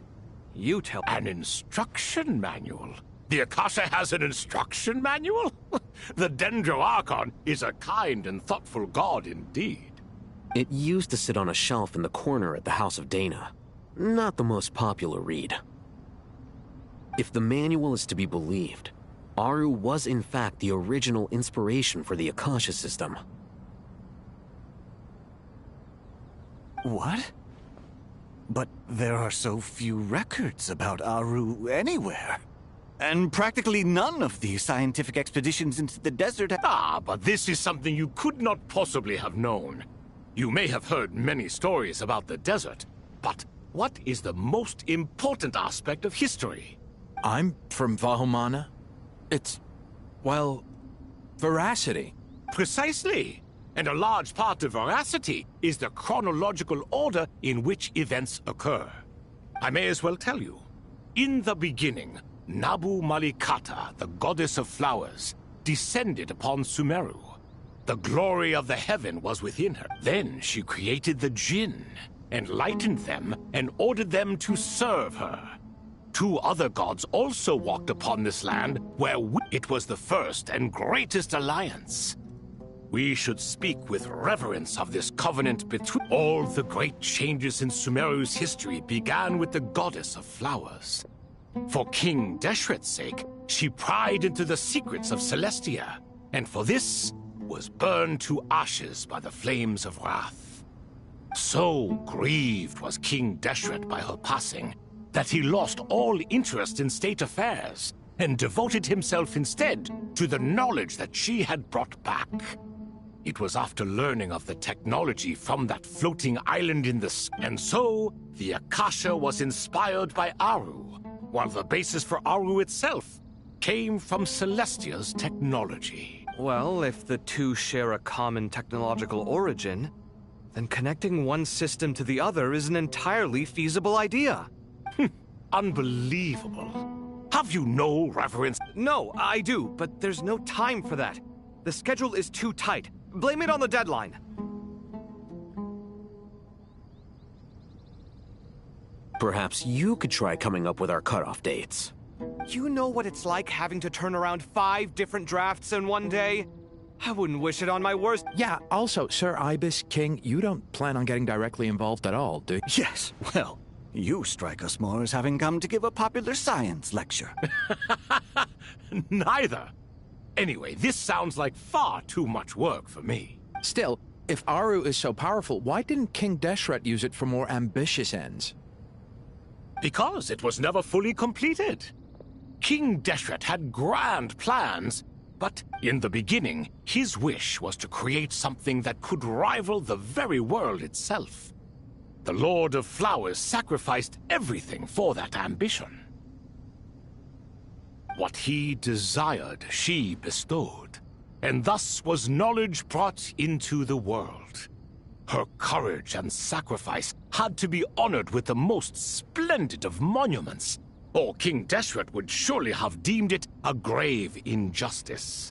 You tell me. An instruction manual? The Akasha has an instruction manual? The Dendro Archon is a kind and thoughtful god indeed. It used to sit on a shelf in the corner at the House of Dana. Not the most popular read. If the manual is to be believed, Aru was in fact the original inspiration for the Akasha system. What? But there are so few records about Aru anywhere. And practically none of the scientific expeditions into the desert but this is something you could not possibly have known. You may have heard many stories about the desert, but what is the most important aspect of history? I'm from Vahumana. It's, well, veracity. Precisely. And a large part of veracity is the chronological order in which events occur. I may as well tell you. In the beginning, Nabu Malikata, the goddess of flowers, descended upon Sumeru. The glory of the heaven was within her. Then she created the Jinn, enlightened them, and ordered them to serve her. Two other gods also walked upon this land, where it was the first and greatest alliance. We should speak with reverence of this covenant between... All the great changes in Sumeru's history began with the goddess of flowers. For King Deshret's sake, she pried into the secrets of Celestia, and for this was burned to ashes by the flames of wrath. So grieved was King Deshret by her passing, that he lost all interest in state affairs, and devoted himself instead to the knowledge that she had brought back. It was after learning of the technology from that floating island in the sky. And so, the Akasha was inspired by Aru, while the basis for Aru itself came from Celestia's technology. Well, if the two share a common technological origin, then connecting one system to the other is an entirely feasible idea. Unbelievable. Have you no reverence? No, I do, but there's no time for that. The schedule is too tight. Blame it on the deadline. Perhaps you could try coming up with our cutoff dates. You know what it's like having to turn around 5 different drafts in one day? I wouldn't wish it on my worst. Yeah, also, Sir Ibis, King, you don't plan on getting directly involved at all, do you? Yes, well, you strike us more as having come to give a popular science lecture. Neither. Anyway, this sounds like far too much work for me. Still, if Aru is so powerful, why didn't King Deshret use it for more ambitious ends? Because it was never fully completed. King Deshret had grand plans, but in the beginning, his wish was to create something that could rival the very world itself. The Lord of Flowers sacrificed everything for that ambition. What he desired, she bestowed, and thus was knowledge brought into the world. Her courage and sacrifice had to be honored with the most splendid of monuments, or King Deshret would surely have deemed it a grave injustice.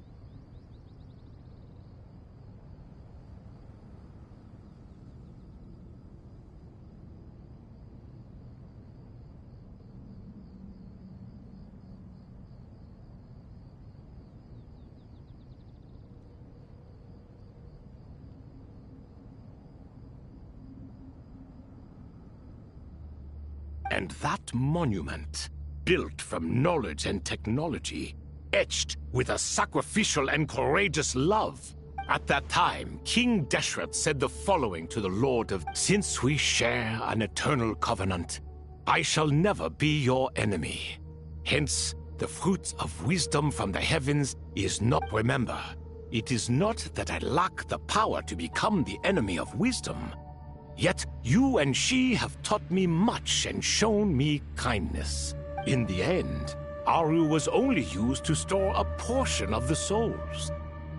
And that monument, built from knowledge and technology, etched with a sacrificial and courageous love. At that time, King Deshret said the following to the Lord of, "Since we share an eternal covenant, I shall never be your enemy. Hence, the fruit of wisdom from the heavens is not, remember, it is not that I lack the power to become the enemy of wisdom. Yet you and she have taught me much and shown me kindness. In the end, Aru was only used to store a portion of the souls.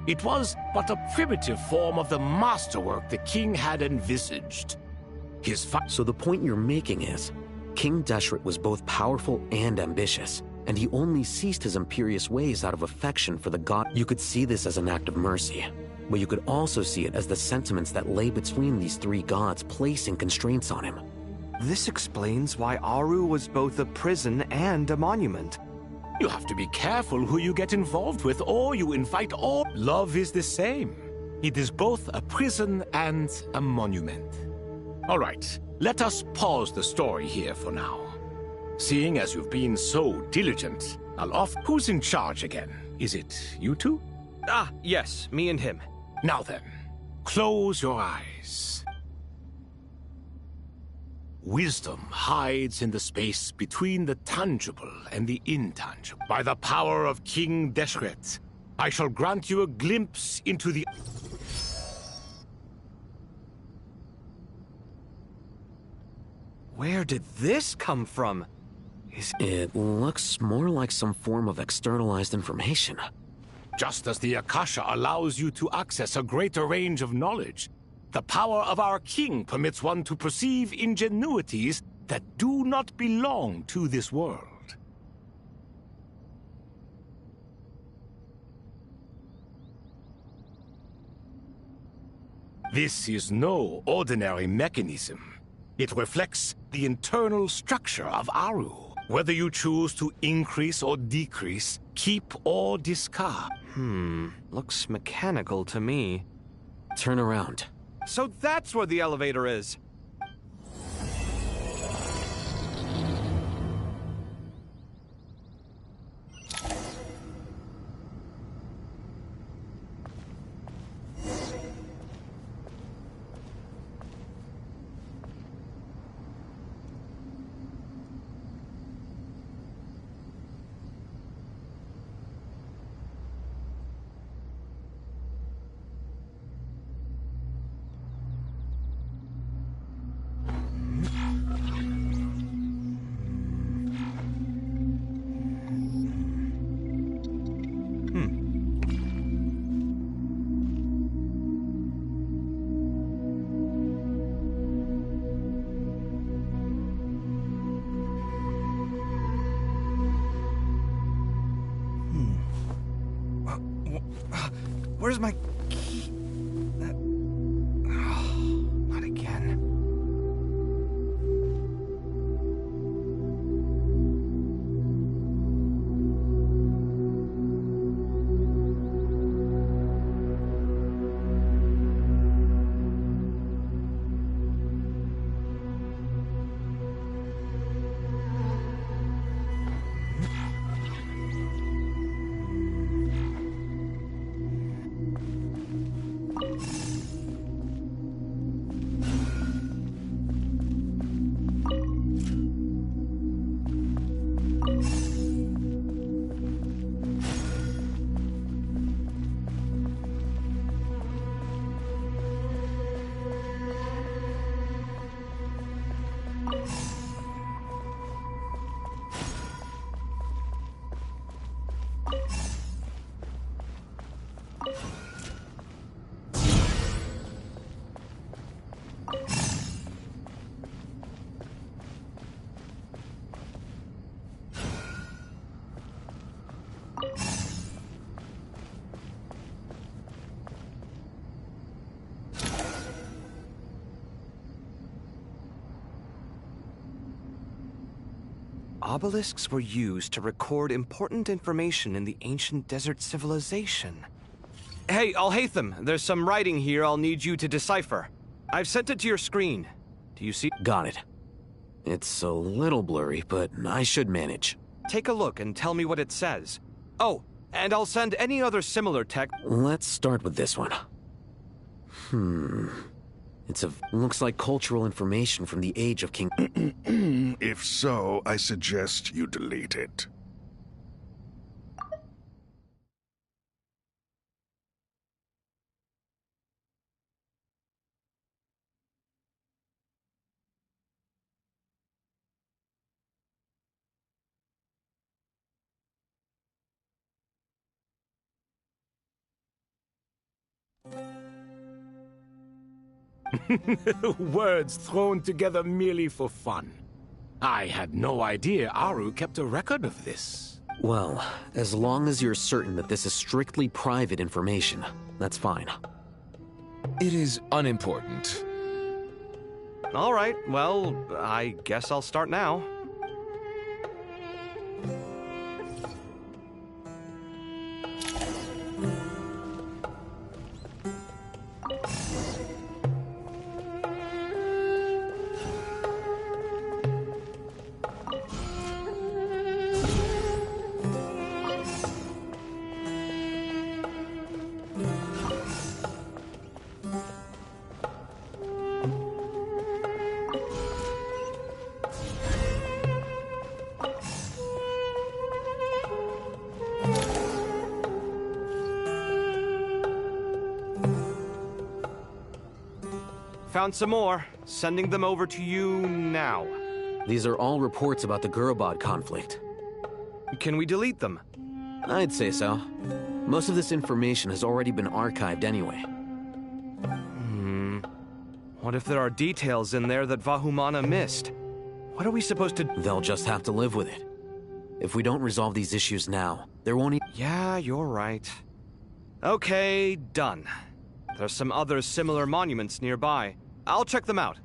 It was but a primitive form of the masterwork the king had envisaged. So the point you're making is, King Deshret was both powerful and ambitious, and he only ceased his imperious ways out of affection for the god. You could see this as an act of mercy, but you could also see it as the sentiments that lay between these 3 gods placing constraints on him. This explains why Aru was both a prison and a monument. You have to be careful who you get involved with, or you invite all. Love is the same. It is both a prison and a monument. All right, let us pause the story here for now. Seeing as you've been so diligent, I'll off. Who's in charge again? Is it you two? Ah, yes, me and him. Now then, close your eyes. Wisdom hides in the space between the tangible and the intangible. By the power of King Deshret, I shall grant you a glimpse into the... Where did this come from? It looks more like some form of externalized information. Just as the Akasha allows you to access a greater range of knowledge, the power of our king permits one to perceive ingenuities that do not belong to this world. This is no ordinary mechanism. It reflects the internal structure of Aru. Whether you choose to increase or decrease, keep or discard. Looks mechanical to me. Turn around. So that's where the elevator is. Where's my key? Not again. Obelisks were used to record important information in the ancient desert civilization. Hey, Alhaitham, there's some writing here I'll need you to decipher. I've sent it to your screen. Do you see? Got it. It's a little blurry, but I should manage. Take a look and tell me what it says. Oh, and I'll send any other similar text. Let's start with this one. Looks like cultural information from the age of King... If so, I suggest you delete it. Words thrown together merely for fun. I had no idea Aru kept a record of this. Well, as long as you're certain that this is strictly private information, that's fine. It is unimportant. All right, well, I guess I'll start now. Found some more. Sending them over to you now. These are all reports about the Gurubad conflict. Can we delete them? I'd say so. Most of this information has already been archived anyway. What if there are details in there that Vahumana missed? What are we supposed to... They'll just have to live with it. If we don't resolve these issues now, there won't Yeah, you're right. Okay, done. There's some other similar monuments nearby. I'll check them out.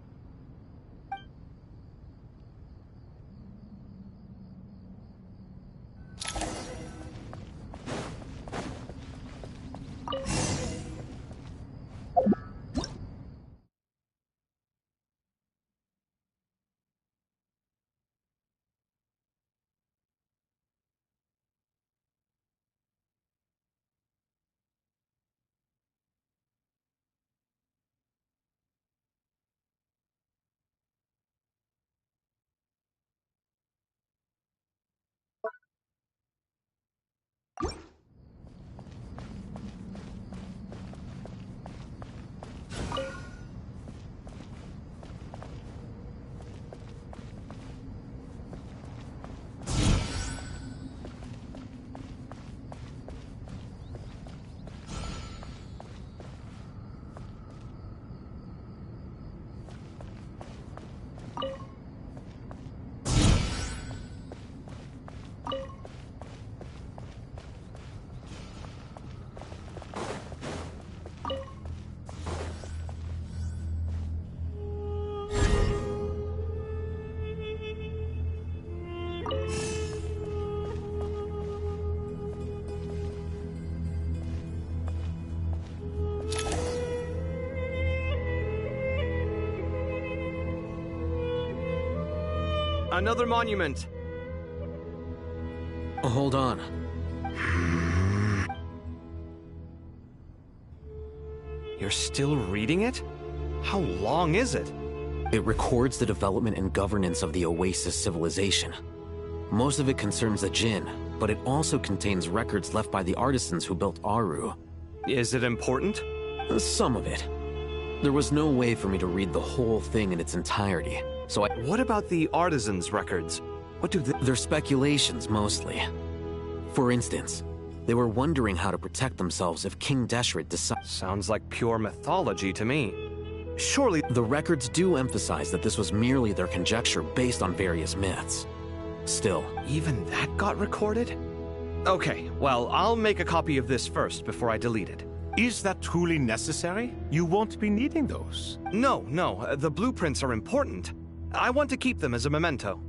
Another monument. Hold on. You're still reading it? How long is it? It records the development and governance of the Oasis civilization. Most of it concerns the Jinn, but it also contains records left by the artisans who built Aru. Is it important? Some of it. There was no way for me to read the whole thing in its entirety, so I... What about the artisans' records? What do they... They're speculations, mostly. For instance, they were wondering how to protect themselves if King Deshret decided... Sounds like pure mythology to me. Surely... The records do emphasize that this was merely their conjecture based on various myths. Still... Even that got recorded? Okay, well, I'll make a copy of this first before I delete it. Is that truly necessary? You won't be needing those. No, the blueprints are important. I want to keep them as a memento.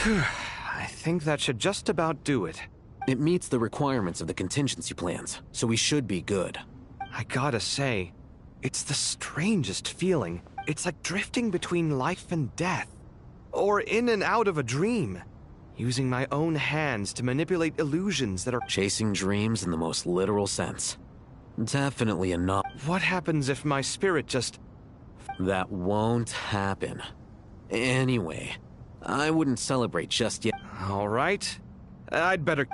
I think that should just about do it. It meets the requirements of the contingency plans, so we should be good. I gotta say, it's the strangest feeling. It's like drifting between life and death. Or in and out of a dream. Using my own hands to manipulate illusions that are... Chasing dreams in the most literal sense. Definitely enough. What happens if my spirit just... That won't happen. Anyway, I wouldn't celebrate just yet. All right. I'd better...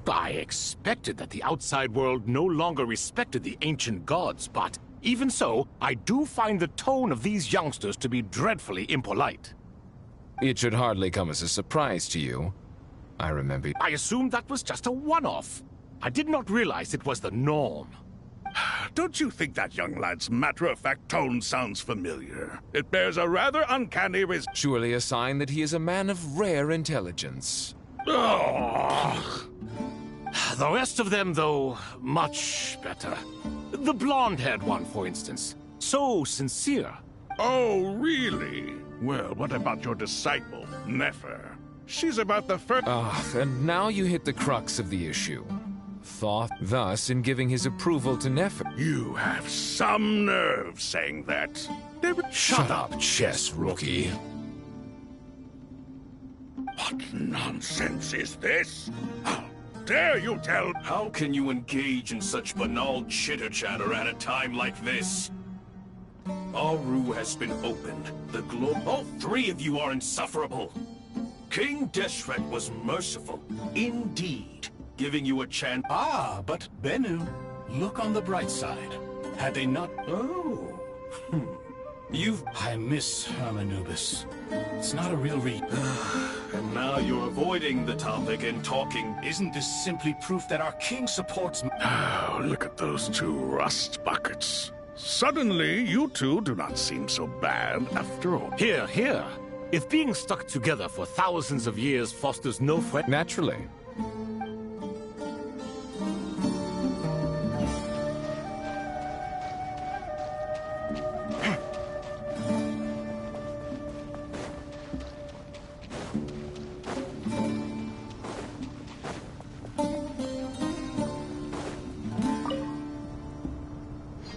I expected that the outside world no longer respected the ancient gods, but even so, I do find the tone of these youngsters to be dreadfully impolite. It should hardly come as a surprise to you. I remember... I assumed that was just a one-off. I did not realize it was the norm. Don't you think that young lad's matter-of-fact tone sounds familiar? It bears a rather uncanny Surely a sign that he is a man of rare intelligence. Oh. The rest of them, though, much better. The blonde-haired one, for instance. So sincere. Oh, really? Well, what about your disciple, Nefer? She's about the first... And now you hit the crux of the issue. Thoth, thus, in giving his approval to Nefer. You have some nerve saying that. Shut up, chess rookie. What nonsense is this? How dare you tell... How can you engage in such banal chitter-chatter at a time like this? Aru has been opened. All three of you are insufferable. King Deshret was merciful, indeed, giving you a chance... Ah, but Bennu, look on the bright side. Had they not... Oh. I miss Hermanubis. It's not a real read. And now you're avoiding the topic and talking. Isn't this simply proof that our king supports... Oh, look at those two rust buckets. Suddenly, you two do not seem so bad after all. Here. If being stuck together for thousands of years fosters no friend... Naturally.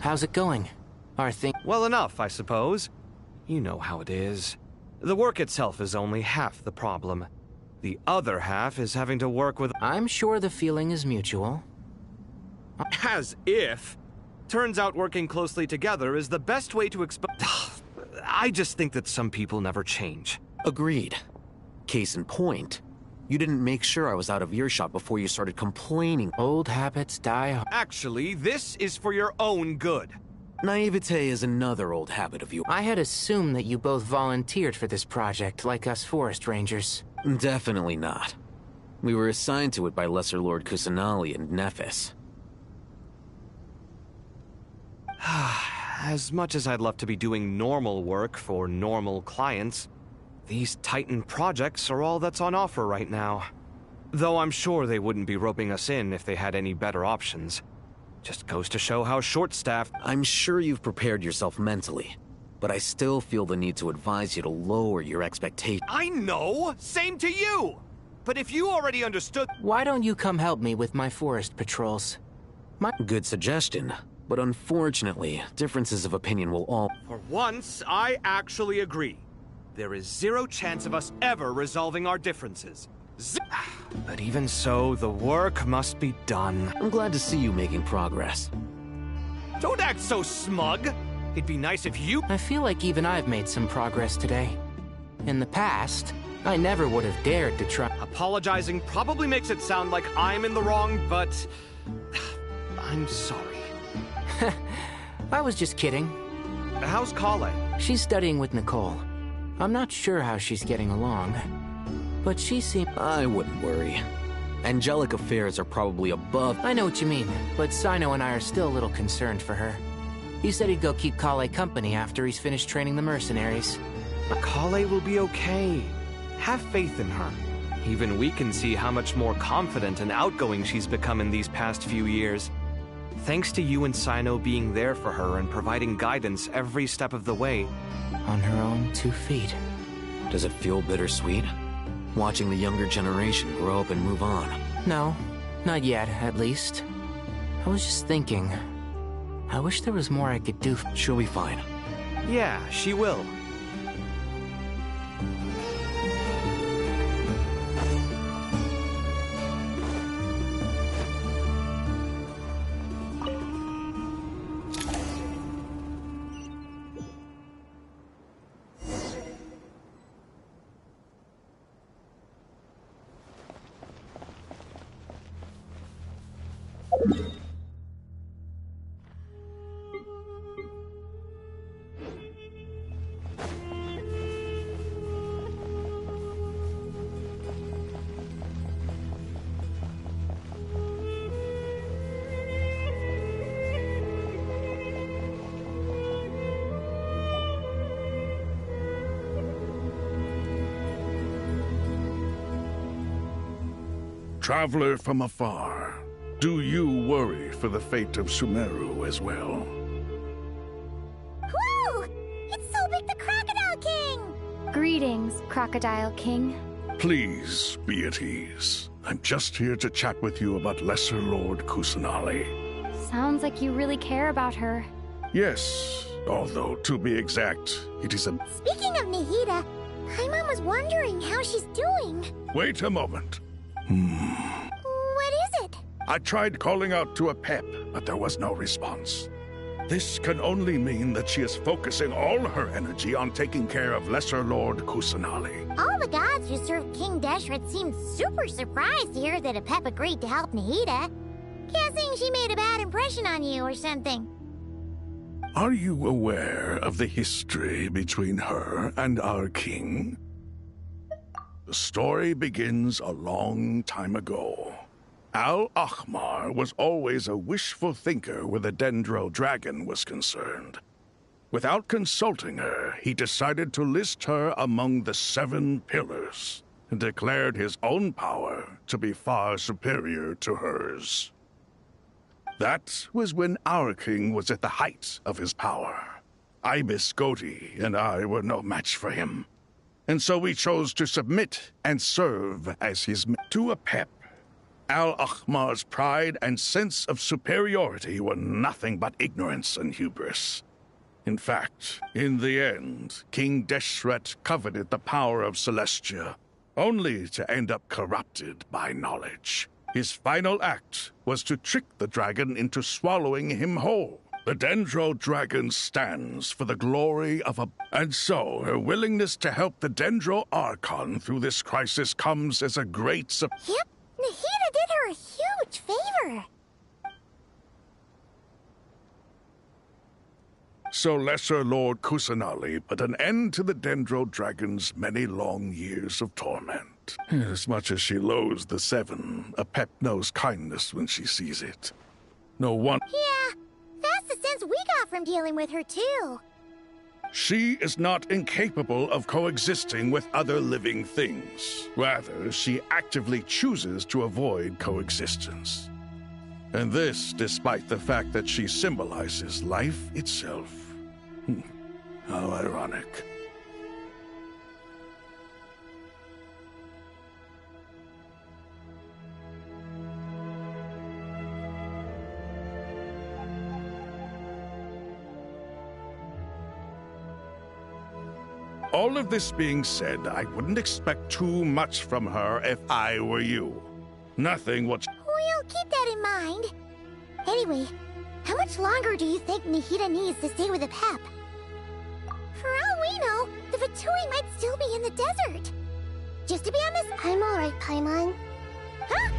How's it going? Well enough, I suppose. You know how it is. The work itself is only half the problem. The other half is having to work with... I'm sure the feeling is mutual. As if. Turns out working closely together is the best way to I just think that some people never change. Agreed. Case in point, you didn't make sure I was out of earshot before you started complaining. Old habits die hard. Actually, this is for your own good. Naivete is another old habit of yours. I had assumed that you both volunteered for this project, like us forest rangers. Definitely not. We were assigned to it by Lesser Lord Kusanali and Nephis. As much as I'd love to be doing normal work for normal clients, these Titan projects are all that's on offer right now. Though I'm sure they wouldn't be roping us in if they had any better options. Just goes to show how short-staffed. I'm sure you've prepared yourself mentally, but I still feel the need to advise you to lower your expectations. I know! Same to you! But if you already understood... Why don't you come help me with my forest patrols? Good suggestion, but unfortunately, differences of opinion will all... For once, I actually agree. There is zero chance of us ever resolving our differences. But even so, the work must be done. I'm glad to see you making progress. Don't act so smug! It'd be nice if you... I feel like even I've made some progress today. In the past, I never would have dared to try... Apologizing probably makes it sound like I'm in the wrong, but... I'm sorry. I was just kidding. How's Kale? She's studying with Nicole. I'm not sure how she's getting along, but she seems... I wouldn't worry. Angelic affairs are probably above... I know what you mean, but Sino and I are still a little concerned for her. He said he'd go keep Kale company after he's finished training the mercenaries. Kale will be okay. Have faith in her. Even we can see how much more confident and outgoing she's become in these past few years. Thanks to you and Sino being there for her and providing guidance every step of the way. On her own 2 feet. Does it feel bittersweet? Watching the younger generation grow up and move on? No, not yet, at least. I was just thinking, I wish there was more I could do. She'll be fine. Yeah, she will. Traveler from afar, do you worry for the fate of Sumeru as well? Whoa! It's Sobek the Crocodile King! Greetings, Crocodile King. Please be at ease. I'm just here to chat with you about Lesser Lord Kusanali. Sounds like you really care about her. Yes, although to be exact, it is a... Speaking of Nahida, Paimon was wondering how she's doing. Wait a moment. What is it? I tried calling out to Apep, but there was no response. This can only mean that she is focusing all her energy on taking care of Lesser Lord Kusanali. All the gods who served King Deshret seemed super surprised to hear that Apep agreed to help Nahida. Guessing she made a bad impression on you or something. Are you aware of the history between her and our king? The story begins a long time ago. Al-Ahmar was always a wishful thinker where the Dendro dragon was concerned. Without consulting her, he decided to list her among the 7 pillars and declared his own power to be far superior to hers. That was when our king was at the height of his power. Ibis Goti and I were no match for him. And so we chose to submit and serve as his to Apep. Al-Ahmar's pride and sense of superiority were nothing but ignorance and hubris. In fact, in the end, King Deshret coveted the power of Celestia, only to end up corrupted by knowledge. His final act was to trick the dragon into swallowing him whole. The Dendro dragon stands for the glory of a... And so, her willingness to help the Dendro Archon through this crisis comes as a great Yep, Nahida did her a huge favor. So Lesser Lord Kusanali put an end to the Dendro dragon's many long years of torment. As much as she loathes the 7, Apep knows kindness when she sees it. No one... Yeah. That's the sense we got from dealing with her, too. She is not incapable of coexisting with other living things. Rather, she actively chooses to avoid coexistence. And this despite the fact that she symbolizes life itself. How ironic. All of this being said, I wouldn't expect too much from her if I were you. Nothing what... We'll keep that in mind. Anyway, how much longer do you think Nihida needs to stay with the Pep? For all we know, the Fatui might still be in the desert. Just to be honest, I'm alright, Paimon. Huh?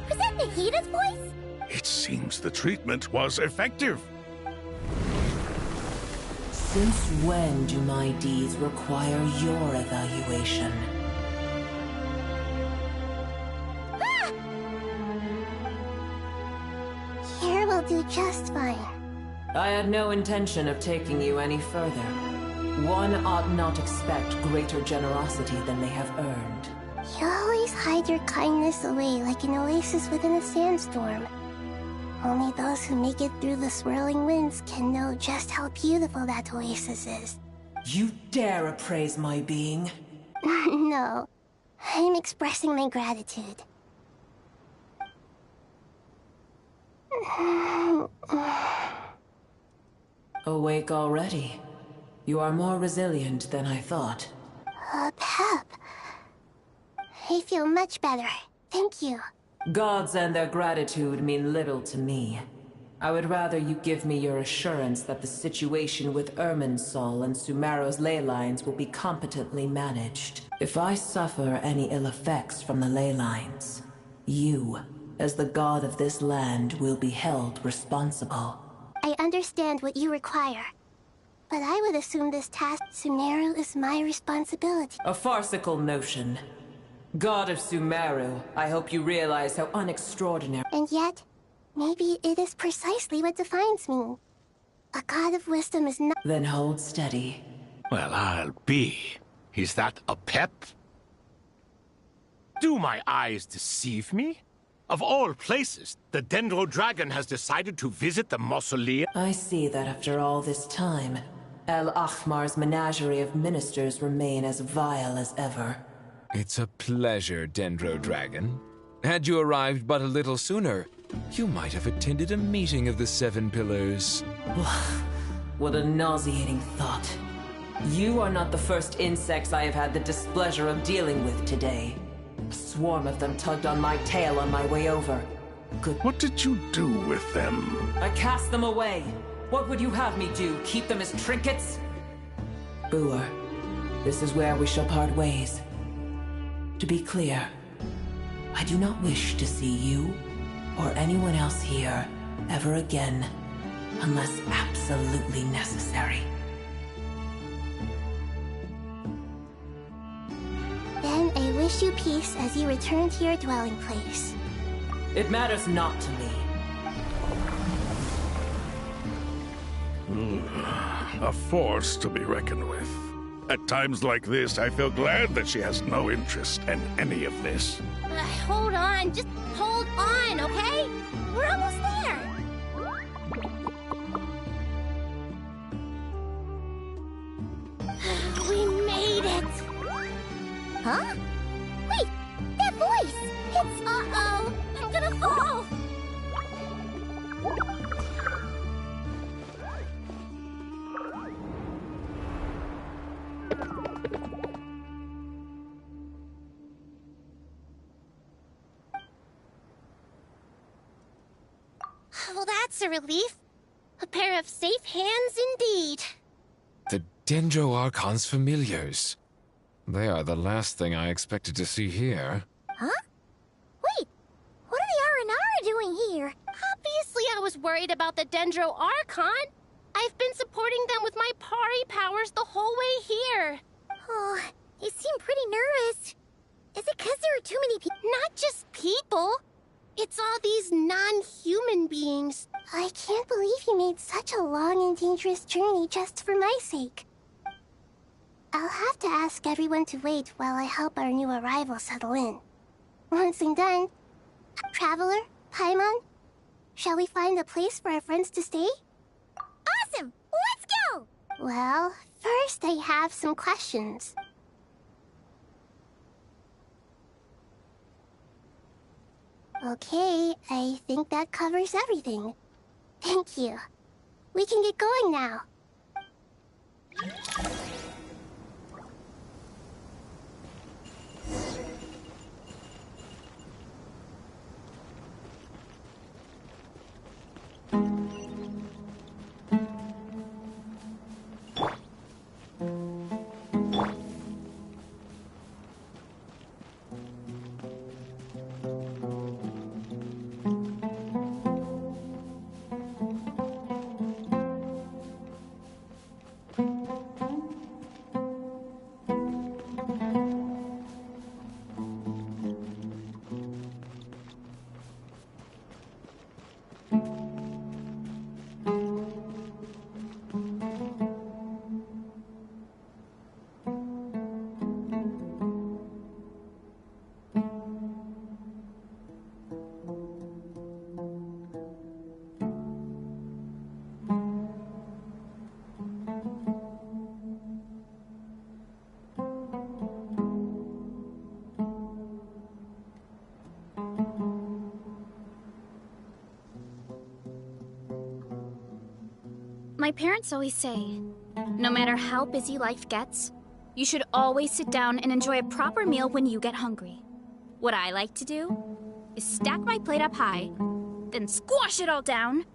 Was that Nihida's voice? It seems the treatment was effective. Since when do my deeds require your evaluation? Ah! Here will do just fine. I had no intention of taking you any further. One ought not expect greater generosity than they have earned. You always hide your kindness away like an oasis within a sandstorm. Only those who make it through the swirling winds can know just how beautiful that oasis is. You dare appraise my being? No, I'm expressing my gratitude. Awake already. You are more resilient than I thought. Pep. I feel much better. Thank you. Gods and their gratitude mean little to me. I would rather you give me your assurance that the situation with Irminsul and Sumeru's ley lines will be competently managed. If I suffer any ill effects from the ley lines, you, as the god of this land, will be held responsible. I understand what you require, but I would assume this task, Sumeru, is my responsibility. A farcical notion. God of Sumeru, I hope you realize how unextraordinary... And yet, maybe it is precisely what defines me. A god of wisdom is not... Then hold steady. Well, I'll be. Is that a Pep? Do my eyes deceive me? Of all places, the Dendro Dragon has decided to visit the mausoleum. I see that after all this time, El Ahmar's menagerie of ministers remain as vile as ever. It's a pleasure, Dendro Dragon. Had you arrived but a little sooner, you might have attended a meeting of the Seven Pillars. What a nauseating thought. You are not the first insects I have had the displeasure of dealing with today. A swarm of them tugged on my tail on my way over. Good. What did you do with them? I cast them away. What would you have me do? Keep them as trinkets? Boer, this is where we shall part ways. To be clear, I do not wish to see you or anyone else here ever again, unless absolutely necessary. Then I wish you peace as you return to your dwelling place. It matters not to me. A force to be reckoned with. At times like this, I feel glad that she has no interest in any of this. Hold on, just hold on, okay? We're almost there. We made it. Huh? Wait, that voice! It's... Uh-oh, I'm gonna fall! Well, that's a relief. A pair of safe hands indeed. The Dendro Archon's familiars. They are the last thing I expected to see here. Huh? Wait, what are the R&R doing here? Obviously I was worried about the Dendro Archon. I've been supporting them with my Pari powers the whole way here. Oh, you seem pretty nervous. Is it because there are too many people? Not just people. It's all these non-human beings. I can't believe you made such a long and dangerous journey just for my sake. I'll have to ask everyone to wait while I help our new arrival settle in. Once I'm done, Traveler, Paimon, Shall we find a place for our friends to stay? Awesome! Let's go! Well, first I have some questions. Okay, I think that covers everything. Thank you. We can get going now. My parents always say, no matter how busy life gets, you should always sit down and enjoy a proper meal when you get hungry. What I like to do is stack my plate up high, then squash it all down.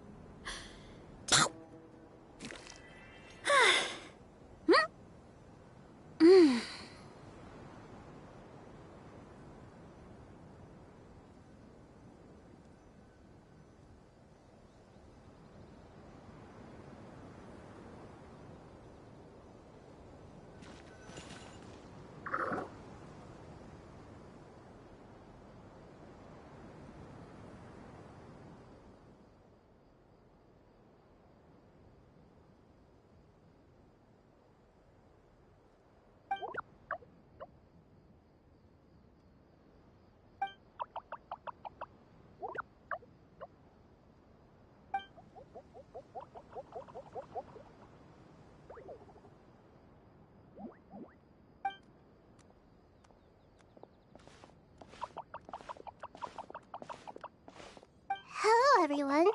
Hello, everyone.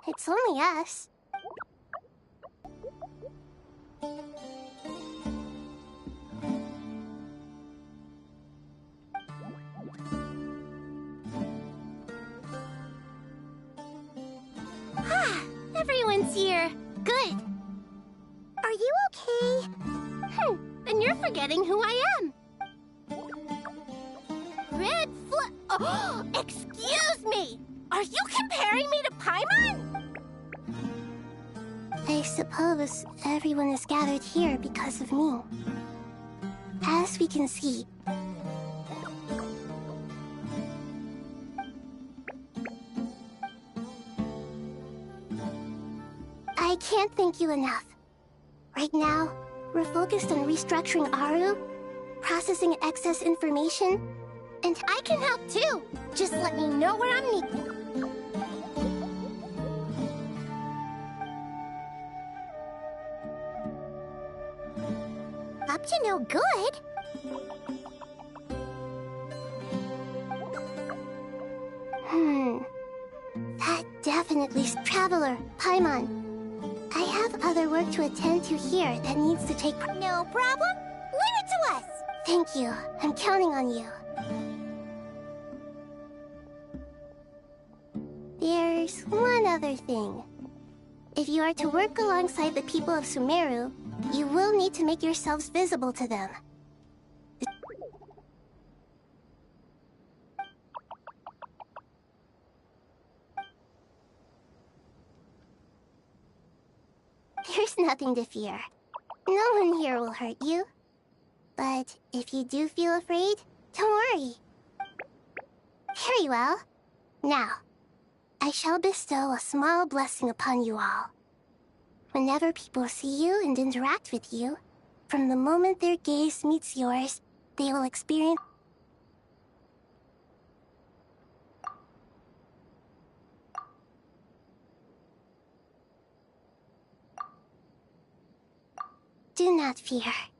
It's only us. Everyone's here. Good. Are you okay? Then you're forgetting who I am. Red Fl- Oh, excuse me! Are you comparing me to Paimon? I suppose everyone is gathered here because of me. As we can see, I can't thank you enough. Right now, we're focused on restructuring Aru, processing excess information, And I can help too. Just let me know where I'm needed. Up to no good. That definitely Traveler, Paimon. I have other work to attend to here that needs to take... No problem. Leave it to us. Thank you. I'm counting on you. There's one other thing. If you are to work alongside the people of Sumeru, you will need to make yourselves visible to them. There's nothing to fear. No one here will hurt you. But if you do feel afraid, don't worry. Very well. Now, I shall bestow a small blessing upon you all. Whenever people see you and interact with you, from the moment their gaze meets yours, they will experience... Do not fear.